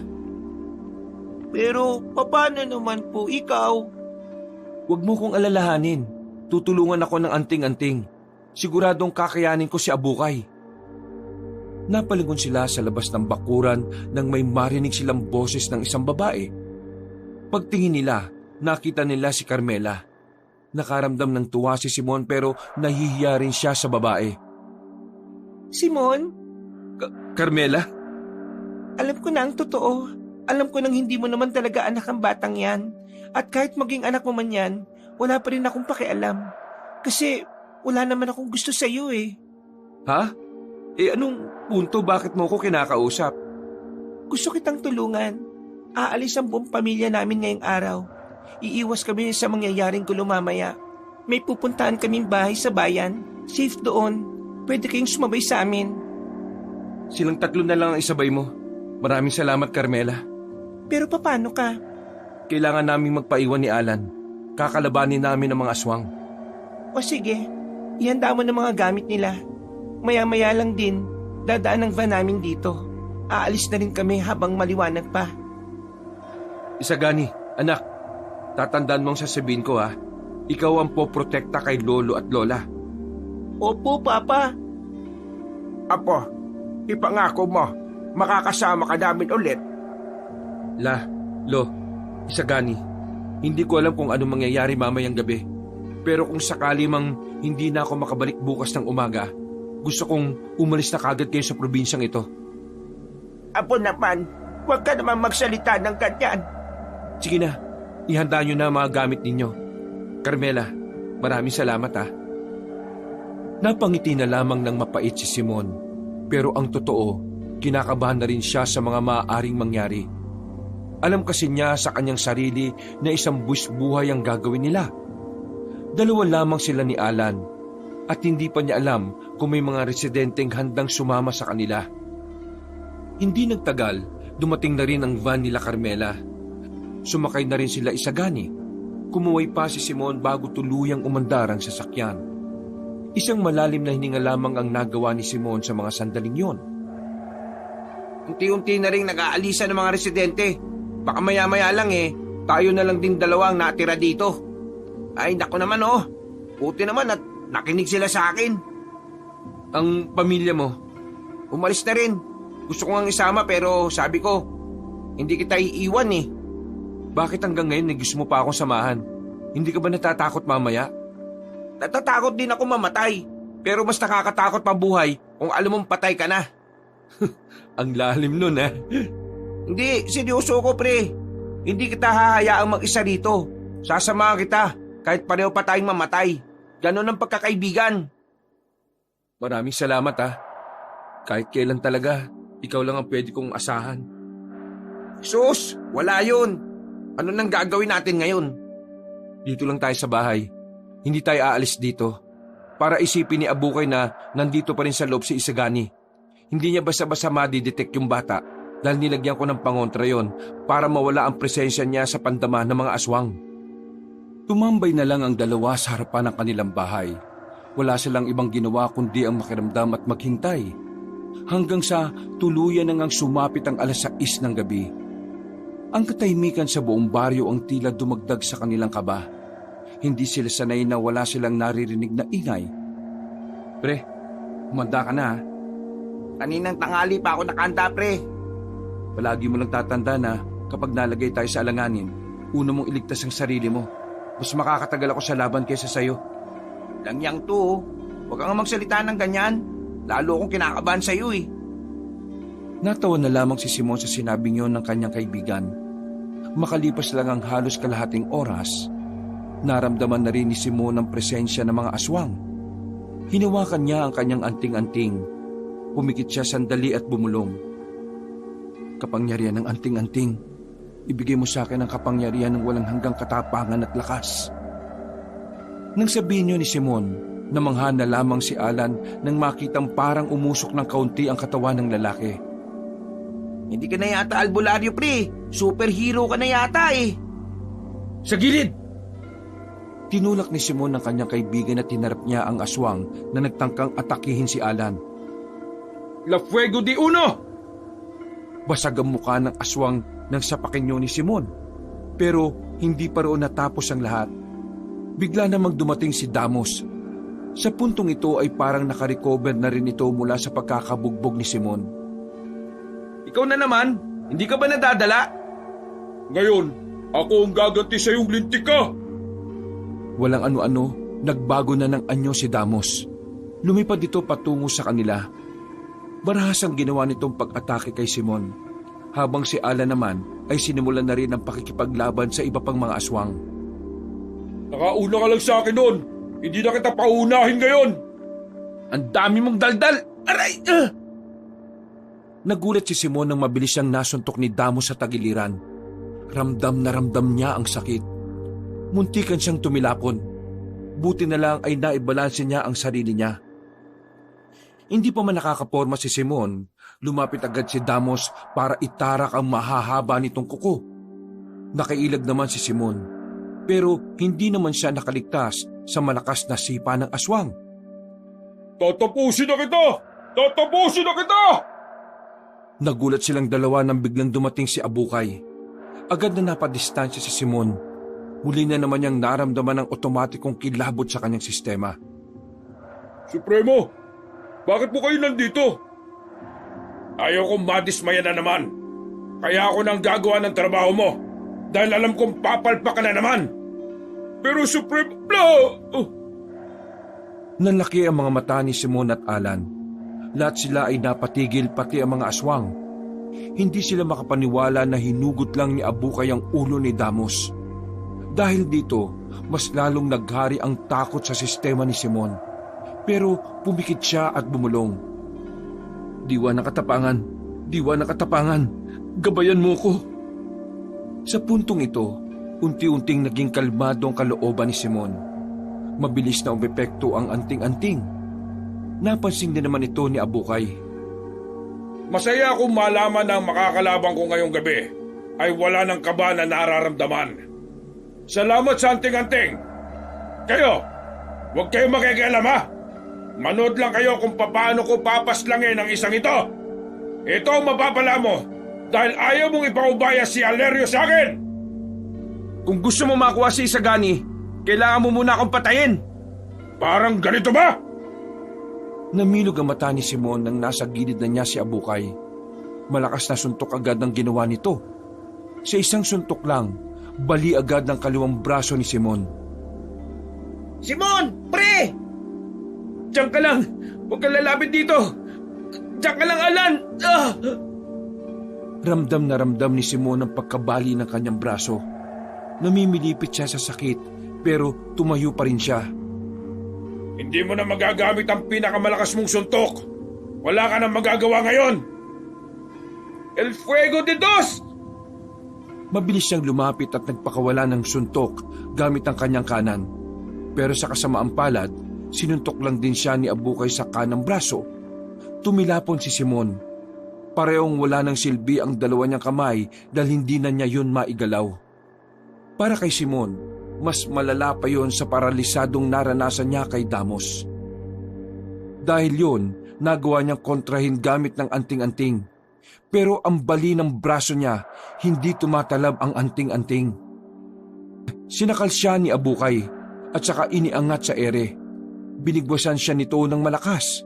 C: Pero paano naman po ikaw?
D: Huwag mo kong alalahanin. Tutulungan ako ng anting-anting. Siguradong kakayanin ko si Abukay. Napalingon sila sa labas ng bakuran nang may marinig silang boses ng isang babae. Pagtingin nila, nakita nila si Carmela. Nakaramdam ng tuwa si Simon pero nahihiya rin siya sa babae.
C: Simon,
D: Carmela?
C: alam ko na ang totoo. Alam ko nang hindi mo naman talaga anak ang batang yan. At kahit maging anak mo man yan, wala pa rin akong pakialam. Kasi wala naman akong gusto sa iyo eh.
D: Ha? Anong punto bakit mo ko kinakausap?
C: Gusto kitang tulungan. Aalis ang buong pamilya namin ngayong araw. Iiwas kami sa mangyayaring gulo mamaya. May pupuntahan kaming bahay sa bayan. Safe doon. Pwede kayong sumabay sa amin.
D: Silang tatlo na lang ang isabay mo. Maraming salamat, Carmela.
C: Pero paano ka?
D: Kailangan naming magpaiwan ni Alan. Kakalabanin namin ang mga aswang.
C: O sige, ihanda mo ng mga gamit nila. Maya-maya lang din, dadaan ang van namin dito. Aalis na rin kami habang maliwanag pa.
D: Isagani, anak, tatandaan mong sasabihin ko ha. Ikaw ang poprotekta kay Lolo at Lola.
C: Opo, Papa.
B: Apo, ipangako mo, makakasama ka namin ulit.
D: Lo, Isagani, hindi ko alam kung anong mangyayari mamayang gabi. Pero kung sakali mang hindi na ako makabalik bukas ng umaga, gusto kong umalis na kagad kayo sa probinsyang ito.
C: Apo naman, huwag ka naman magsalita ng ganyan.
D: Sige na, ihanda nyo na ang mga gamit ninyo. Carmela, maraming salamat ha. Napangiti na lamang ng mapait si Simon. Pero ang totoo, kinakabahan na rin siya sa mga maaaring mangyari. Alam kasi niya sa kanyang sarili na isang buwis buhay ang gagawin nila. Dalawa lamang sila ni Alan at hindi pa niya alam kung may mga residenteng handang sumama sa kanila. Hindi nagtagal, dumating na rin ang van nila Carmela. Sumakay na rin sila Isagani. Kumuway pa si Simon bago tuluyang umandar ang sasakyan. Isang malalim na hininga lamang ang nagawa ni Simon sa mga sandaling yon.
C: Unti-unti na rin nag-aalisa ng mga residente. Baka maya-maya lang tayo na lang din dalawang natira dito. Ay, naku naman Buti naman at nakinig sila sa akin.
D: Ang pamilya mo?
C: Umalis na rin. Gusto ko ngang isama pero sabi ko, hindi kita iiwan
D: Bakit hanggang ngayon gusto mo pa akong samahan? Hindi ka ba natatakot mamaya?
C: Natatakot din ako mamatay. Pero mas nakakatakot pa buhay kung alam mong patay ka na.
D: Ang lalim nun
C: Hindi, seryoso ko pre. Hindi kita hahayaang mag-isa rito. Sasamahan kita kahit pareho pa tayong mamatay. Ganon ang pagkakaibigan.
D: Maraming salamat Kahit kailan talaga, ikaw lang ang pwede kong asahan.
C: Sus, wala yun. Ano nang gagawin natin ngayon?
D: Dito lang tayo sa bahay. Hindi tayo aalis dito. Para isipin ni Abukay na nandito pa rin sa loob si Isagani. Hindi niya basta-basta madidetect yung bata dahil nilagyan ko ng pangontra yon para mawala ang presensya niya sa pandama ng mga aswang. Tumambay na lang ang dalawa sa harapan ng kanilang bahay. Wala silang ibang ginawa kundi ang makiramdam at maghintay. Hanggang sa tuluyan na ngang sumapit ang 6:00 ng gabi. Ang katahimikan sa buong baryo ang tila dumagdag sa kanilang kaba. Hindi sila sanay na wala silang naririnig na ingay. Pre, humanda ka na
C: Kaninang tanghali pa ako nakahanda pre.
D: Palagi mo lang tatanda na kapag nalagay tayo sa alanganin, una mong iligtas ang sarili mo. Mas makakatagal ako sa laban kaysa sayo.
C: Langyang to. Huwag kang magsalita ng ganyan. Lalo akong kinakabahan sa'yo
D: Natawa na lamang si Simon sa sinabing yon ng kanyang kaibigan. Makalipas lang ang halos kalahating oras, naramdaman na rin ni Simon ang presensya ng mga aswang. Hinawakan niya ang kanyang anting-anting. Pumikit siya sandali at bumulong. Kapangyarihan ng anting-anting, ibigay mo sa akin ang kapangyarihan ng walang hanggang katapangan at lakas. Nang sabihin niyo ni Simon, namangha na lamang si Alan nang makitang parang umusok ng kaunti ang katawan ng lalaki.
C: Hindi ka na yata albularyo pre. Superhero ka na yata
D: Sa gilid! Tinulak ni Simon ng kanyang kaibigan at tinarap niya ang aswang na nagtangkang atakihin si Alan.
B: La Fuego di Uno!
D: Basag ang mukha ng aswang nang sapakin niyo ni Simon. Pero hindi pa roon natapos ang lahat.
A: Bigla namang dumating si Damos. Sa puntong ito ay parang nakarecover na rin ito mula sa pagkakabugbog ni Simon.
D: Ikaw na naman, hindi ka ba nadadala?
B: Ngayon, ako ang gaganti sa iyong lintik ka.
A: Walang ano-ano, nagbago na ng anyo si Damos. Lumipad ito patungo sa kanila. Marahas ang ginawa nitong pag-atake kay Simon, habang si Alan naman ay sinimulan na rin ang pakikipaglaban sa iba pang mga aswang.
B: Nakauna ka lang sa akin noon. Hindi na kita paunahin ngayon.
D: Ang dami mong daldal! Aray!
A: Nagulat si Simon nang mabilis siyang nasuntok ni Damos sa tagiliran. Ramdam na ramdam niya ang sakit. Muntikan siyang tumilapon. Buti na lang ay naibalanse niya ang sarili niya. Hindi pa man nakakaporma si Simon, lumapit agad si Damos para itarak ang mahahaba nitong kuko. Nakailag naman si Simon, pero hindi naman siya nakaligtas sa malakas na sipa ng aswang.
B: Tatapusin na kita! Tatapusin na kita!
A: Nagulat silang dalawa nang biglang dumating si Abukay. Agad na napadistansya si Simon. Muli na naman niyang naramdaman ang otomatikong kilabot sa kanyang sistema.
B: Supremo, bakit po kayo nandito? Ayaw kong madismaya na naman. Kaya ako nang gagawa ng trabaho mo dahil alam kong papalpa ka na naman. Pero Supremo...
A: Nanlaki ang mga mata ni Simon at Alan. Lahat sila ay napatigil pati ang mga aswang. Hindi sila makapaniwala na hinugot lang ni Abukay ang ulo ni Damos. Dahil dito, mas lalong naghari ang takot sa sistema ni Simon. Pero pumikit siya at bumulong. Diwa ng katapangan, diwa ng katapangan, gabayan mo ko. Sa puntong ito, unti-unting naging kalmado ang kalooban ni Simon. Mabilis na umepekto ang anting-anting. Napansin din naman ito ni Abukay.
B: Masaya akong malaman na ang makakalabang ko ngayong gabi ay wala ng kaba na nararamdaman. Salamat sa anting-anting. Kayo, huwag kayo makikialam ha. Manood lang kayo kung paano ko papaslangin ang isang ito. Ito ang mapapala mo dahil ayaw mong ipaubaya si Alerio sa akin.
D: Kung gusto mo makuha si Isagani, kailangan mo muna akong patayin.
B: Parang ganito ba?
A: Namilog ang mata ni Simon nang nasa gilid na niya si Abukay. Malakas na suntok agad ang ginawa nito. Sa isang suntok lang, bali agad ng kaliwang braso ni Simon.
C: Simon! Pre!
D: Diyan ka lang! Huwag kang lalapit dito! Diyan ka lang, Alan!
A: Ramdam na ramdam ni Simon ang pagkabali ng kanyang braso. Namimilipit siya sa sakit pero tumayo pa rin siya.
B: Hindi mo na magagamit ang pinakamalakas mong suntok. Wala ka nang magagawa ngayon.
D: El Fuego de Dos!
A: Mabilis siyang lumapit at nagpakawala ng suntok gamit ang kanyang kanan. Pero sa kasamaang palad, sinuntok lang din siya ni Abukay sa kanang braso. Tumilapon si Simon. Parehong wala ng silbi ang dalawa niyang kamay dahil hindi na niya yun maigalaw. Para kay Simon, mas malala pa yon sa paralisadong naranasan niya kay Damos. Dahil yun, nagawa niyang kontrahin gamit ng anting-anting. Pero ang bali ng braso niya, hindi tumatalab ang anting-anting. Sinakal siya ni Abukay at saka iniangat sa ere. Binigwasan siya nito ng malakas.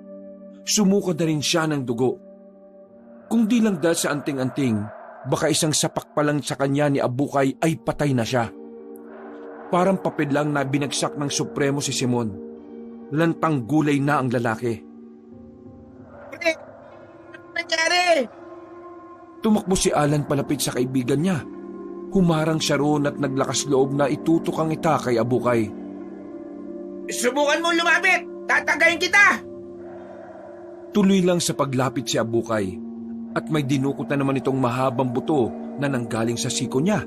A: Sumuka na rin siya ng dugo. Kung di lang dahil sa anting-anting, baka isang sapak pa lang sa kanya ni Abukay ay patay na siya. Parang papel lang na binagsak ng Supremo si Simon. Lantang gulay na ang lalaki.
C: Pre! Ano nangyari?
A: Tumakbo si Alan palapit sa kaibigan niya. Humarang siya roon at naglakas loob na itutok ang ita kay Abukay.
C: Subukan mo lumapit! Tatagayin kita!
A: Tuloy lang sa paglapit si Abukay at may dinukot na naman itong mahabang buto na nanggaling sa siko niya.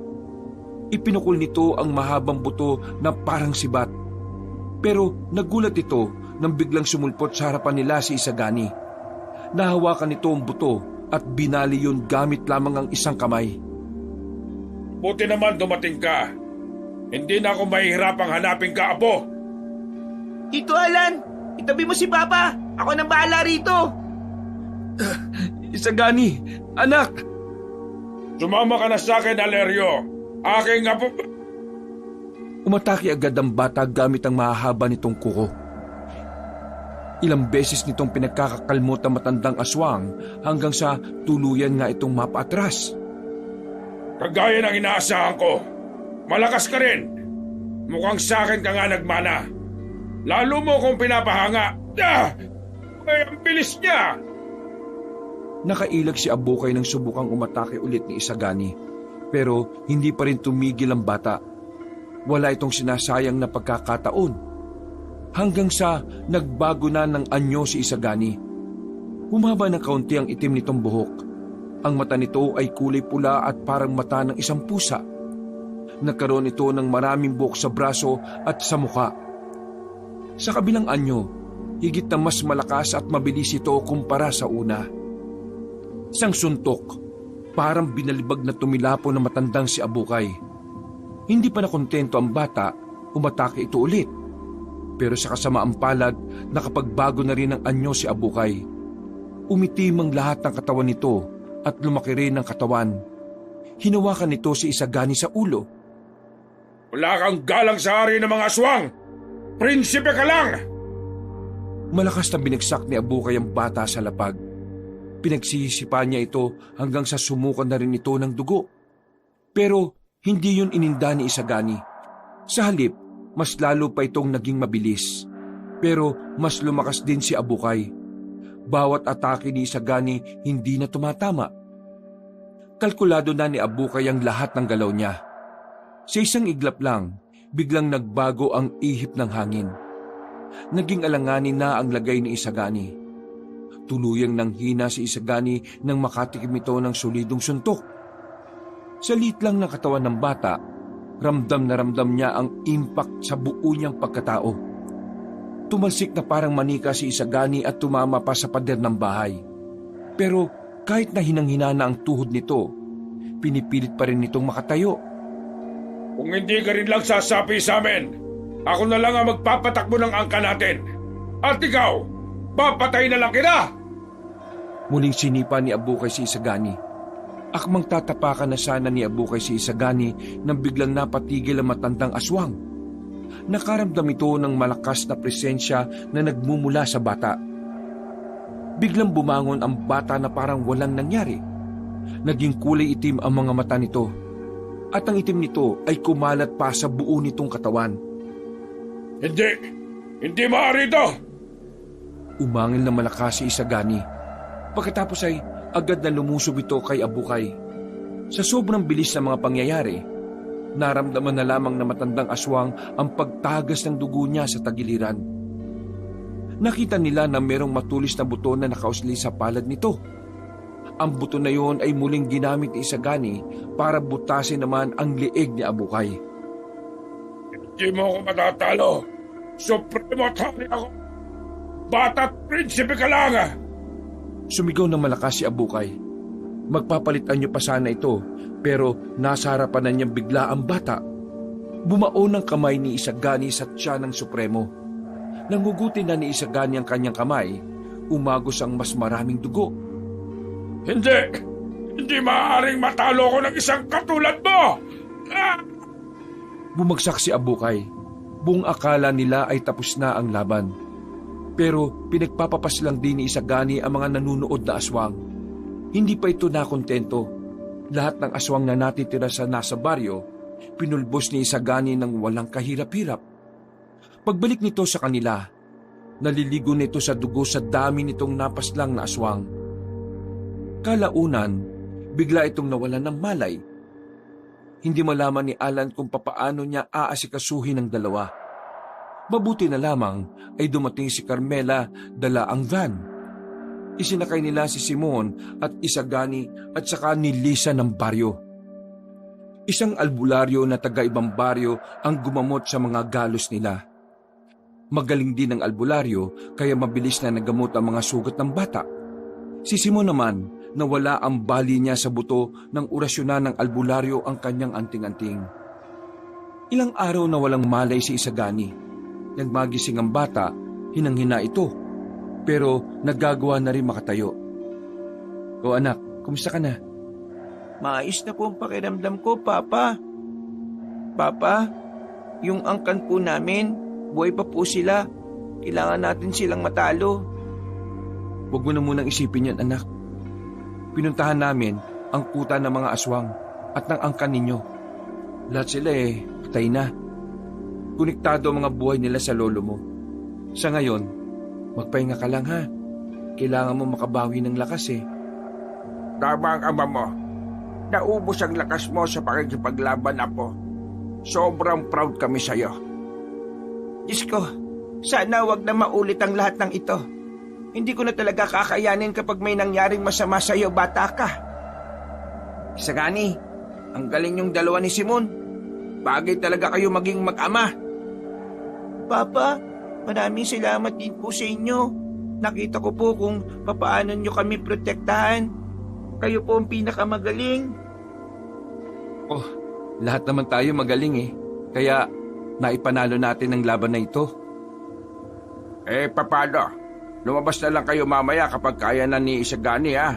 A: Ipinukol nito ang mahabang buto na parang sibat. Pero nagulat ito nang biglang sumulpot sa harapan nila si Isagani. Nahawakan nito ang buto at binali yun gamit lamang ang isang kamay.
B: Buti naman dumating ka. Hindi na ako mahihirapang hanapin ka, Apo.
C: Ito, Alan! Itabi mo si Papa! Ako nang bahala rito!
D: Isagani, anak!
B: Sumama ka na sa akin, Alerio. Aking apo...
A: Umatake agad ang bata gamit ang mahahaba nitong kuko. Ilang beses nitong pinagkakakalmot ang matandang aswang hanggang sa tuluyan nga itong mapaatras.
B: Kagaya ng inaasahan ko, malakas ka rin. Mukhang sa akin ka nga nagmana. Lalo mo kung pinapahanga. Ay, ang bilis niya!
A: Nakailag si Abukay nang subukang umatake ulit ni Isagani, pero hindi pa rin tumigil ang bata. Wala itong sinasayang na pagkakataon. Hanggang sa nagbago na ng anyo si Isagani. Humaba ng kaunti ang itim nitong buhok. Ang mata nito ay kulay pula at parang mata ng isang pusa. Nagkaroon ito ng maraming buhok sa braso at sa mukha. Sa kabilang anyo, higit na mas malakas at mabilis ito kumpara sa una. Isang suntok, parang binalibag na tumilapo na matandang si Abukay. Hindi pa nakontento ang bata, umatake ito ulit. Pero sa kasamaang palad, nakapagbago na rin ang anyo si Abukay. Umitim ang lahat ng katawan nito at lumaki rin ang katawan. Hinawakan nito si Isagani sa ulo.
B: Wala kang galang sa hari ng mga aswang! Prinsipe ka lang!
A: Malakas na binagsak ni Abukay ang bata sa lapag. Pinagsisipa niya ito hanggang sa sumukan na rin ito ng dugo. Pero hindi yun ininda ni Isagani. Sa halip, mas lalo pa itong naging mabilis. Pero mas lumakas din si Abukay. Bawat atake ni Isagani hindi na tumatama. Kalkulado na ni Abukay ang lahat ng galaw niya. Sa isang iglap lang, biglang nagbago ang ihip ng hangin. Naging alanganin na ang lagay ni Isagani. Tuluyang nanghina si Isagani nang makatikim ito ng solidong suntok. Sa liit lang ng katawan ng bata, ramdam na ramdam niya ang impact sa buo niyang pagkatao. Tumalsik na parang manika si Isagani at tumama pa sa pader ng bahay. Pero kahit na hinang-hina na ang tuhod nito, pinipilit pa rin nitong makatayo.
B: Kung hindi ka rin lang sasapi sa amin, ako na lang ang magpapatakbo ng angka natin. At ikaw, papatay na lang kita!
A: Muling sinipa ni Abukay si Isagani. Akmang tatapakan na sana ni Abukay si Isagani nang biglang napatigil ang matandang aswang. Nakaramdam ito ng malakas na presensya na nagmumula sa bata. Biglang bumangon ang bata na parang walang nangyari. Naging kulay itim ang mga mata nito. At ang itim nito ay kumalat pa sa buo nitong katawan.
B: Hindi maaari ito!
A: Umangil na malakas si Isagani. Pagkatapos ay agad na lumusob ito kay Abukay. Sa sobrang bilis ng mga pangyayari, naramdaman na lamang na matandang aswang ang pagtagas ng dugo niya sa tagiliran. Nakita nila na merong matulis na buto na nakausli sa palad nito. Ang buto na yon ay muling ginamit ni Isagani para butasin naman ang liig ni Abukay.
B: Hindi mo ako matatalo. Supremo at hari ako. Bata't prinsipe ka lang!
A: Sumigaw ng malakas si Abukay. Magpapalitan niyo pa sana ito, pero nasa harapan na niyang bigla ang bata. Bumao ng kamay ni Isagani sa tiyan ng Supremo. Nanghugutin na ni Isagani ang kanyang kamay, umagos ang mas maraming dugo.
B: Hindi maaaring matalo ko ng isang katulad mo!
A: Bumagsak si Abukay. Buong akala nila ay tapos na ang laban. Pero pinagpapapas lang din ni Isagani ang mga nanunood na aswang. Hindi pa ito nakontento. Lahat ng aswang na natitira sa nasa baryo, pinulbos ni Isagani ng walang kahirap-hirap. Pagbalik nito sa kanila, naliligo nito sa dugo sa dami nitong napaslang na aswang. Kalaunan, bigla itong nawalan ng malay. Hindi malaman ni Alan kung papaano niya aasikasuhin ang dalawa. Mabuti na lamang ay dumating si Carmela dala ang van. Isinakay nila si Simon at Isagani at saka ni Lisa ng baryo. Isang albularyo na taga-ibang baryo ang gumamot sa mga galos nila. Magaling din ang albularyo kaya mabilis na nagamot ang mga sugat ng bata. Si Simon naman, nawala ang bali niya sa buto ng orasyonan ng albularyo ang kanyang anting-anting. Ilang araw na walang malay si Isagani. Nang magising ang bata, hinang-hina ito. Pero nagagawa na rin makatayo. O anak, kumusta ka na?
C: Maayos na po ang pakiramdam ko, Papa. Papa, Yung angkan po namin, buhay pa po sila. Kailangan natin silang matalo.
A: Huwag mo na munang isipin yan, anak. Pinuntahan namin ang kuta ng mga aswang at ng angkan ninyo. Lahat sila patay na. Konektado ang mga buhay nila sa lolo mo. Sa ngayon, magpahinga ka lang ha. Kailangan mo makabawi ng lakas
B: Tama ang ama mo. Naubos ang lakas mo sa pakikipaglaban, Apo. Sobrang proud kami sa'yo.
C: Diyos ko, sana wag na maulit ang lahat ng ito. Hindi ko na talaga kakayanin kapag may nangyaring masama sa'yo, bata ka. Isagani, ang galing yung dalawa ni Simon. Bagay talaga kayo maging mag-ama. Papa, maraming salamat din po sa inyo. Nakita ko po kung papaano nyo kami protektahan. Kayo po ang pinakamagaling.
A: Oh, lahat naman tayo magaling Kaya naipanalo natin ang laban na ito.
B: Paano? Lumabas na lang kayo mamaya kapag kaya na ni Isagani, ha?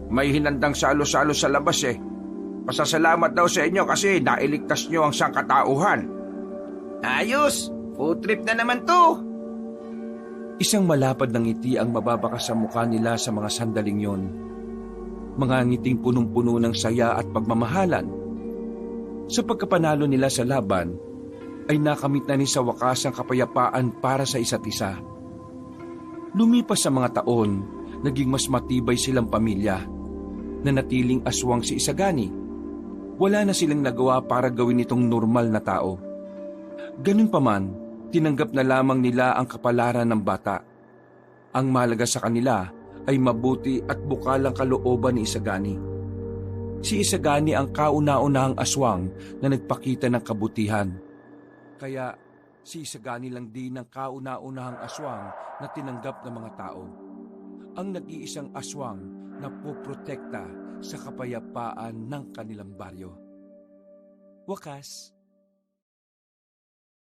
B: May hinandang salo-salo sa labas Pasasalamat daw sa inyo kasi nailigtas nyo ang sangkatauhan.
C: Ayos! Food trip na naman to!
A: Isang malapad ng ngiti ang mababakas sa mukha nila sa mga sandaling yon. Mga ngiting punong-puno ng saya at pagmamahalan. Sa pagkapanalo nila sa laban, ay nakamit na ni sa wakas ang kapayapaan para sa isa't isa. Lumipas sa mga taon, naging mas matibay silang pamilya. Nanatiling aswang si Isagani. Wala na silang nagawa para gawin itong normal na tao. Ganun pa man, tinanggap na lamang nila ang kapalaran ng bata. Ang mahalaga sa kanila ay mabuti at bukalang kalooban ni Isagani. Si Isagani ang kauna-unahang aswang na nagpakita ng kabutihan. Kaya si Isagani lang din ang kauna-unahang aswang na tinanggap ng mga tao. Ang nag-iisang aswang na poprotekta sa kapayapaan ng kanilang baryo. Wakas.